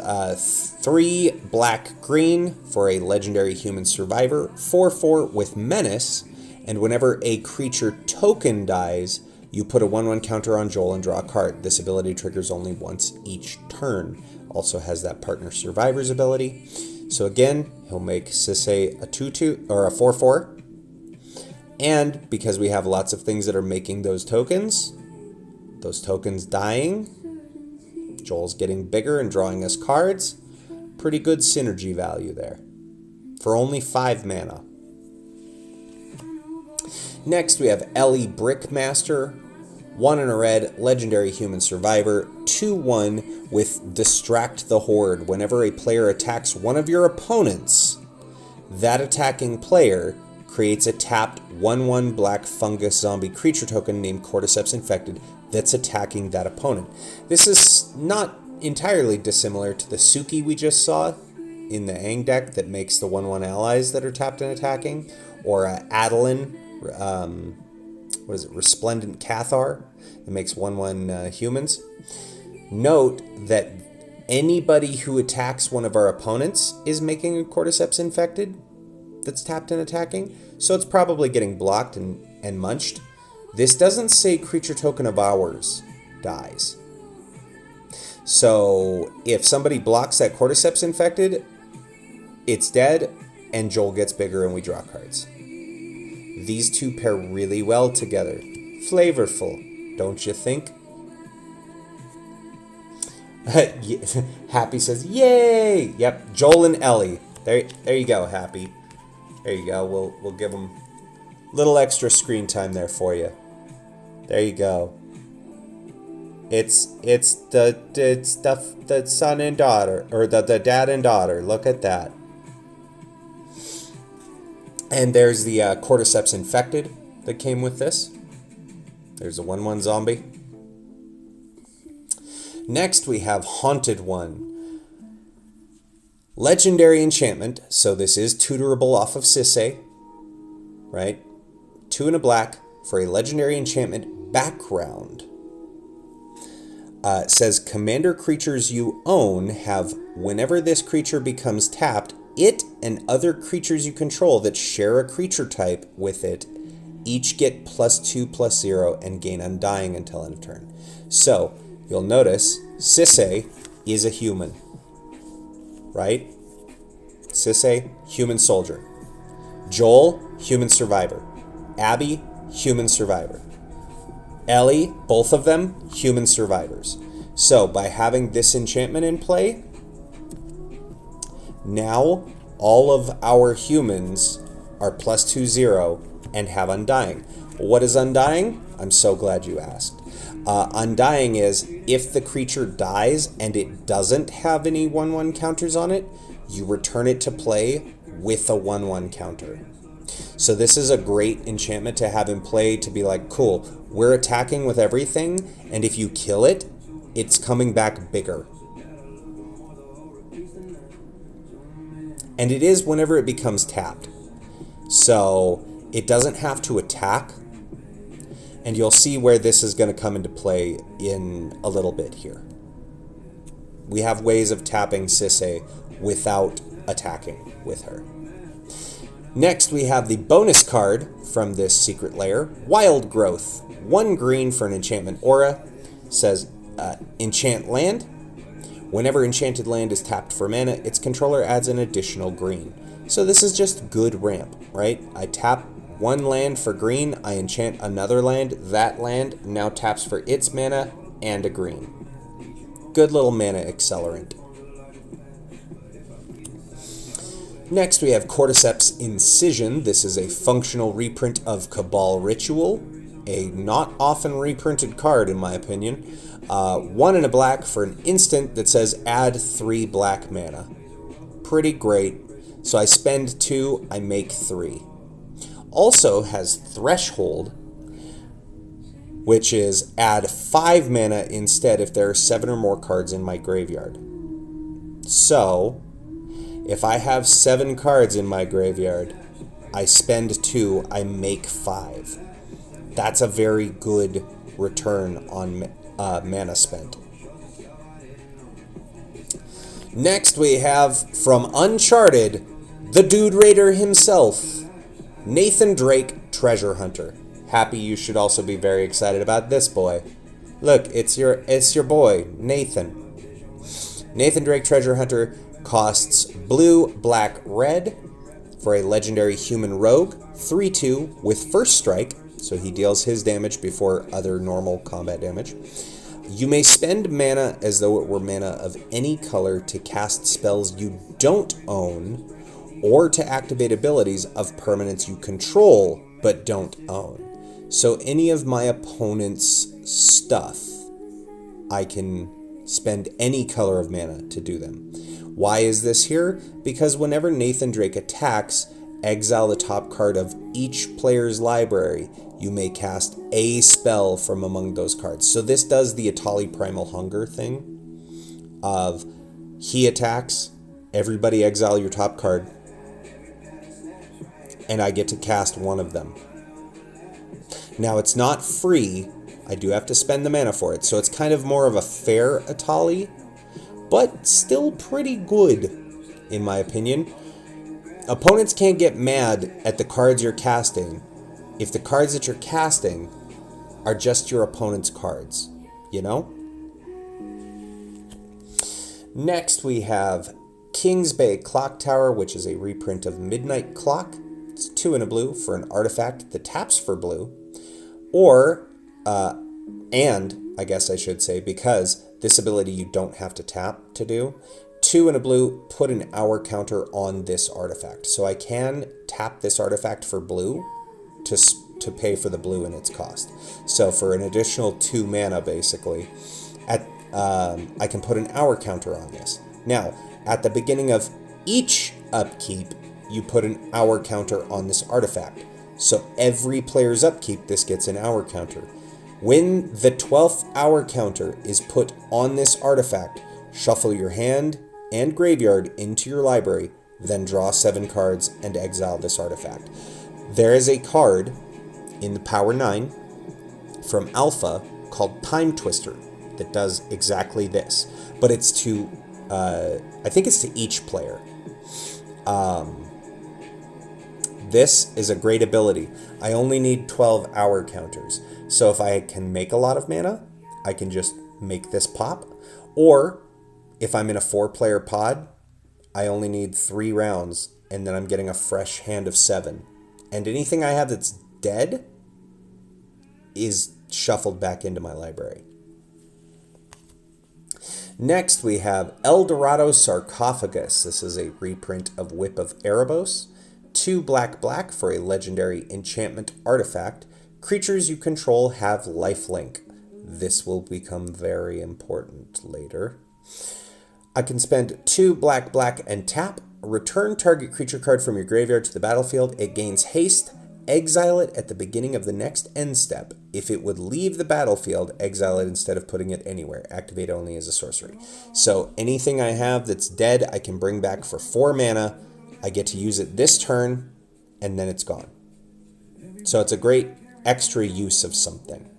3 black-green for a legendary human survivor, 4/4 with menace, and whenever a creature token dies, you put a 1/1 counter on Joel and draw a card. This ability triggers only once each turn. Also has that partner survivor's ability. So again, he'll make Sisay a 2/2 or a 4/4. And because we have lots of things that are making those tokens dying, Joel's getting bigger and drawing us cards. Pretty good synergy value there. For only 5 mana. Next we have Ellie Brickmaster. 1 and a red, legendary human survivor. 2/1 with Distract the Horde. Whenever a player attacks one of your opponents, that attacking player creates a tapped 1/1 black fungus zombie creature token named Cordyceps Infected that's attacking that opponent. This is not entirely dissimilar to the Suki we just saw in the Aang deck that makes the 1/1 allies that are tapped and attacking, or Adeline, what is it, Resplendent Cathar, that makes 1/1 humans. Note that anybody who attacks one of our opponents is making a Cordyceps Infected that's tapped and attacking, so it's probably getting blocked and munched. This doesn't say creature token of ours dies. So if somebody blocks that Cordyceps Infected, it's dead, and Joel gets bigger and we draw cards. These two pair really well together. Flavorful, don't you think? Happy says, yay! Yep, Joel and Ellie. There you go, Happy. There you go. We'll give them a little extra screen time there for you. There you go. It's the son and daughter, or the dad and daughter. Look at that. And there's the Cordyceps Infected that came with this. There's a 1/1 zombie. Next we have Haunted One. Legendary enchantment, so this is tutorable off of Sisay, right? 2 and a black for a legendary enchantment background. It says commander creatures you own have, whenever this creature becomes tapped, it and other creatures you control that share a creature type with it each get +2/+0 and gain Undying until end of turn. So you'll notice Sisay is a human, right? Sisay, human soldier. Joel, human survivor. Abby, human survivor. Ellie, both of them, human survivors. So by having this enchantment in play, now all of our humans are +2/0 and have Undying. What is Undying? I'm so glad you asked. Undying is if the creature dies and it doesn't have any 1/1 counters on it, you return it to play with a 1/1 counter. So this is a great enchantment to have in play to be like, cool, we're attacking with everything, and if you kill it, it's coming back bigger. And it is whenever it becomes tapped. So it doesn't have to attack. And you'll see where this is going to come into play in a little bit here. We have ways of tapping Sisay without attacking with her. Next, we have the bonus card from this secret lair, Wild Growth. 1 green for an enchantment aura. Says, enchant land. Whenever enchanted land is tapped for mana, its controller adds an additional green. So this is just good ramp, right? I tap 1 land for green, I enchant another land, that land now taps for its mana and a green. Good little mana accelerant. Next we have Cordyceps Incision. This is a functional reprint of Cabal Ritual, a not often reprinted card in my opinion. 1 and a black for an instant that says add 3 black mana. Pretty great. So I spend 2, I make 3. Also has Threshold, which is add 5 mana instead if there are 7 or more cards in my graveyard. So If I have 7 cards in my graveyard, I spend 2, I make 5. That's a very good return on mana spent. Next we have, from Uncharted, the Dude Raider himself, Nathan Drake, Treasure Hunter. Happy you should also be very excited about this boy. Look, it's your boy, Nathan. Nathan Drake, Treasure Hunter costs blue, black, red for a legendary human rogue, 3/2 with first strike, so he deals his damage before other normal combat damage. You may spend mana as though it were mana of any color to cast spells you don't own, or to activate abilities of permanents you control but don't own. So any of my opponent's stuff, I can spend any color of mana to do them. Why is this here? Because whenever Nathan Drake attacks, exile the top card of each player's library. You may cast a spell from among those cards. So this does the Atali Primal Hunger thing of he attacks, everybody exile your top card, and I get to cast one of them. Now it's not free, I do have to spend the mana for it, so it's kind of more of a fair Atali, but still pretty good, in my opinion. Opponents can't get mad at the cards you're casting if the cards that you're casting are just your opponent's cards, you know? Next we have King's Bay Clock Tower, which is a reprint of Midnight Clock. It's 2 and a blue for an artifact that taps for blue. Or, and, I guess I should say, because this ability you don't have to tap to do, 2 and a blue, put an hour counter on this artifact. So I can tap this artifact for blue to pay for the blue in its cost. So for an additional 2 mana, basically, I can put an hour counter on this. Now, at the beginning of each upkeep, you put an hour counter on this artifact. So every player's upkeep, this gets an hour counter. When the 12th hour counter is put on this artifact, shuffle your hand and graveyard into your library, then draw 7 cards and exile this artifact. There is a card in the Power 9 from Alpha called Time Twister that does exactly this. But it's to, I think it's to each player. This is a great ability. I only need 12 hour counters. So if I can make a lot of mana, I can just make this pop. Or if I'm in a 4-player pod, I only need 3 rounds and then I'm getting a fresh hand of 7. And anything I have that's dead is shuffled back into my library. Next we have El Dorado Sarcophagus. This is a reprint of Whip of Erebos. 2 black for a legendary enchantment artifact. Creatures you control have lifelink. This will become very important later. I can spend 2 black and tap. Return target creature card from your graveyard to the battlefield. It gains haste. Exile it at the beginning of the next end step. If it would leave the battlefield, exile it instead of putting it anywhere. Activate only as a sorcery. So anything I have that's dead, I can bring back for 4 mana. I get to use it this turn, and then it's gone. So it's a great extra use of something.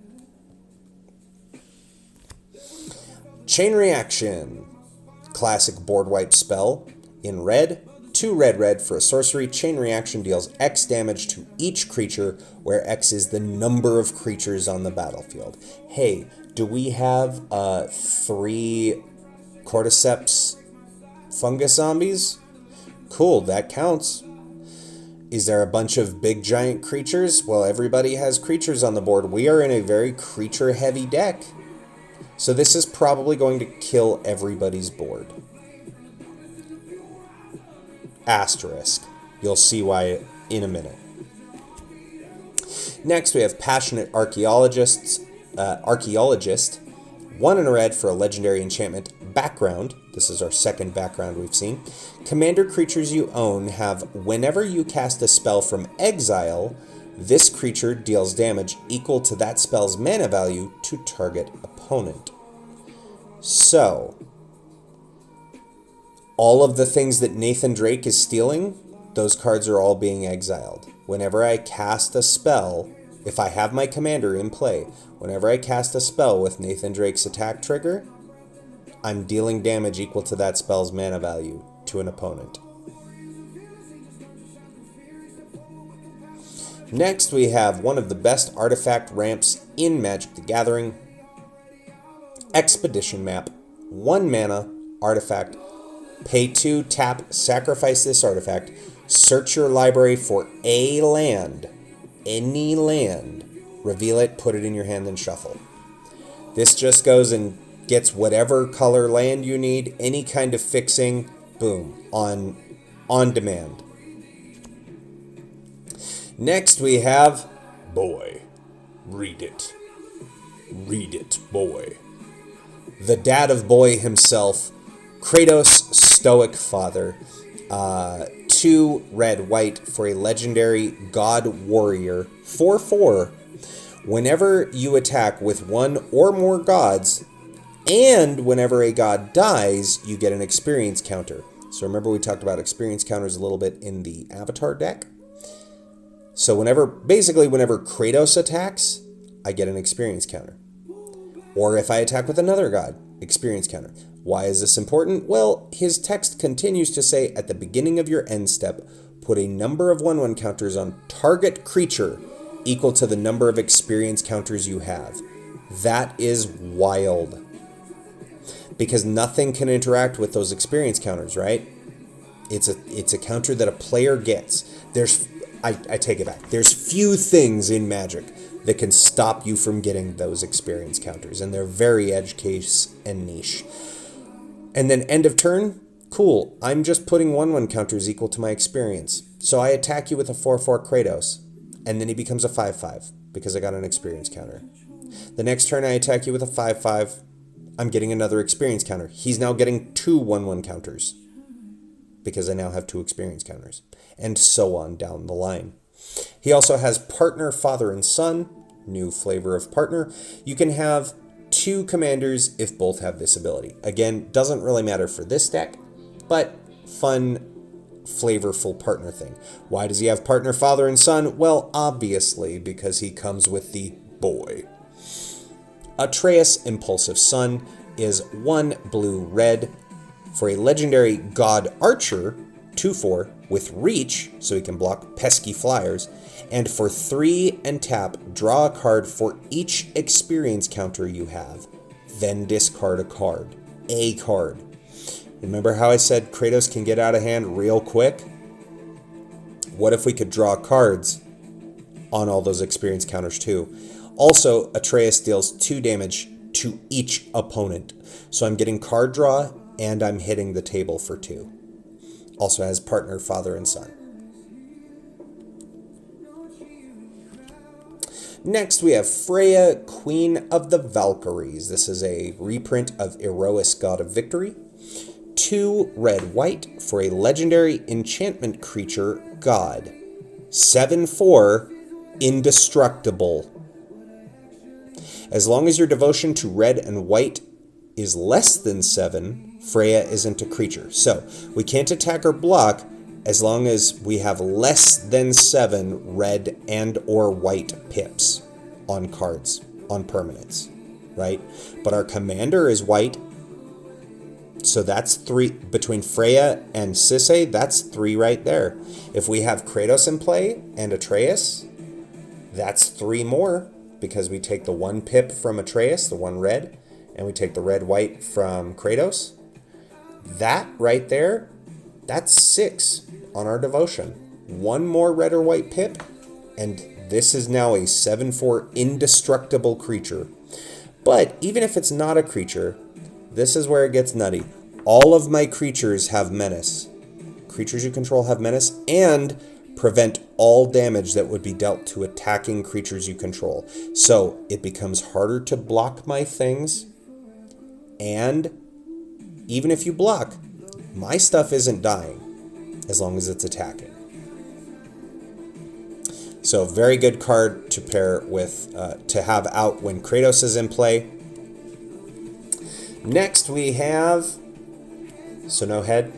Chain Reaction. Classic board wipe spell. In red, 2 red for a sorcery. Chain Reaction deals X damage to each creature, where X is the number of creatures on the battlefield. Hey, do we have 3 Cordyceps fungus zombies? Cool, that counts. Is there a bunch of big giant creatures? Well, everybody has creatures on the board. We are in a very creature-heavy deck. So this is probably going to kill everybody's board. Asterisk. You'll see why in a minute. Next, we have Passionate Archaeologist. 1 in a red for a legendary enchantment. Background. This is our second background we've seen. Commander creatures you own have, whenever you cast a spell from exile, this creature deals damage equal to that spell's mana value to target opponent. So, All of the things that Nathan Drake is stealing, those cards are all being exiled. Whenever I cast a spell, if I have my commander in play, whenever I cast a spell with Nathan Drake's attack trigger, I'm dealing damage equal to that spell's mana value to an opponent. Next, we have one of the best artifact ramps in Magic the Gathering, Expedition Map. 1 mana, artifact. Pay 2, tap, sacrifice this artifact. Search your library for a land, any land. Reveal it, put it in your hand, and shuffle. This just goes and gets whatever color land you need, any kind of fixing, boom, on demand. Next we have Boy. Read it. Read it, boy. The dad of Boy himself, Kratos' stoic father. 2 red, white for a legendary god warrior. 4/4. Whenever you attack with 1 or more gods, and whenever a god dies, you get an experience counter. So remember we talked about experience counters a little bit in the Avatar deck? So whenever Kratos attacks, I get an experience counter. Or if I attack with another god, experience counter. Why is this important? Well, his text continues to say, at the beginning of your end step, put a number of 1/1 counters on target creature equal to the number of experience counters you have. That is wild. Because nothing can interact with those experience counters, right? It's a counter that a player gets. I take it back. There's few things in Magic that can stop you from getting those experience counters, and they're very edge case and niche. And then end of turn, cool. I'm just putting 1/1 counters equal to my experience. So I attack you with a 4/4 Kratos, and then he becomes a 5/5 because I got an experience counter. The next turn I attack you with a 5/5. I'm getting another experience counter. He's now getting 2 1/1 counters because I now have 2 experience counters, and so on down the line. He also has partner, father, and son, new flavor of partner. You can have 2 commanders if both have this ability. Again, doesn't really matter for this deck, but fun, flavorful partner thing. Why does he have partner, father, and son? Well, obviously, because he comes with the boy. Atreus, Impulsive Son, is 1 blue-red for a legendary god archer, 2/4, with reach, so he can block pesky flyers, and for 3 and tap, draw a card for each experience counter you have, then discard a card. A card. Remember how I said Kratos can get out of hand real quick? What if we could draw cards on all those experience counters too? Also, Atreus deals 2 damage to each opponent. So I'm getting card draw, and I'm hitting the table for 2. Also has partner, father, and son. Next, we have Freya, Queen of the Valkyries. This is a reprint of Erois, God of Victory. 2 red-white for a legendary enchantment creature, God. 7/4, indestructible. As long as your devotion to red and white is less than 7, Freya isn't a creature. So, we can't attack or block as long as we have less than 7 red and or white pips on cards, on permanents, right? But our commander is white, so that's 3. Between Freya and Sisay, that's 3 right there. If we have Kratos in play and Atreus, that's 3 more, because we take the 1 pip from Atreus, the 1 red, and we take the red-white from Kratos. That right there, that's 6 on our devotion. 1 more red or white pip, and this is now a 7/4 indestructible creature. But even if it's not a creature, this is where it gets nutty. All of my creatures have menace. Creatures you control have menace, and prevent all damage that would be dealt to attacking creatures you control. So it becomes harder to block my things, and even if you block, my stuff isn't dying as long as it's attacking. So very good card to pair with, to have out when Kratos is in play. Next we have So no head.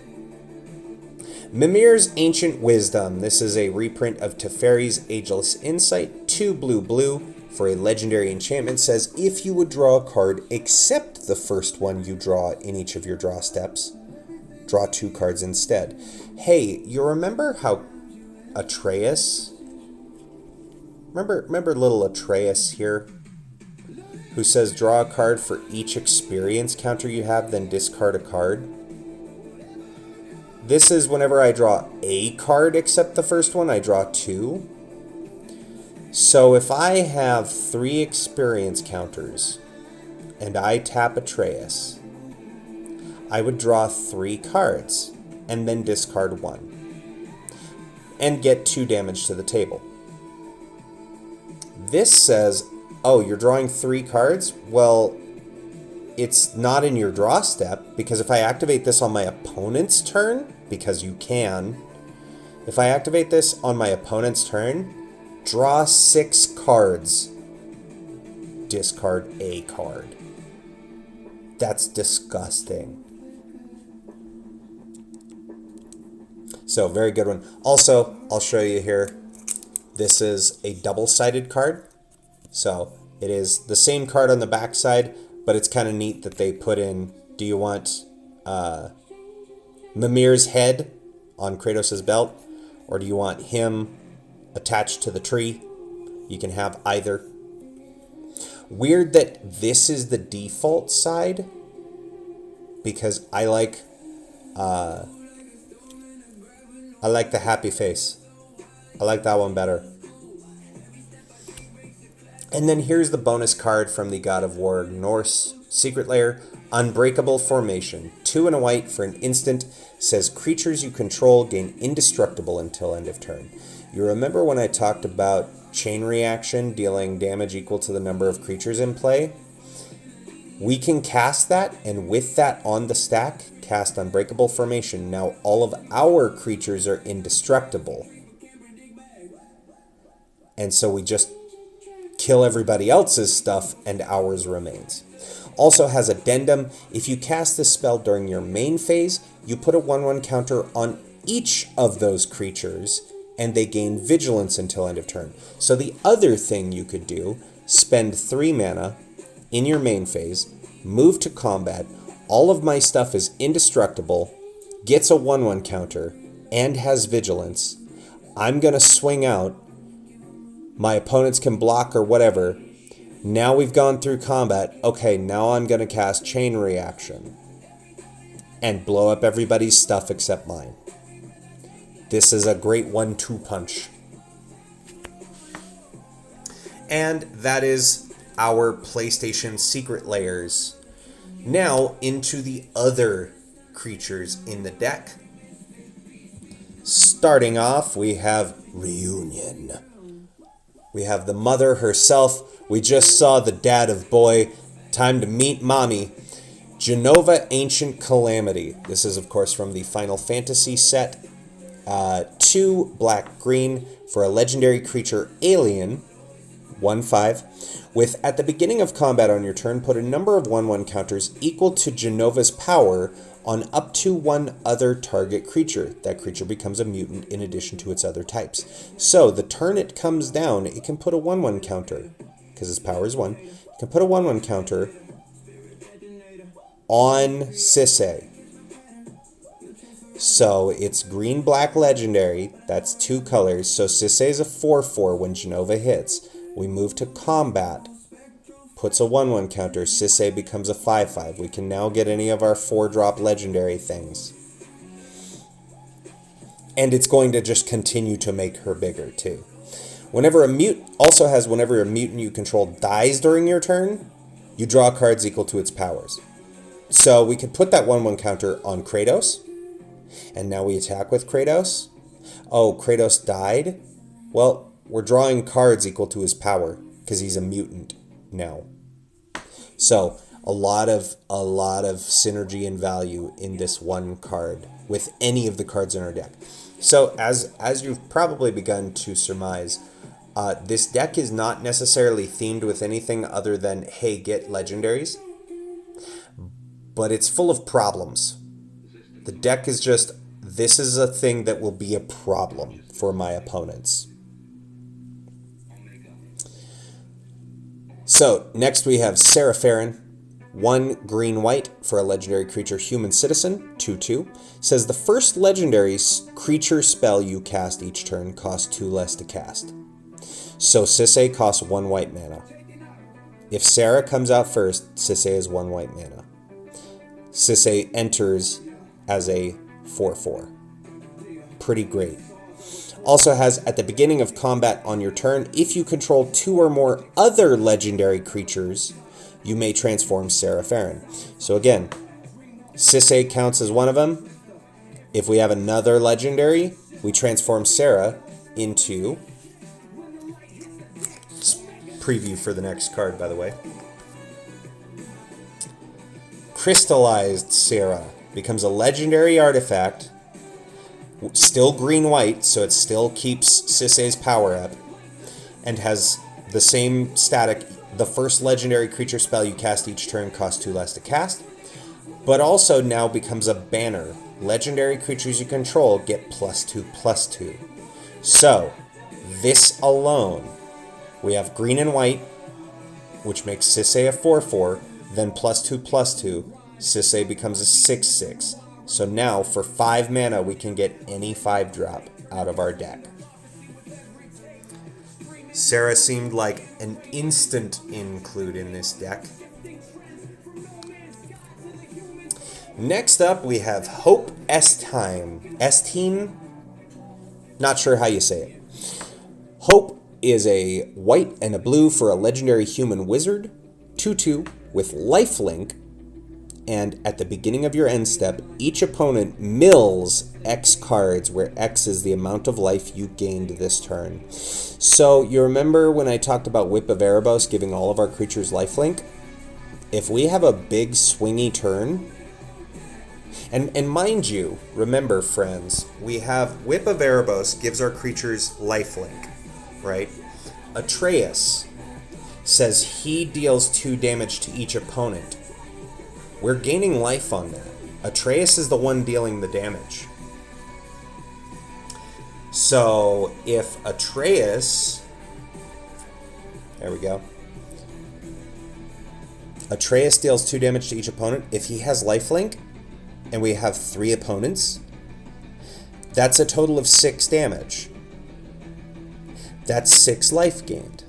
Mimir's Ancient Wisdom. This is a reprint of Teferi's Ageless Insight. 2 blue for a legendary enchantment. Says if you would draw a card except the first one you draw in each of your draw steps, draw 2 cards instead. Hey, you remember how Atreus... Remember little Atreus here? Who says draw a card for each experience counter you have, then discard a card? This is whenever I draw a card except the first one, I draw 2. So if I have 3 experience counters and I tap Atreus, I would draw 3 cards and then discard 1 and get 2 damage to the table. This says, oh, you're drawing 3 cards? Well, it's not in your draw step, because if I activate this on my opponent's turn, because you can, if I activate this on my opponent's turn, draw 6 cards, discard a card. That's disgusting. So, very good one. Also, I'll show you here, this is a double-sided card. So, it is the same card on the back side, but it's kind of neat that they put in, do you want Mimir's head on Kratos' belt, or do you want him attached to the tree? You can have either. Weird that this is the default side, because I like the happy face. I like that one better. And then here's the bonus card from the God of War Norse Secret Lair. Unbreakable Formation. 2 and a white for an instant. Says creatures you control gain indestructible until end of turn. You remember when I talked about chain reaction dealing damage equal to the number of creatures in play? We can cast that, and with that on the stack, cast Unbreakable Formation. Now all of our creatures are indestructible. And so we just kill everybody else's stuff and ours remains. Also has addendum. If you cast this spell during your main phase, you put a 1/1 counter on each of those creatures and they gain vigilance until end of turn. So the other thing you could do, spend 3 mana in your main phase, move to combat, all of my stuff is indestructible, gets a 1/1 counter, and has vigilance. I'm going to swing out. My opponents can block or whatever. Now we've gone through combat. Okay, now I'm going to cast Chain Reaction and blow up everybody's stuff except mine. This is a great 1-2 punch. And that is our PlayStation Secret Layers. Now into the other creatures in the deck. Starting off, we have Reunion. We have the mother herself. We just saw the dad of boy. Time to meet mommy. Genova Ancient Calamity. This is, of course, from the Final Fantasy set. 2 black-green for a legendary creature alien. 1/5. With, at the beginning of combat on your turn, put a number of 1/1 counters equal to Genova's power on up to 1 other target creature. That creature becomes a mutant in addition to its other types. So, the turn it comes down, it can put a 1/1 counter, because its power is 1. It can put a 1/1 counter on Sisay. So, it's green-black legendary. That's 2 colors. So, Sisay is a 4/4 when Genova hits. We move to combat. Puts a 1/1 counter. Sisay becomes a 5/5. We can now get any of our 4-drop legendary things. And it's going to just continue to make her bigger, too. Whenever a mutant you control dies during your turn, you draw cards equal to its powers. So we could put that 1/1 counter on Kratos. And now we attack with Kratos. Oh, Kratos died? Well, we're drawing cards equal to his power because he's a mutant now. So a lot of synergy and value in this one card with any of the cards in our deck. So as you've probably begun to surmise, this deck is not necessarily themed with anything other than, hey, get legendaries. But it's full of problems. The deck is just, this is a thing that will be a problem for my opponents. So, next we have Sarah Farron. 1 green-white for a legendary creature human citizen, 2/2. Says the first legendary creature spell you cast each turn costs 2 less to cast. So Sisay costs 1 white mana. If Sarah comes out first, Sisay is 1 white mana. Sisay enters as a 4/4. Pretty great. Also has, at the beginning of combat on your turn, if you control 2 or more other legendary creatures, you may transform Sarah Farron. So again, Sisay counts as one of them. If we have another legendary, we transform Sarah into... Preview for the next card, by the way. Crystallized Sarah becomes a legendary artifact, still green-white, so it still keeps Sisay's power up, and has the same static. The first legendary creature spell you cast each turn costs 2 less to cast, but also now becomes a banner. Legendary creatures you control get +2/+2. So, this alone, we have green and white, which makes Sisay a 4/4, then +2/+2, Sisay becomes a 6/6. So now, for 5 mana, we can get any 5-drop out of our deck. Sarah seemed like an instant include in this deck. Next up, we have Hope Estime. Not sure how you say it. Hope is a white and a blue for a legendary human wizard, 2/2 with lifelink, and at the beginning of your end step, each opponent mills X cards, where X is the amount of life you gained this turn. So you remember when I talked about Whip of Erebos giving all of our creatures lifelink? If we have a big swingy turn, and mind you, remember friends, we have Whip of Erebos gives our creatures lifelink, right? Atreus says he deals 2 damage to each opponent. We're gaining life on that. Atreus is the one dealing the damage. So if Atreus, there we go. Atreus deals 2 damage to each opponent. If he has lifelink, and we have 3 opponents, that's a total of 6 damage. That's 6 life gained.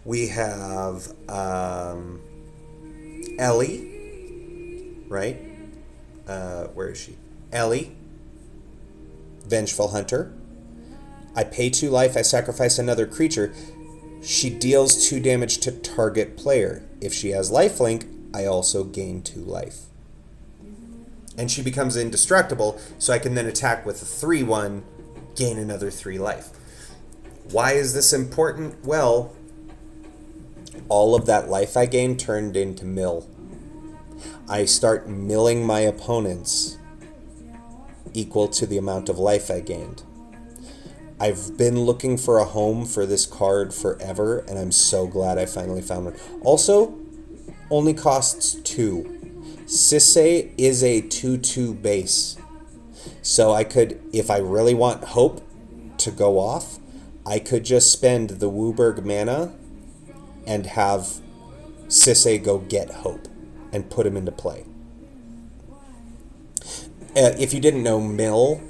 We have Ellie, right? Where is she? Ellie, Vengeful Hunter. I pay 2 life, I sacrifice another creature. She deals 2 damage to target player. If she has lifelink, I also gain 2 life. And she becomes indestructible, so I can then attack with a 3/1, gain another 3 life. Why is this important? Well, all of that life I gained turned into mill. I start milling my opponents equal to the amount of life I gained. I've been looking for a home for this card forever, and I'm so glad I finally found one. Also, only costs 2. Sisay is a 2/2 base. So I could, if I really want Hope to go off, I could just spend the Wooburg mana and have Sisay go get Hope and put him into play. If you didn't know, mill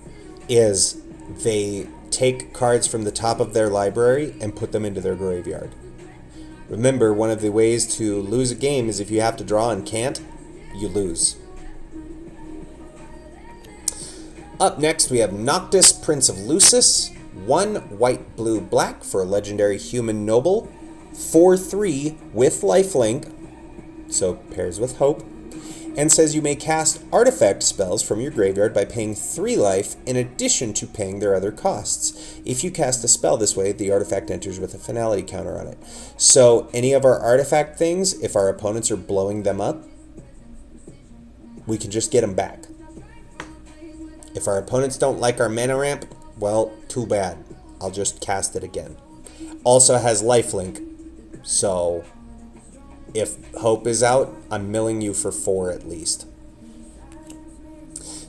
is they take cards from the top of their library and put them into their graveyard. Remember, one of the ways to lose a game is if you have to draw and can't, you lose. Up next, we have Noctis, Prince of Lucis. 1 white, blue, black for a legendary human noble. 4/3 with lifelink, so pairs with Hope, and says you may cast artifact spells from your graveyard by paying 3 life in addition to paying their other costs. If you cast a spell this way, the artifact enters with a finality counter on it. So any of our artifact things, if our opponents are blowing them up, we can just get them back. If our opponents don't like our mana ramp, well, too bad. I'll just cast it again. Also has lifelink, so if Hope is out, I'm milling you for 4 at least.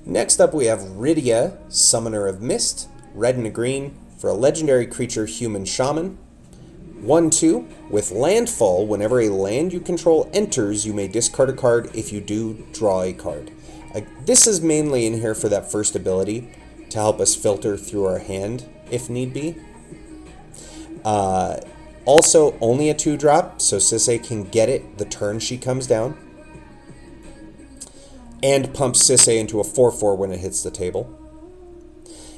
Next up we have Rydia, Summoner of Mist, red and a green, for a legendary creature human shaman. 1/2, with landfall, whenever a land you control enters, you may discard a card. If you do, draw a card. This is mainly in here for that first ability, to help us filter through our hand, if need be. Also, only a 2-drop, so Sisay can get it the turn she comes down. And pumps Sisay into a 4/4 when it hits the table.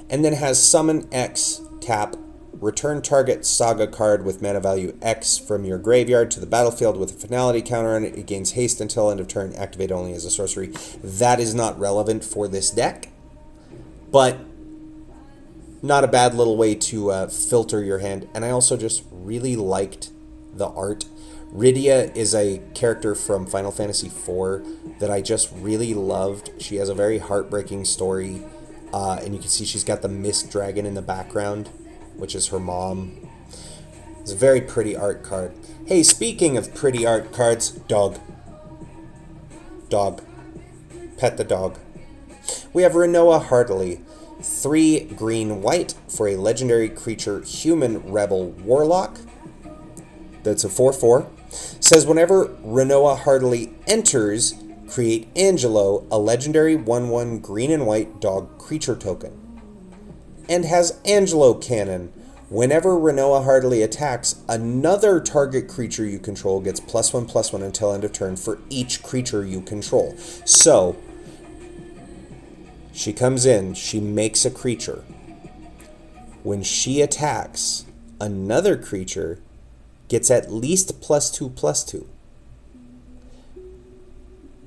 And then has Summon X, tap, return target saga card with mana value X from your graveyard to the battlefield with a finality counter on it. It gains haste until end of turn, activate only as a sorcery. That is not relevant for this deck, but not a bad little way to filter your hand. And I also just really liked the art. Rydia is a character from Final Fantasy IV that I just really loved. She has a very heartbreaking story, and you can see she's got the Mist Dragon in the background, which is her mom. It's a very pretty art card. Hey, speaking of pretty art cards, dog. Dog. Pet the dog. We have Renoa Heartily, 3 green-white for a legendary creature human rebel warlock. That's a 4/4. Says whenever Renoa Heartily enters, create Angelo, a legendary 1/1 green and white dog creature token. And has Angelo Cannon. Whenever Renoa Heartily attacks, another target creature you control gets +1/+1 until end of turn for each creature you control. So, she comes in, she makes a creature. When she attacks, another creature gets at least +2/+2.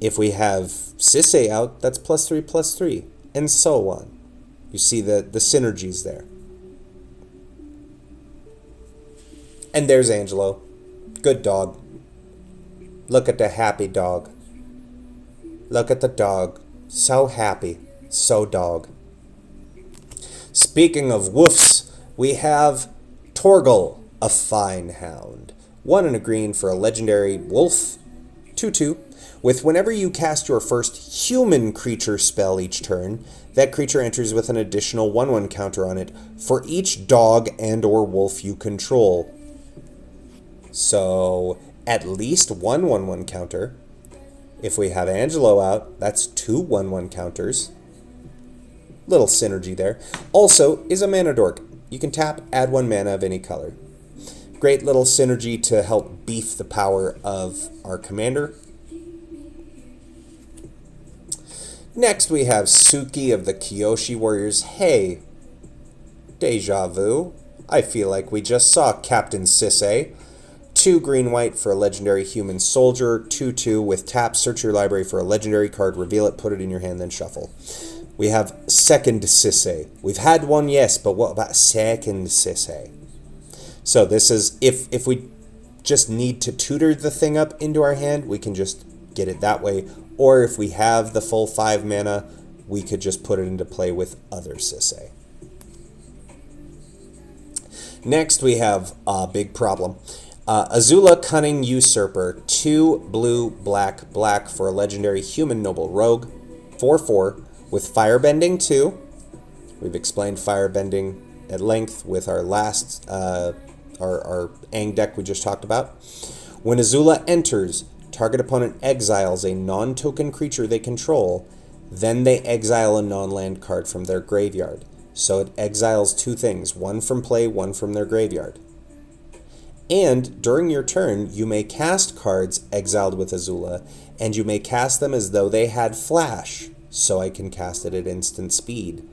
If we have Sisay out, that's +3/+3, and so on. You see the synergies there. And there's Angelo. Good dog. Look at the happy dog. Look at the dog. So happy. So dog. Speaking of woofs, we have Torgal, a fine hound. 1 and a green for a legendary wolf. 2/2. With whenever you cast your first human creature spell each turn, that creature enters with an additional 1/1 counter on it for each dog and or wolf you control. So, at least 1/1 counter. If we have Angelo out, that's 2 1/1 counters. Little synergy there. Also, is a mana dork. You can tap, add 1 mana of any color. Great little synergy to help beef the power of our commander. Next we have Suki of the Kyoshi Warriors. Hey, deja vu. I feel like we just saw Captain Sisay. 2 green-white for a legendary human soldier. 2/2 with tap, search your library for a legendary card, reveal it, put it in your hand, then shuffle. We have second Sisay. We've had one, yes, but what about second Sisay? So this is, if we just need to tutor the thing up into our hand, we can just get it that way. Or if we have the full 5 mana, we could just put it into play with other Sisay. Next we have a big problem. Azula Cunning Usurper, 2 blue, black, black for a legendary human noble rogue. 4/4 with Firebending 2. We've explained Firebending at length with our last, our Aang deck we just talked about. When Azula enters, target opponent exiles a non-token creature they control, then they exile a non-land card from their graveyard. So it exiles 2 things, 1 from play, 1 from their graveyard. And during your turn, you may cast cards exiled with Azula, and you may cast them as though they had flash, so I can cast it at instant speed.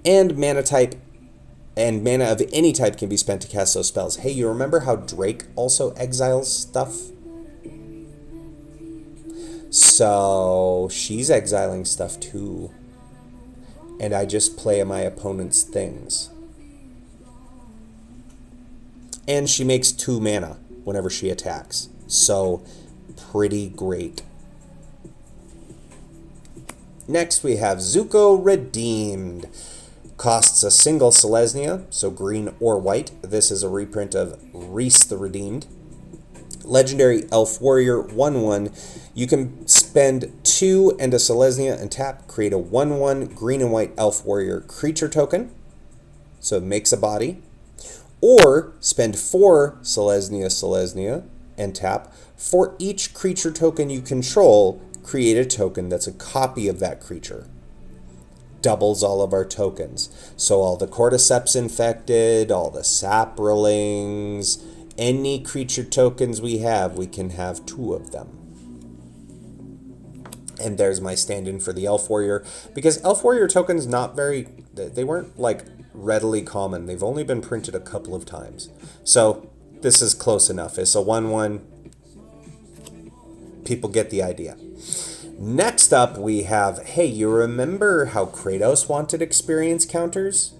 And mana type and mana of any type can be spent to cast those spells. Hey, you remember how Drake also exiles stuff? So she's exiling stuff too. And I just play my opponent's things. And she makes 2 mana whenever she attacks. So, pretty great. Next we have Zuko Redeemed. Costs a single Selesnya, so green or white. This is a reprint of Reese the Redeemed. Legendary Elf Warrior, 1/1. You can Spend 2 and a Selesnya and tap. Create a 1/1 green and white elf warrior creature token. So it makes a body. Or spend 4 Selesnya and tap. For each creature token you control, create a token that's a copy of that creature. Doubles all of our tokens. So all the Cordyceps infected, all the Saprolings, any creature tokens we have, we can have 2 of them. And there's my stand-in for the Elf Warrior, because Elf Warrior tokens they weren't like readily common. They've only been printed a couple of times. So this is close enough. It's a 1/1. People get the idea. Next up we have, hey, you remember how Kratos wanted experience counters?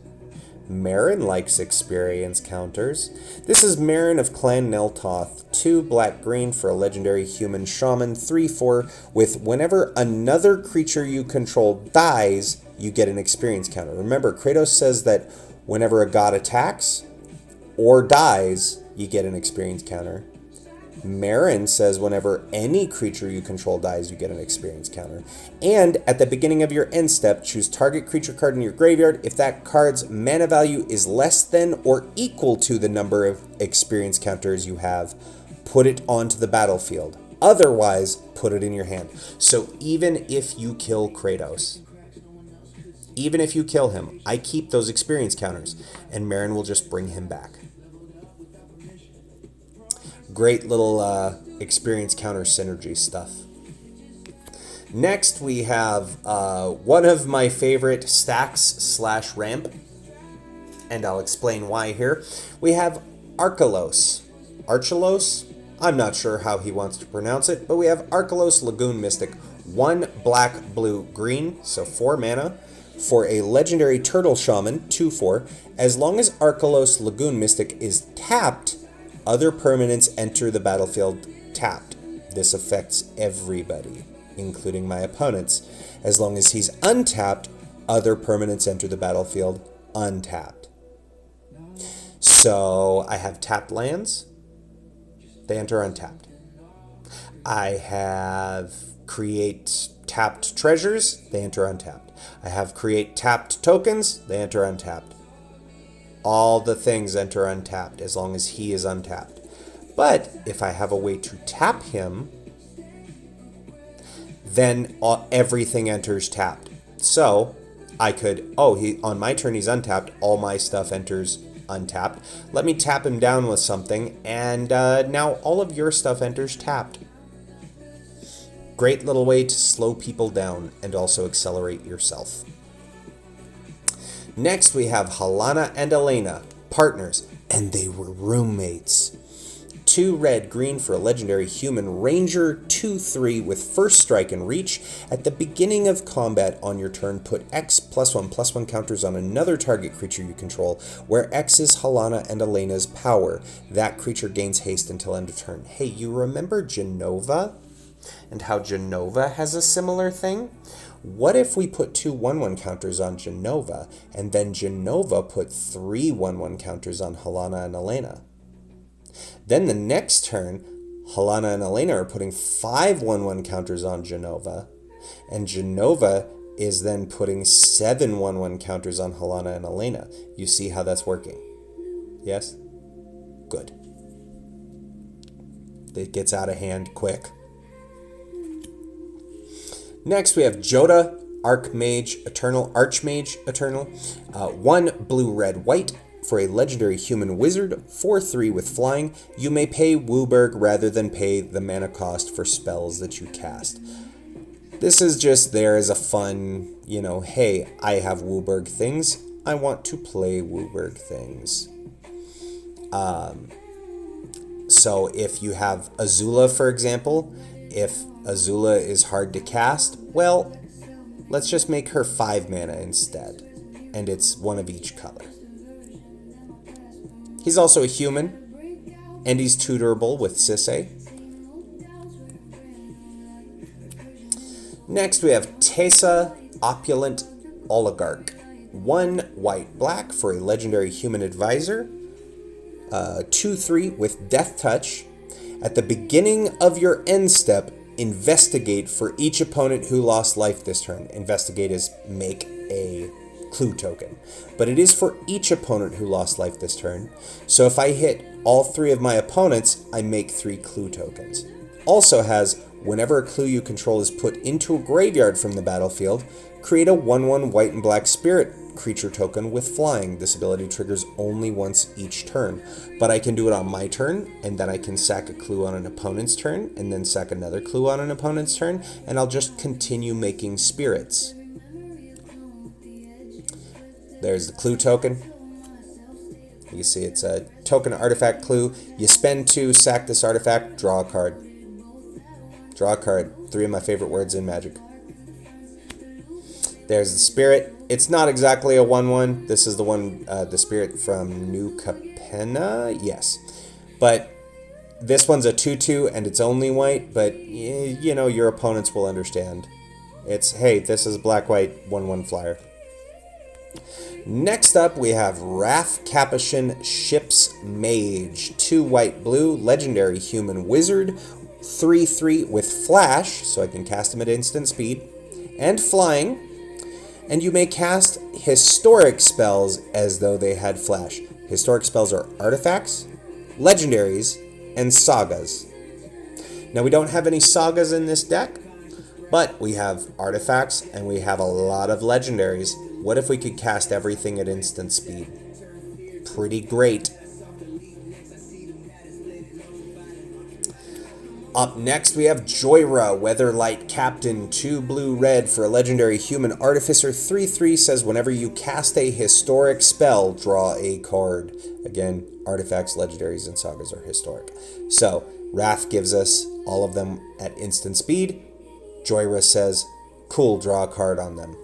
Marin likes experience counters. This is Marin of Clan Neltoth, 2 black-green for a legendary human shaman, 3/4, with whenever another creature you control dies, you get an experience counter. Remember, Kratos says that whenever a god attacks or dies, you get an experience counter. Marin says whenever any creature you control dies, you get an experience counter. And at the beginning of your end step, choose target creature card in your graveyard. If that card's mana value is less than or equal to the number of experience counters you have, put it onto the battlefield. Otherwise, put it in your hand. So even if you kill Kratos, even if you kill him, I keep those experience counters, and Marin will just bring him back. Great little experience counter synergy stuff. Next, we have one of my favorite stacks/ramp, and I'll explain why here. We have Archelos. Archelos? I'm not sure how he wants to pronounce it, but we have Archelos Lagoon Mystic. 1 black, blue, green, so 4 mana. For a legendary turtle shaman, 2/4. As long as Archelos Lagoon Mystic is tapped, other permanents enter the battlefield tapped. This affects everybody, including my opponents. As long as he's untapped, other permanents enter the battlefield untapped. So I have tapped lands. They enter untapped. I have create tapped treasures. They enter untapped. I have create tapped tokens. They enter untapped. All the things enter untapped as long as he is untapped. But if I have a way to tap him, then everything enters tapped. So I could, on my turn he's untapped, all my stuff enters untapped. Let me tap him down with something, and now all of your stuff enters tapped. Great little way to slow people down and also accelerate yourself. Next, we have Helena and Elena, partners, and they were roommates. 2 red, green for a legendary human ranger, 2/3 with first strike and reach. At the beginning of combat on your turn, put X +1/+1 counters on another target creature you control, where X is Helena and Elena's power. That creature gains haste until end of turn. Hey, you remember Genova? And how Genova has a similar thing? What if we put 2 1/1 counters on Genova, and then Genova put 3 1/1 counters on Helena and Elena? Then the next turn, Helena and Elena are putting 5 1/1 counters on Genova, and Genova is then putting 7 1/1 counters on Helena and Elena. You see how that's working? Yes? Good. It gets out of hand quick. Next, we have Joda, Archmage Eternal. 1 blue, red, white for a legendary human wizard, 4/3 with flying. You may pay Wooburg rather than pay the mana cost for spells that you cast. This is just there as a fun, hey, I have Wooburg things. I want to play Wooburg things. So if you have Azula, for example, if Azula is hard to cast, well, let's just make her 5 mana instead, and it's one of each color. He's also a human, and he's tutorable with Sisay. Next we have Tessa, Opulent Oligarch. 1 white, black for a legendary human advisor. 2/3 with Death Touch. At the beginning of your end step, investigate for each opponent who lost life this turn. Investigate is make a clue token. But it is for each opponent who lost life this turn. So if I hit all 3 of my opponents, I make 3 clue tokens. Also has, whenever a clue you control is put into a graveyard from the battlefield, create a 1/1 white and black spirit creature token with flying. This ability triggers only once each turn, but I can do it on my turn, and then I can sack a clue on an opponent's turn, and then sack another clue on an opponent's turn, and I'll just continue making spirits. There's the clue token. You can see it's a token artifact clue. You spend 2, sack this artifact, draw a card. Draw a card. 3 of my favorite words in Magic. There's the spirit. It's not exactly a 1/1. This is the one, the spirit from New Capenna. Yes. But this one's a 2/2 and it's only white, but you know, your opponents will understand. It's, hey, this is black-white 1/1 flyer. Next up, we have Wrath Capuchin Ship's Mage. 2 white blue, legendary human wizard, 3/3 with flash, so I can cast him at instant speed, and flying. And you may cast historic spells as though they had flash. Historic spells are artifacts, legendaries, and sagas. Now we don't have any sagas in this deck, but we have artifacts and we have a lot of legendaries. What if we could cast everything at instant speed? Pretty great. Up next, we have Joyra, Weatherlight Captain, 2 blue-red for a legendary human artificer. 3/3 says whenever you cast a historic spell, draw a card. Again, artifacts, legendaries, and sagas are historic. So, Wrath gives us all of them at instant speed. Joyra says, cool, draw a card on them.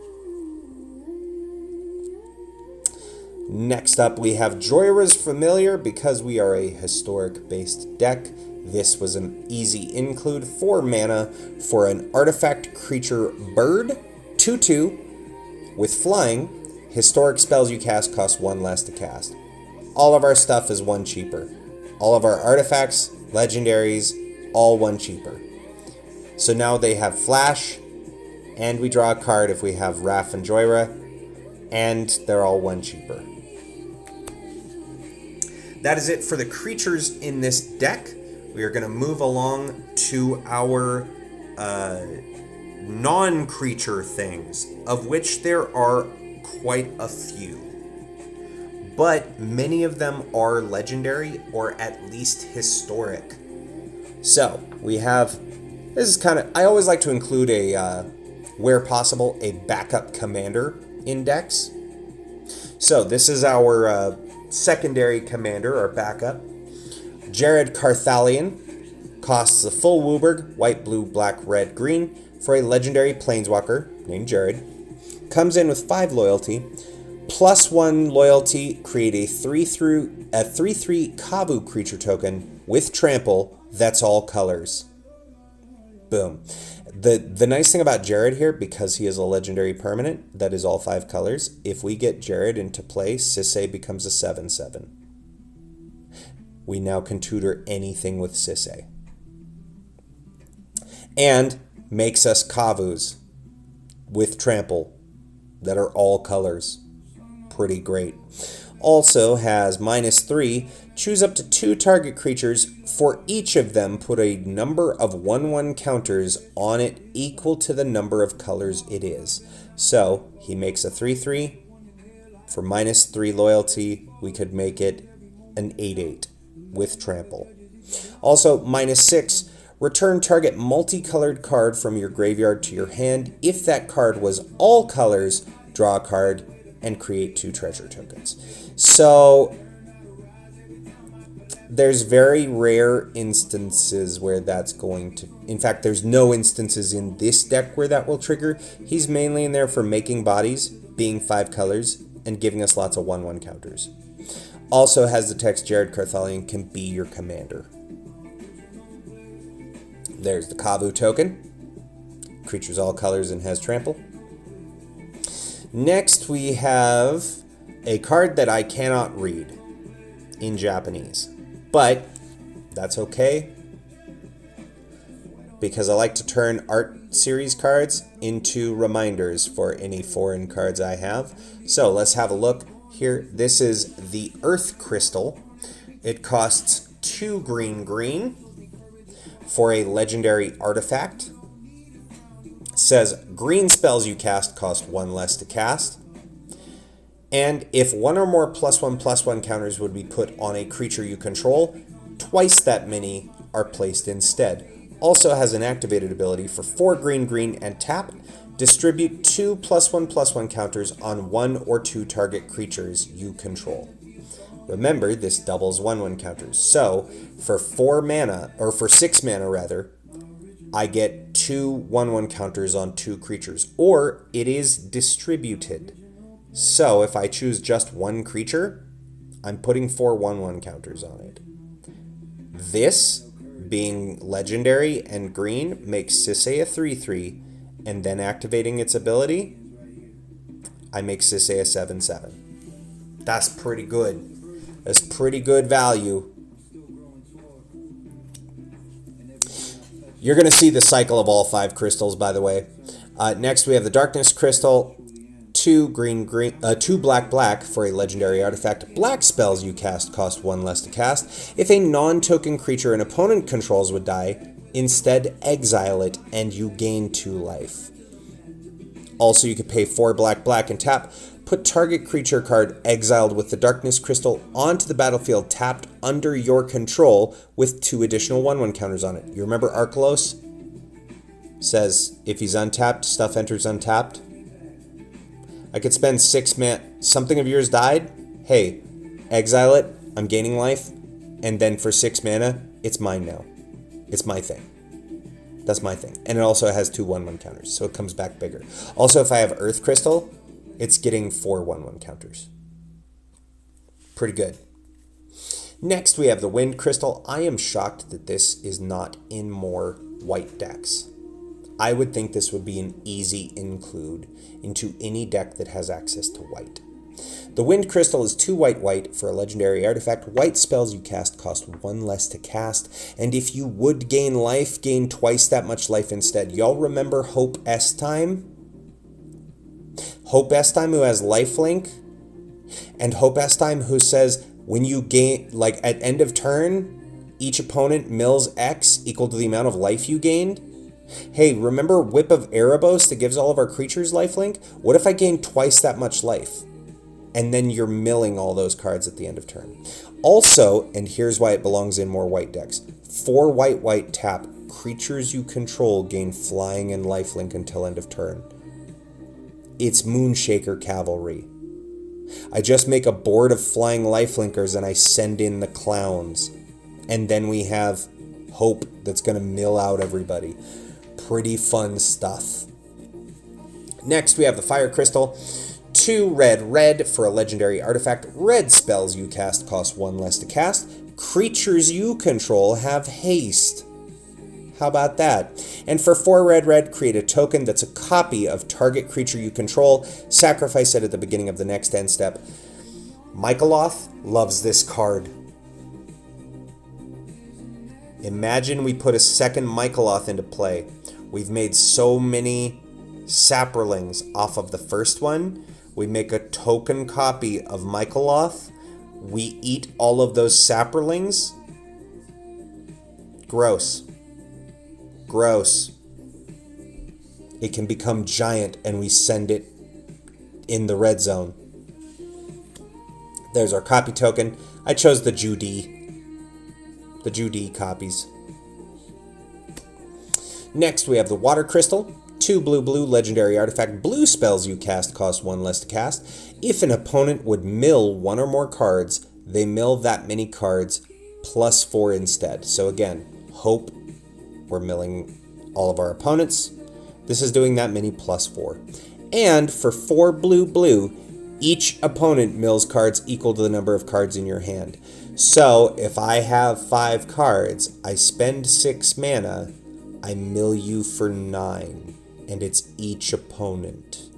Next up, we have Joyra's Familiar. Because we are a historic-based deck, this was an easy include. 4 mana for an artifact creature bird, 2/2 with flying. Historic spells you cast cost 1 less to cast. All of our stuff is 1 cheaper. All of our artifacts, legendaries, all 1 cheaper. So now they have flash, and we draw a card if we have Wrath and Joyra, and they're all 1 cheaper. That is it for the creatures in this deck. We are going to move along to our non-creature things, of which there are quite a few. But many of them are legendary or at least historic. So we have, this is kind of, I always like to include a, where possible, a backup commander in decks. So this is our secondary commander, or backup. Jared Carthalion costs a full Wooburg, white, blue, black, red, green, for a legendary planeswalker named Jared. Comes in with 5 loyalty, +1 loyalty, create a 3/3 Kavu creature token with trample that's all colors. Boom. The nice thing about Jared here, because he is a legendary permanent that is all 5 colors, if we get Jared into play, Sisay becomes a 7/7. We now can tutor anything with Sisay. And makes us Kavus with trample that are all colors. Pretty great. Also has -3, choose up to 2 target creatures. For each of them, put a number of 1/1 counters on it equal to the number of colors it is. So he makes a 3/3. For -3 loyalty, we could make it an 8/8 with trample. Also, -6, return target multicolored card from your graveyard to your hand. If that card was all colors, draw a card and create 2 treasure tokens. So there's very rare instances where that's going to, in fact, there's no instances in this deck where that will trigger. He's mainly in there for making bodies, being 5 colors, and giving us lots of 1/1 counters. Also has the text, Jared Carthalion can be your commander. There's the Kavu token. Creature's all colors and has trample. Next we have a card that I cannot read in Japanese, but that's okay. because I like to turn art series cards into reminders for any foreign cards I have. So let's have a look here. This is the Earth Crystal. It costs 2 green for a legendary artifact. It says green spells you cast cost 1 less to cast. And if 1 or more +1/+1 counters would be put on a creature you control, twice that many are placed instead. Also has an activated ability for 4 green and tap. Distribute 2 +1/+1 counters on 1 or 2 target creatures you control. Remember, this doubles 1/1 counters. So for 4 mana, or for 6 mana rather, I get 2 1/1 counters on 2 creatures, or it is distributed. So if I choose just 1 creature, I'm putting 4 1/1 counters on it. This, being legendary and green, makes Sisay a 3/3, and then activating its ability, I make Sisay a 7/7. That's pretty good. That's pretty good value. You're going to see the cycle of all 5 crystals, by the way. Next, we have the Darkness Crystal. 2 black for a legendary artifact. Black spells you cast cost 1 less to cast. If a non-token creature an opponent controls would die, instead exile it and you gain 2 life. Also, you could pay 4 black and tap. Put target creature card exiled with the Darkness Crystal onto the battlefield tapped under your control with 2 additional 1/1 counters on it. You remember Arkelos? Says if he's untapped, stuff enters untapped. I could spend 6 mana. Something of yours died. Hey, exile it. I'm gaining life. And then for 6 mana, it's mine now. It's my thing. That's my thing. And it also has 2 1/1 counters, so it comes back bigger. Also, if I have Earth Crystal, it's getting 4 1/1 counters. Pretty good. Next, we have the Wind Crystal. I am shocked that this is not in more white decks. I would think this would be an easy include into any deck that has access to white. The Wind Crystal is 2 white for a legendary artifact. White spells you cast cost 1 less to cast, and if you would gain life, gain twice that much life instead. Y'all remember Hope S Time? Hope S Time, who has lifelink, and Hope S Time, who says when you gain, like at end of turn, each opponent mills X equal to the amount of life you gained. Hey, remember Whip of Erebos that gives all of our creatures lifelink? What if I gain twice that much life? And then you're milling all those cards at the end of turn. Also, and here's why it belongs in more white decks, 4 white tap. Creatures you control gain flying and lifelink until end of turn. It's Moonshaker Cavalry. I just make a board of flying lifelinkers and I send in the clowns. And then we have Hope that's going to mill out everybody. Pretty fun stuff. Next, we have the Fire Crystal. 2 red for a legendary artifact. Red spells you cast cost 1 less to cast. Creatures you control have haste. How about that? And for 4 red, create a token that's a copy of target creature you control. Sacrifice it at the beginning of the next end step. Michaeloth loves this card. Imagine we put a second Michaeloth into play. We've made so many Saprolings off of the first one. We make a token copy of Michaeloth. We eat all of those Saprolings. Gross. Gross. It can become giant and we send it in the red zone. There's our copy token. I chose the Judy. The Judy copies. Next, we have the Water Crystal. 2 blue legendary artifact. Blue spells you cast cost 1 less to cast. If an opponent would mill 1 or more cards, they mill that many cards plus 4 instead. So again, Hope, we're milling all of our opponents. This is doing that many plus 4. And for 4 blue, each opponent mills cards equal to the number of cards in your hand. So if I have 5 cards, I spend 6 mana, I mill you for 9, and it's each opponent.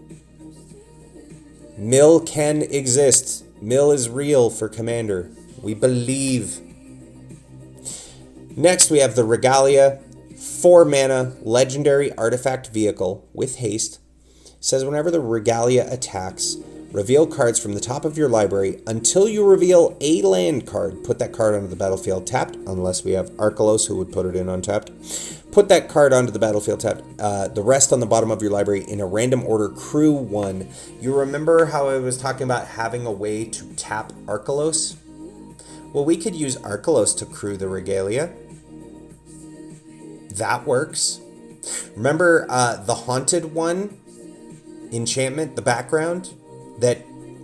Mill can exist. Mill is real for Commander. We believe. Next, we have the Regalia. 4 mana, legendary artifact vehicle with haste. Says whenever the Regalia attacks, reveal cards from the top of your library until you reveal a land card. Put that card onto the battlefield tapped, unless we have Arkelos who would put it in untapped. Put that card onto the battlefield tapped. The rest on the bottom of your library in a random order, crew 1. You remember how I was talking about having a way to tap Arkelos? Well, we could use Arkelos to crew the Regalia. That works. Remember the Haunted one enchantment, the background? That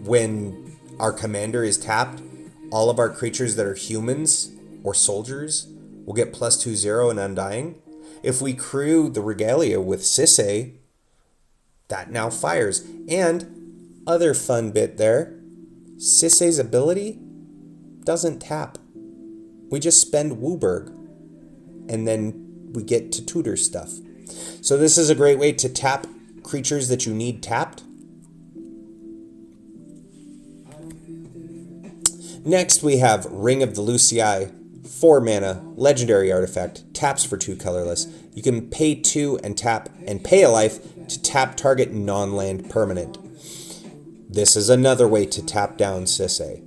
when our commander is tapped, all of our creatures that are humans or soldiers will get +2/0 and Undying. If we crew the Regalia with Sisay, that now fires. And other fun bit there, Sisay's ability doesn't tap. We just spend Wooburg, and then we get to tutor stuff. So this is a great way to tap creatures that you need tapped. Next we have Ring of the Lucii, 4 mana, legendary artifact, taps for 2 colorless. You can pay 2 and tap and pay a life to tap target non-land permanent. This is another way to tap down Sisay,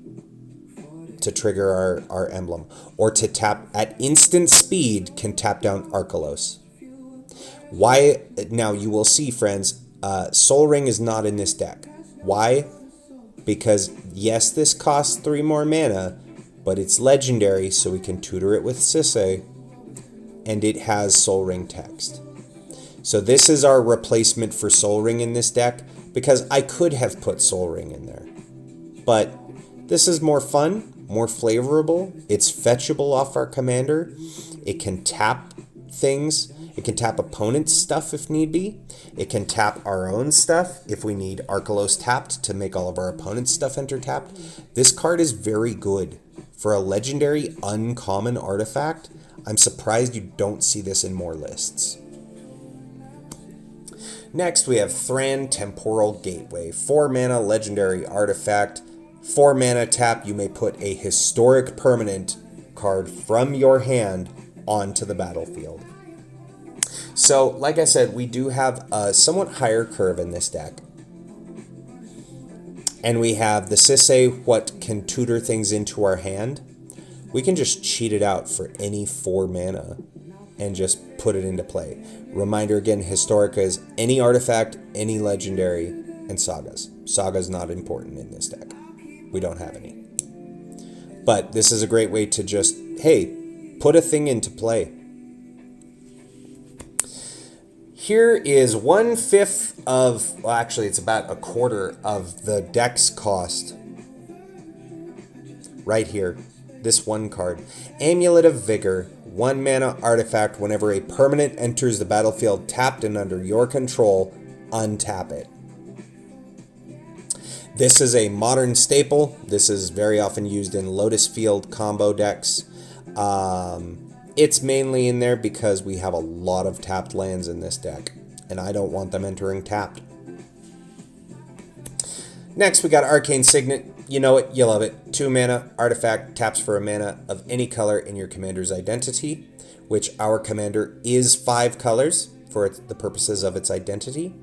to trigger our emblem, or to tap at instant speed can tap down Arkelos. Why? Now you will see, friends, Soul Ring is not in this deck. Why? Because yes, this costs 3 more mana, but it's legendary, so we can tutor it with Sisay, and it has Soul Ring text. So this is our replacement for Soul Ring in this deck, because I could have put Soul Ring in there. But this is more fun, more flavorable. It's fetchable off our commander. It can tap things. It can tap opponent's stuff if need be. It can tap our own stuff if we need Arkelos tapped to make all of our opponent's stuff enter tapped. This card is very good. For a legendary uncommon artifact, I'm surprised you don't see this in more lists. Next we have Thran Temporal Gateway, 4 mana legendary artifact, 4 mana tap. You may put a historic permanent card from your hand onto the battlefield. So, like I said, we do have a somewhat higher curve in this deck. And we have the Sisay, what can tutor things into our hand. We can just cheat it out for any 4 mana and just put it into play. Reminder again, Historica is any artifact, any legendary, and Sagas. Saga's not important in this deck. We don't have any. But this is a great way to just, hey, put a thing into play. Here is 1/5 of, well, actually it's about 1/4 of the deck's cost. Right here, this one card. Amulet of Vigor, 1 mana artifact. Whenever a permanent enters the battlefield tapped and under your control, untap it. This is a modern staple. This is very often used in Lotus Field combo decks. It's mainly in there because we have a lot of tapped lands in this deck, and I don't want them entering tapped. Next, we got Arcane Signet. You know it, you love it. 2 mana, artifact, taps for a mana of any color in your commander's identity, which our commander is 5 colors for the purposes of its identity.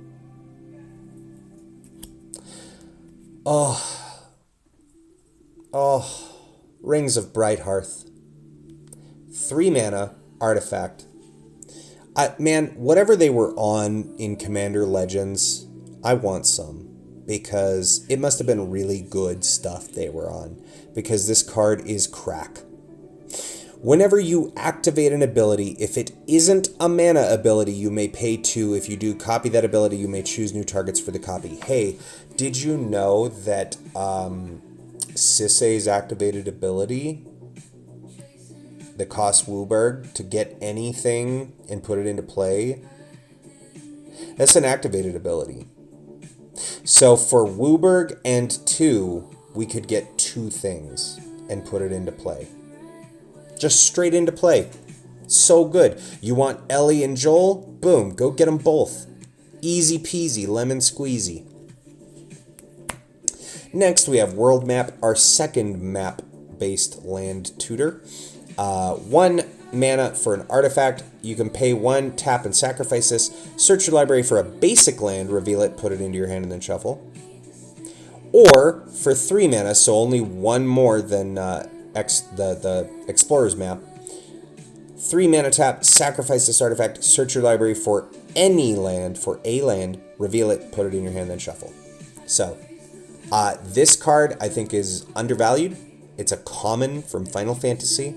Oh, Rings of Bright Hearth. 3 mana, artifact. Man, whatever they were on in Commander Legends, I want some. Because it must have been really good stuff they were on. Because this card is crack. Whenever you activate an ability, if it isn't a mana ability, you may pay 2. If you do copy that ability, you may choose new targets for the copy. Hey, did you know that Sisay's activated ability that costs Wooburg to get anything and put it into play? That's an activated ability. So for Wooburg and 2, we could get 2 things and put it into play. Just straight into play. So good. You want Ellie and Joel? Boom, go get them both. Easy peasy, lemon squeezy. Next we have World Map, our second map-based land tutor. 1 mana for an artifact. You can pay 1, tap and sacrifice this. Search your library for a basic land, reveal it, put it into your hand, and then shuffle. Or for 3 mana, so only 1 more than the Explorer's map. 3 mana tap, sacrifice this artifact, search your library for any land, reveal it, put it in your hand, then shuffle. So, this card I think is undervalued. It's a common from Final Fantasy.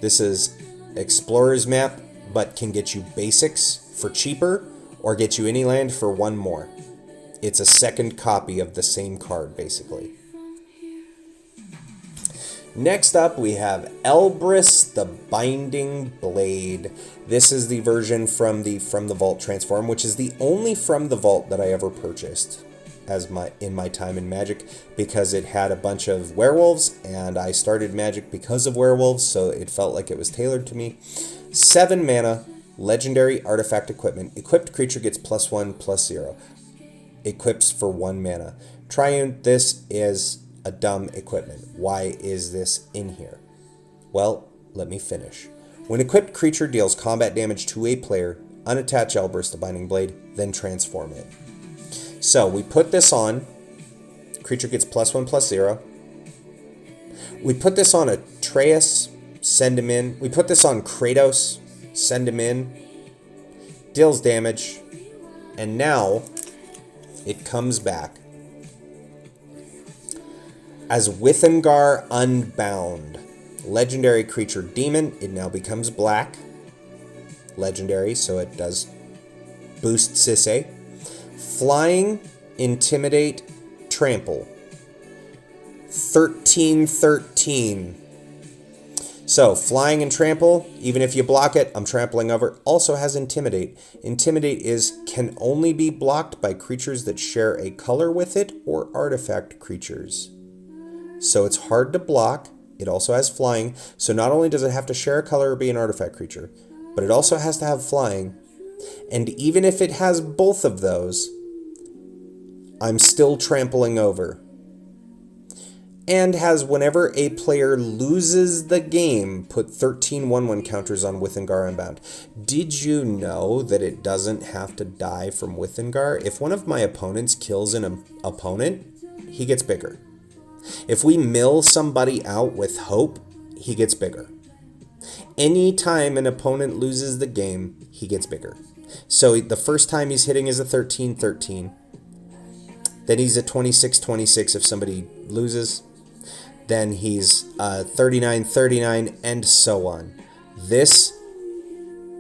This is Explorer's map, but can get you basics for cheaper, or get you any land for 1 more. It's a second copy of the same card, basically. Next up, we have Elbrus, the Binding Blade. This is the version from the Vault transform, which is the only from the Vault that I ever purchased in my time in Magic, because it had a bunch of werewolves, and I started Magic because of werewolves, so it felt like it was tailored to me. 7 mana, legendary artifact equipment. Equipped creature gets +1/+0. Equips for 1 mana. This is a dumb equipment. Why is this in here? Well, let me finish. When equipped creature deals combat damage to a player, unattach Elbrus, the Binding Blade, then transform it. So we put this on. Creature gets +1/+0. We put this on Atreus, send him in. We put this on Kratos, send him in. Deals damage. And now it comes back as Withengar Unbound. Legendary creature demon. It now becomes black. Legendary, so it does boost Sisay. Flying, Intimidate, Trample. 13/13. So, flying and trample, even if you block it, I'm trampling over. Also has Intimidate. Intimidate can only be blocked by creatures that share a color with it or artifact creatures. So it's hard to block. It also has flying. So not only does it have to share a color or be an artifact creature, but it also has to have flying. And even if it has both of those, I'm still trampling over. And has, whenever a player loses the game, put 13 1/1 counters on Withengar Unbound. Did you know that it doesn't have to die from Withengar? If one of my opponents kills an opponent, he gets bigger. If we mill somebody out with hope, he gets bigger. Anytime an opponent loses the game, he gets bigger. So the first time he's hitting is a 13/13. Then he's a 26/26 if somebody loses. Then he's 39/39, and so on. This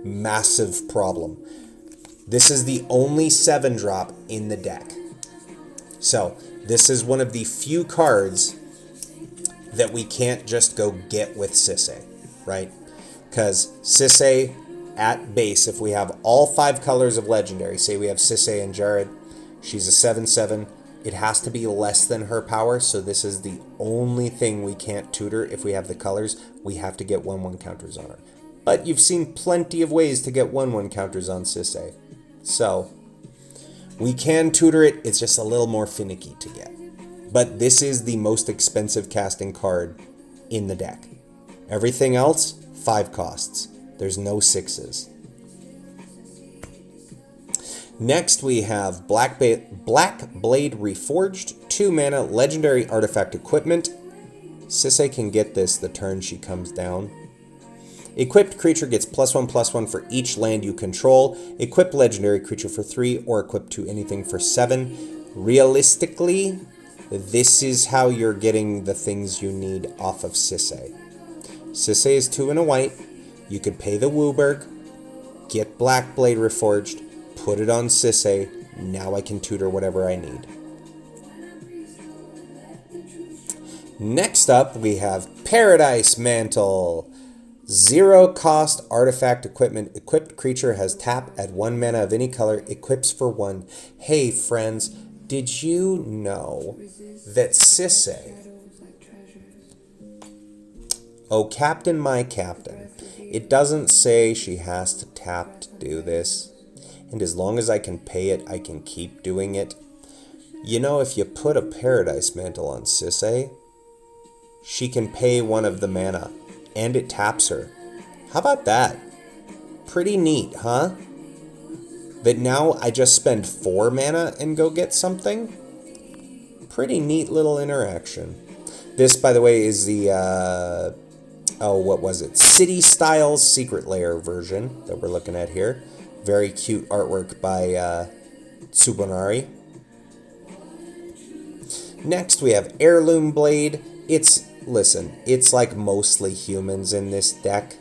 massive problem. This is the only 7-drop in the deck. So this is one of the few cards that we can't just go get with Sisay, right? Because Sisay at base, if we have all 5 colors of Legendary, say we have Sisay and Jared, she's a 7/7. It has to be less than her power, so this is the only thing we can't tutor. If we have the colors, we have to get 1/1 counters on her. But you've seen plenty of ways to get 1/1 counters on Sisay. So, we can tutor it, it's just a little more finicky to get. But this is the most expensive casting card in the deck. Everything else, 5 costs. There's no 6s. Next, we have Black Blade Reforged, 2 mana, legendary artifact equipment. Sisay can get this the turn she comes down. Equipped creature gets +1/+1 for each land you control. Equip legendary creature for 3, or equip to anything for 7. Realistically, this is how you're getting the things you need off of Sisay. Sisay is 2 and a white. You could pay the Wooburg, get Black Blade Reforged, put it on Sisay. Now I can tutor whatever I need. Next up, we have Paradise Mantle. 0 cost artifact equipment. Equipped creature has tap at 1 mana of any color. Equips for 1. Hey friends, did you know that Sisay... Oh, Captain, my Captain. It doesn't say she has to tap to do this. And as long as I can pay it, I can keep doing it. You know, if you put a Paradise Mantle on Sisay, she can pay 1 of the mana, and it taps her. How about that? Pretty neat, huh? That now I just spend 4 mana and go get something? Pretty neat little interaction. This, by the way, is the, what was it? City Styles Secret Lair version that we're looking at here. Very cute artwork by Tsubonari. Next, we have Heirloom Blade. Listen, it's like mostly humans in this deck.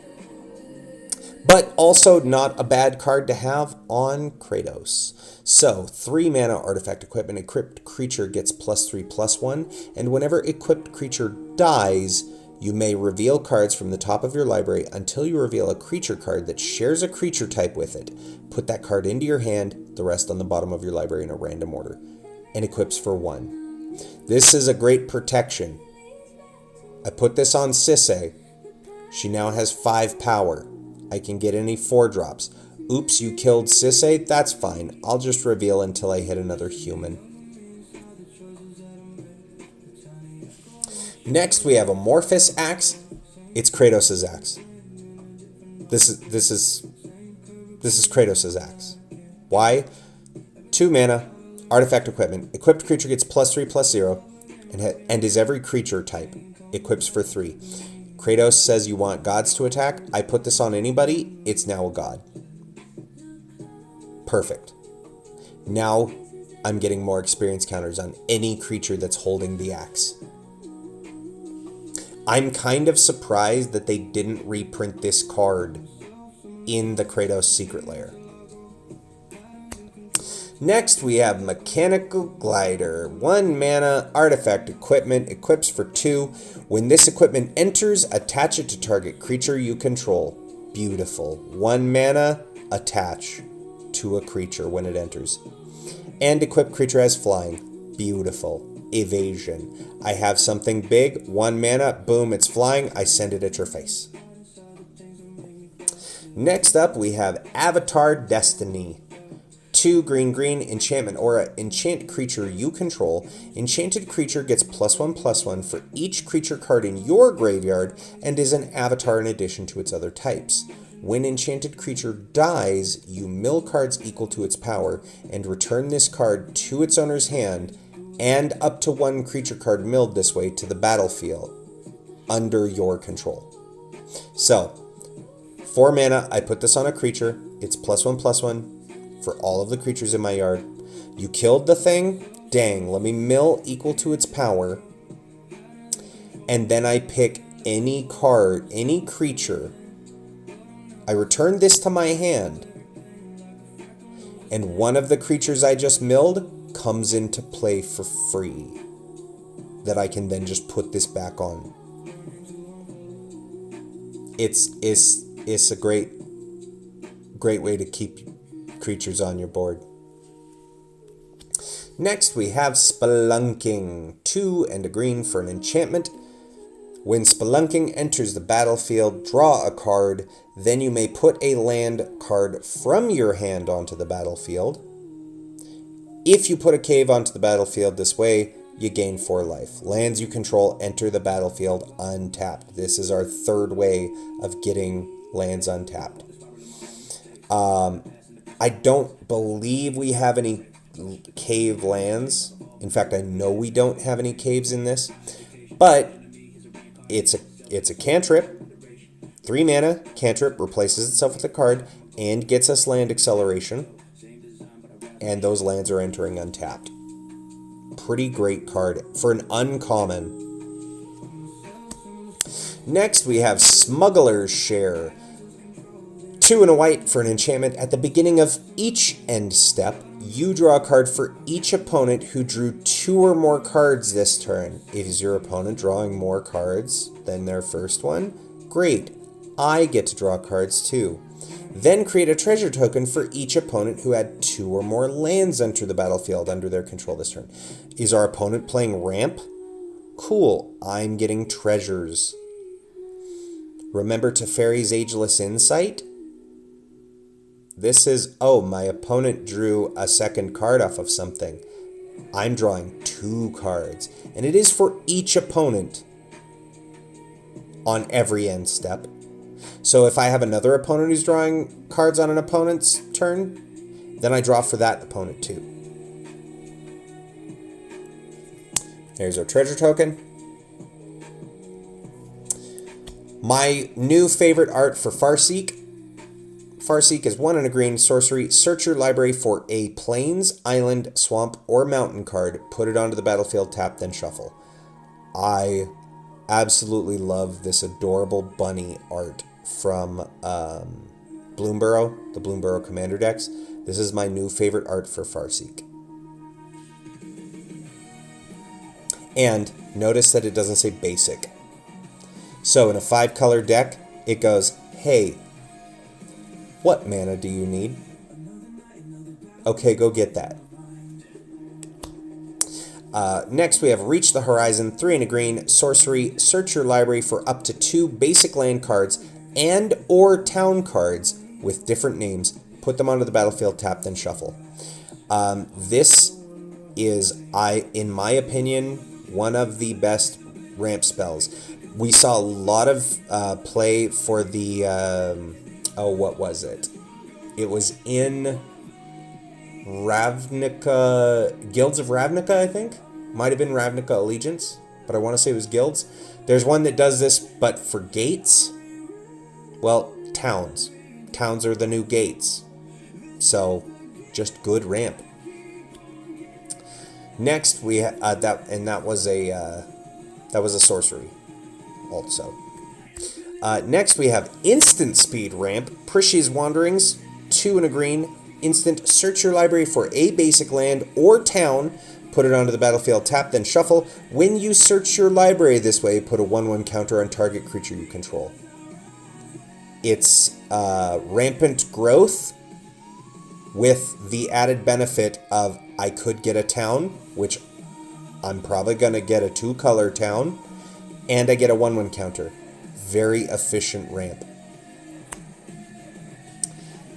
But also not a bad card to have on Kratos. So, 3 mana artifact equipment. Equipped creature gets +3/+1. And whenever equipped creature dies, you may reveal cards from the top of your library until you reveal a creature card that shares a creature type with it. Put that card into your hand, the rest on the bottom of your library in a random order. And equips for 1. This is a great protection. I put this on Sisay. She now has 5 power. I can get any 4-drops. Oops, you killed Sisay? That's fine. I'll just reveal until I hit another human. Next, we have Amorphous Axe. It's Kratos' axe. This is Kratos' axe. Why? 2 mana, artifact equipment. Equipped creature gets +3/+0, and is every creature type. Equips for 3. Kratos says you want gods to attack. I put this on anybody. It's now a god. Perfect. Now I'm getting more experience counters on any creature that's holding the axe. I'm kind of surprised that they didn't reprint this card in the Kratos Secret Lair. Next, we have Mechanical Glider. 1 mana, artifact equipment, equips for 2. When this equipment enters, attach it to target creature you control. Beautiful. 1 mana, attach to a creature when it enters. And equipped creature has flying. Beautiful. Evasion. I have something big, 1 mana, boom, it's flying, I send it at your face. Next up, we have Avatar Destiny. 2 green, enchantment aura, enchant creature you control. Enchanted creature gets +1/+1 for each creature card in your graveyard and is an avatar in addition to its other types. When enchanted creature dies, you mill cards equal to its power and return this card to its owner's hand and up to 1 creature card milled this way to the battlefield under your control. So, 4 mana, I put this on a creature. It's +1/+1 for all of the creatures in my yard. You killed the thing? Dang, let me mill equal to its power. And then I pick any card, any creature. I return this to my hand. And one of the creatures I just milled comes into play for free. That I can then just put this back on. It's a great way to keep creatures on your board. Next, we have Spelunking. 2 and a green for an enchantment. When Spelunking enters the battlefield, draw a card. Then you may put a land card from your hand onto the battlefield. If you put a cave onto the battlefield this way, you gain 4 life. Lands you control enter the battlefield untapped. This is our 3rd way of getting lands untapped. I don't believe we have any cave lands. In fact, I know we don't have any caves in this. But it's a cantrip. 3 mana, cantrip, replaces itself with a card, and gets us land acceleration. And those lands are entering untapped. Pretty great card for an uncommon. Next, we have Smuggler's Share. 2 and a white for an enchantment. At the beginning of each end step, you draw a card for each opponent who drew 2 or more cards this turn. Is your opponent drawing more cards than their first one? Great. I get to draw cards too. Then create a treasure token for each opponent who had 2 or more lands enter the battlefield under their control this turn. Is our opponent playing ramp? Cool. I'm getting treasures. Remember Teferi's Ageless Insight? This is, oh, my opponent drew a second card off of something. I'm drawing 2 cards. And it is for each opponent on every end step. So if I have another opponent who's drawing cards on an opponent's turn, then I draw for that opponent too. There's our treasure token. My new favorite art for Farseek. Farseek is 1 and a green sorcery. Search your library for a plains, island, swamp, or mountain card. Put it onto the battlefield, tap, then shuffle. I absolutely love this adorable bunny art from Bloomburrow, the Bloomburrow Commander decks. This is my new favorite art for Farseek. And notice that it doesn't say basic. So in a 5-color deck, it goes, hey, what mana do you need? Okay, go get that. Next, we have Reach the Horizon, 3 and a green, sorcery. Search your library for up to 2 basic land cards and or town cards with different names. Put them onto the battlefield, tap, then shuffle. This is, in my opinion, one of the best ramp spells. We saw a lot of play for the... what was it? It was in Ravnica, Guilds of Ravnica, I think. Might have been Ravnica Allegiance, but I want to say it was Guilds. There's one that does this, but for gates, well, towns. Towns are the new gates. So, just good ramp. Next, we that was a sorcery, also. Next, we have Instant Speed Ramp, Prishy's Wanderings, 2 and a green, instant. Search your library for a basic land or town, put it onto the battlefield, tap, then shuffle. When you search your library this way, put a 1/1 counter on target creature you control. It's rampant growth with the added benefit of I could get a town, which I'm probably going to get a 2-color town, and I get a 1/1 counter. Very efficient ramp.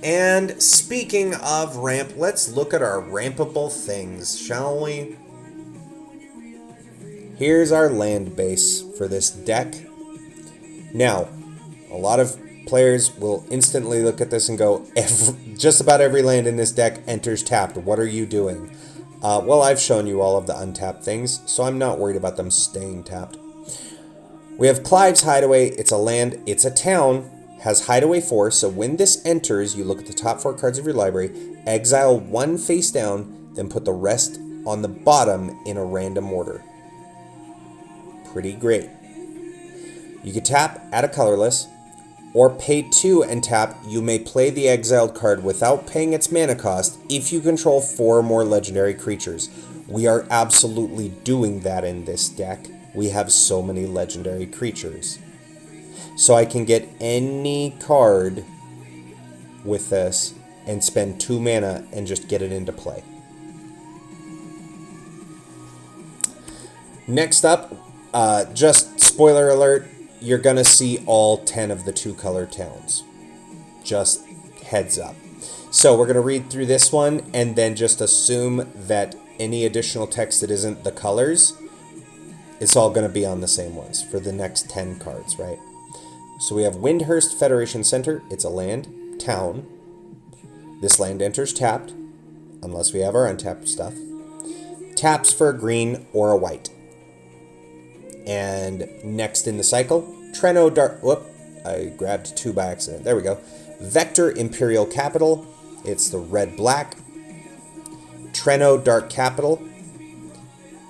And speaking of ramp, let's look at our rampable things, shall we? Here's our land base for this deck. Now, a lot of players will instantly look at this and go, just about every land in this deck enters tapped. What are you doing? Well, I've shown you all of the untapped things, so I'm not worried about them staying tapped. We have Clive's Hideaway. It's a land, it's a town, has Hideaway 4, so when this enters, you look at the top 4 cards of your library, exile 1 face down, then put the rest on the bottom in a random order. Pretty great. You can tap, add a colorless, or pay 2 and tap. You may play the exiled card without paying its mana cost if you control 4 or more legendary creatures. We are absolutely doing that in this deck. We have so many legendary creatures. So I can get any card with this and spend 2 mana and just get it into play. Next up, just spoiler alert, you're going to see all 10 of the 2-color towns. Just heads up. So we're going to read through this one and then just assume that any additional text that isn't the colors, it's all going to be on the same ones for the next 10 cards, right? So we have Windhurst Federation Center. It's a land, town. This land enters tapped, unless we have our untapped stuff. Taps for a green or a white. And next in the cycle, Treno Dark... Whoop, I grabbed 2 by accident. There we go. Vector Imperial Capital. It's the red-black. Treno Dark Capital.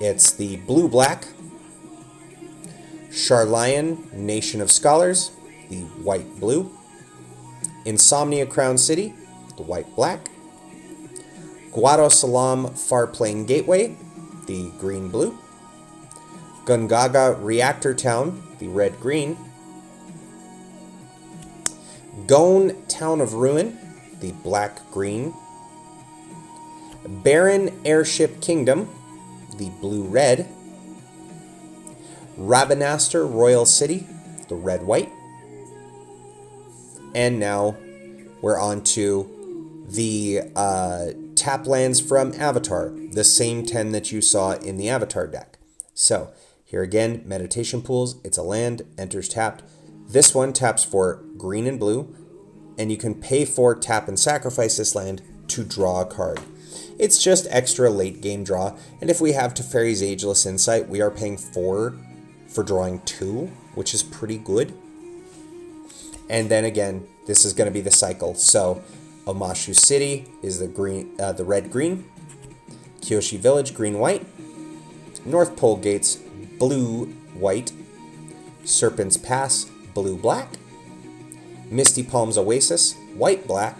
It's the blue-black. Sharlayan Nation of Scholars, the white-blue. Insomnia Crown City, the white-black. Guadosalam Farplane Gateway, the green-blue. Gungaga Reactor Town, the red-green. Gone Town of Ruin, the black-green. Barren Airship Kingdom, the blue-red. Ravenaster Royal City, the red-white. And now we're on to the tap lands from Avatar, the same 10 that you saw in the Avatar deck. So here again, Meditation Pools, it's a land, enters tapped. This one taps for green and blue, and you can pay for tap and sacrifice this land to draw a card. It's just extra late game draw, and if we have Teferi's Ageless Insight, we are paying 4 for drawing 2, which is pretty good. And then again, this is going to be the cycle. So Omashu City is the red-green, Kyoshi Village green-white, North Pole Gates blue-white, Serpent's Pass blue-black, Misty Palms Oasis white-black,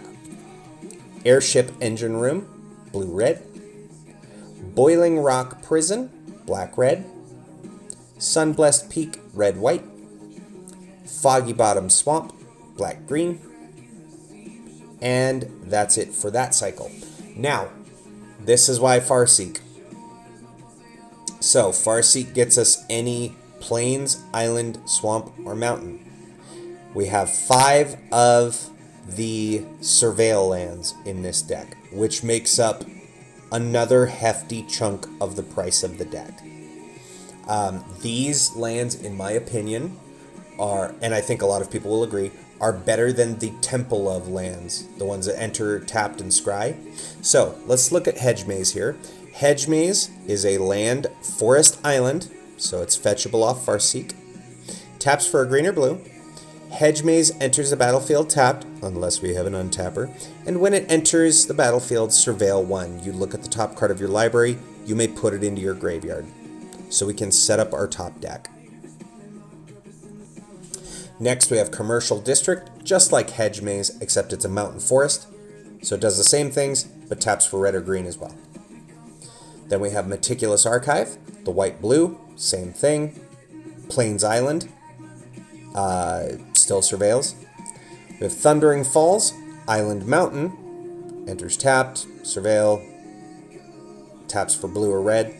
Airship Engine Room blue-red, Boiling Rock Prison black-red, Sunblessed Peak red-white, Foggy Bottom Swamp black-green, and that's it for that cycle. Now, this is why Farseek. So, Farseek gets us any plains, island, swamp, or mountain. We have 5 of the Surveil lands in this deck, which makes up another hefty chunk of the price of the deck. These lands, in my opinion, are, and I think a lot of people will agree, are better than the Temple of lands, the ones that enter tapped and scry. So let's look at Hedge Maze here. Hedge Maze is a land forest island, so it's fetchable off Farseek. Taps for a green or blue. Hedge Maze enters the battlefield tapped, unless we have an untapper, and when it enters the battlefield, Surveil 1. You look at the top card of your library, you may put it into your graveyard. So we can set up our top deck. Next we have Commercial District, just like Hedge Maze, except it's a mountain forest. So it does the same things, but taps for red or green as well. Then we have Meticulous Archive, the white-blue, same thing. Plains Island, still surveils. We have Thundering Falls, Island Mountain, enters tapped, surveil, taps for blue or red.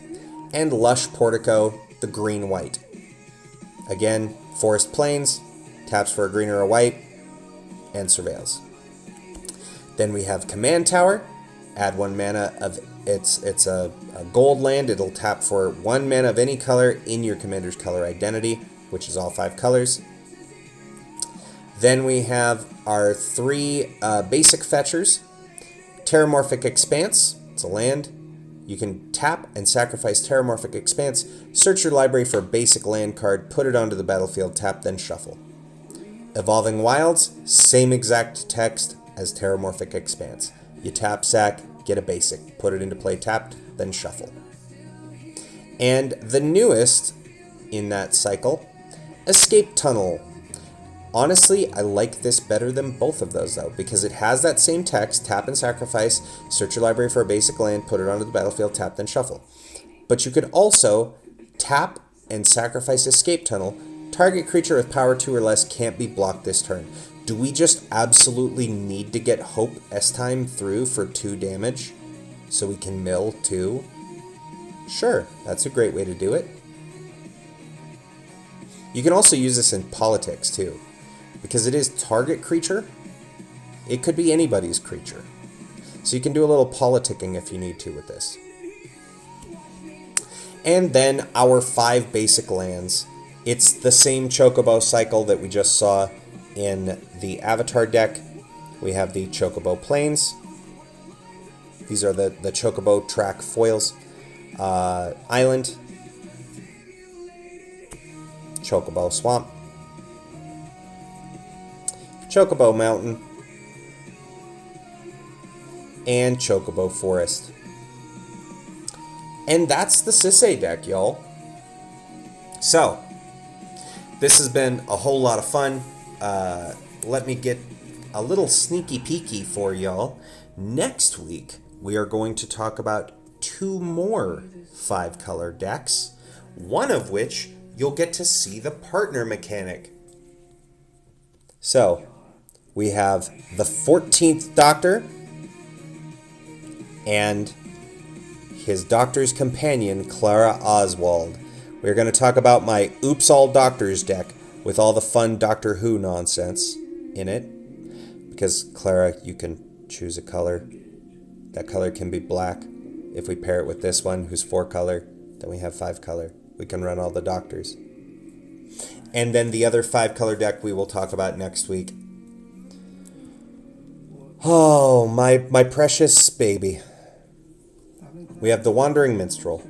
And Lush Portico, the green-white. Again, Forest Plains, taps for a green or a white, and surveils. Then we have Command Tower, add 1 mana of, it's a gold land, it'll tap for 1 mana of any color in your commander's color identity, which is all 5 colors. Then we have our 3 basic fetchers. Terramorphic Expanse, it's a land. You can tap and sacrifice Terramorphic Expanse, search your library for a basic land card, put it onto the battlefield, tap, then shuffle. Evolving Wilds, same exact text as Terramorphic Expanse. You tap, sack, get a basic, put it into play tapped, then shuffle. And the newest in that cycle, Escape Tunnel. Honestly, I like this better than both of those, though, because it has that same text, tap and sacrifice, search your library for a basic land, put it onto the battlefield, tap, then shuffle. But you could also tap and sacrifice Escape Tunnel. Target creature with power 2 or less can't be blocked this turn. Do we just absolutely need to get Hope S-Time through for 2 damage so we can mill 2? Sure, that's a great way to do it. You can also use this in politics, too. Because it is target creature, it could be anybody's creature. So you can do a little politicking if you need to with this. And then our 5 basic lands. It's the same Chocobo cycle that we just saw in the Avatar deck. We have the Chocobo Plains. These are the Chocobo track foils. Island. Chocobo Swamp. Chocobo Mountain, and Chocobo Forest. And that's the Sisay deck, y'all. So, this has been a whole lot of fun. Let me get a little sneaky peeky for y'all. Next week, we are going to talk about 2 more 5-color decks, one of which you'll get to see the partner mechanic. So, we have the 14th Doctor and his Doctor's companion, Clara Oswald. We're going to talk about my Oops All Doctors deck with all the fun Doctor Who nonsense in it. Because Clara, you can choose a color. That color can be black. If we pair it with this one, who's 4-color, then we have 5-color. We can run all the Doctors. And then the other 5-color deck we will talk about next week. Oh, my precious baby. We have the Wandering Minstrel.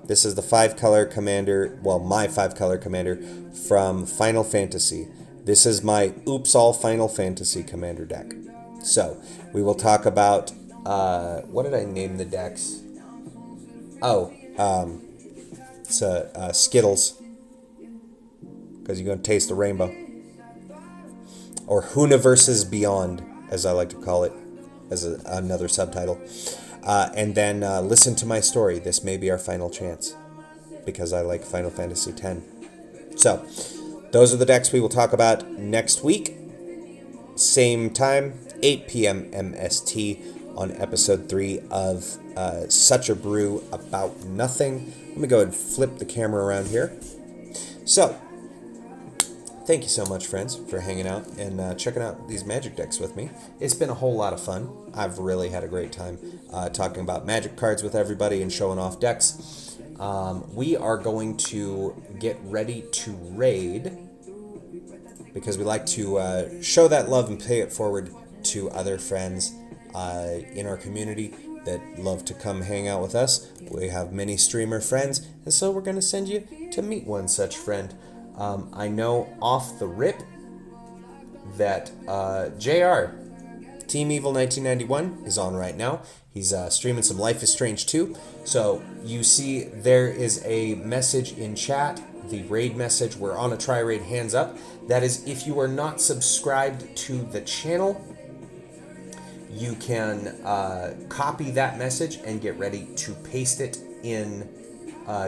This is the 5-color commander, well, my 5-color commander from Final Fantasy. This is my Oops All Final Fantasy commander deck. So, we will talk about, what did I name the decks? Oh, it's Skittles. Because you're going to taste the rainbow. Or Hooniverses Beyond, as I like to call it, as another subtitle. And then Listen to My Story. This may be our final chance, because I like Final Fantasy X. So, those are the decks we will talk about next week. Same time, 8 p.m. MST on episode 3 of Such a Brew About Nothing. Let me go ahead and flip the camera around here. So, thank you so much, friends, for hanging out and checking out these Magic decks with me. It's been a whole lot of fun. I've really had a great time talking about Magic cards with everybody and showing off decks. We are going to get ready to raid, because we like to show that love and pay it forward to other friends in our community that love to come hang out with us. We have many streamer friends, and so we're going to send you to meet one such friend. I know off the rip that JR, Team Evil 1991, is on right now. He's streaming some Life is Strange 2. So you see there is a message in chat, the raid message. We're on a try raid, hands up. That is, if you are not subscribed to the channel, you can copy that message and get ready to paste it in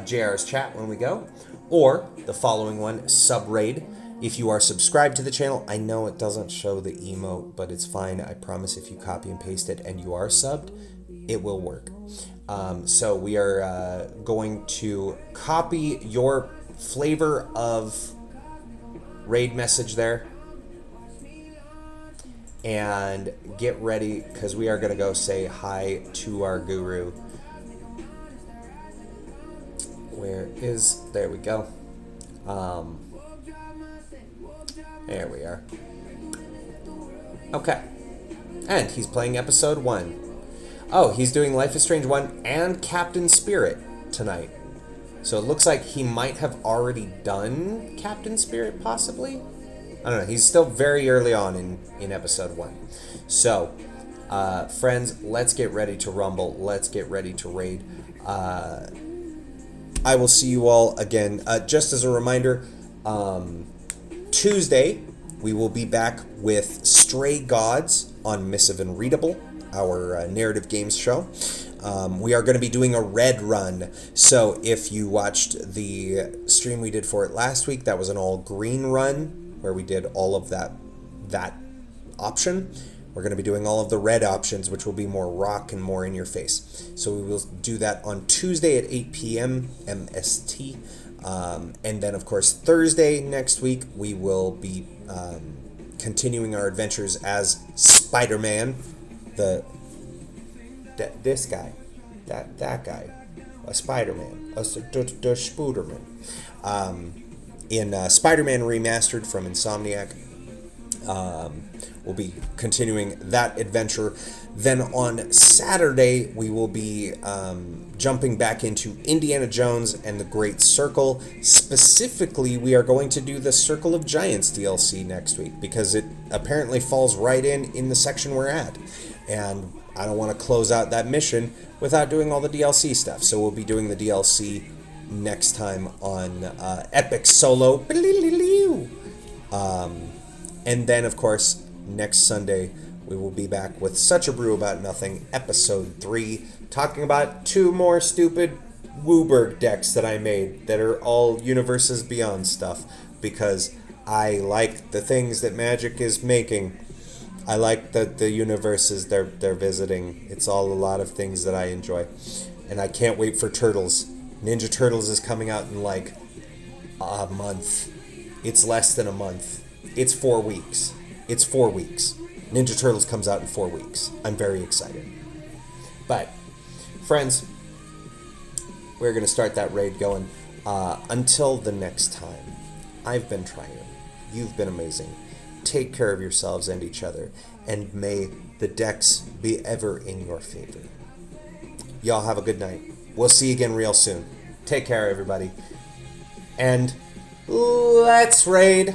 JR's chat when we go. Or the following one, sub raid. If you are subscribed to the channel, I know it doesn't show the emote, but it's fine. I promise if you copy and paste it and you are subbed, it will work. So we are going to copy your flavor of raid message there and get ready, because we are going to go say hi to our guru. Where is, there we go. There we are. Okay. And he's playing episode 1. Oh, he's doing Life is Strange 1 and Captain Spirit tonight. So it looks like he might have already done Captain Spirit, possibly? I don't know. He's still very early on in episode 1. So, friends, let's get ready to rumble. Let's get ready to raid. I will see you all again. Just as a reminder, Tuesday, we will be back with Stray Gods on Missive and Readable, our narrative games show. We are going to be doing a red run. So if you watched the stream we did for it last week, that was an all green run where we did all of that option. We're going to be doing all of the red options, which will be more rock and more in your face. So we will do that on Tuesday at 8 p.m. MST. And then, of course, Thursday next week, we will be continuing our adventures as Spider-Man. This guy. That guy. A Spider-Man. A Spooderman. In Spider-Man Remastered from Insomniac. We'll be continuing that adventure. Then on Saturday, we will be jumping back into Indiana Jones and the Great Circle. Specifically, we are going to do the Circle of Giants DLC next week, because it apparently falls right in the section we're at. And I don't want to close out that mission without doing all the DLC stuff. So we'll be doing the DLC next time on Epic Solo. And then, of course, next Sunday, we will be back with Such a Brew About Nothing, Episode 3, talking about 2 more stupid Wooberg decks that I made that are all Universes Beyond stuff, because I like the things that Magic is making. I like the universes they're visiting. It's all a lot of things that I enjoy. And I can't wait for Turtles. Ninja Turtles is coming out in like a month. It's less than a month. It's 4 weeks. It's 4 weeks. Ninja Turtles comes out in 4 weeks. I'm very excited. But, friends, we're going to start that raid going. Until the next time, I've been trying. You've been amazing. Take care of yourselves and each other, and may the decks be ever in your favor. Y'all have a good night. We'll see you again real soon. Take care, everybody. And let's raid.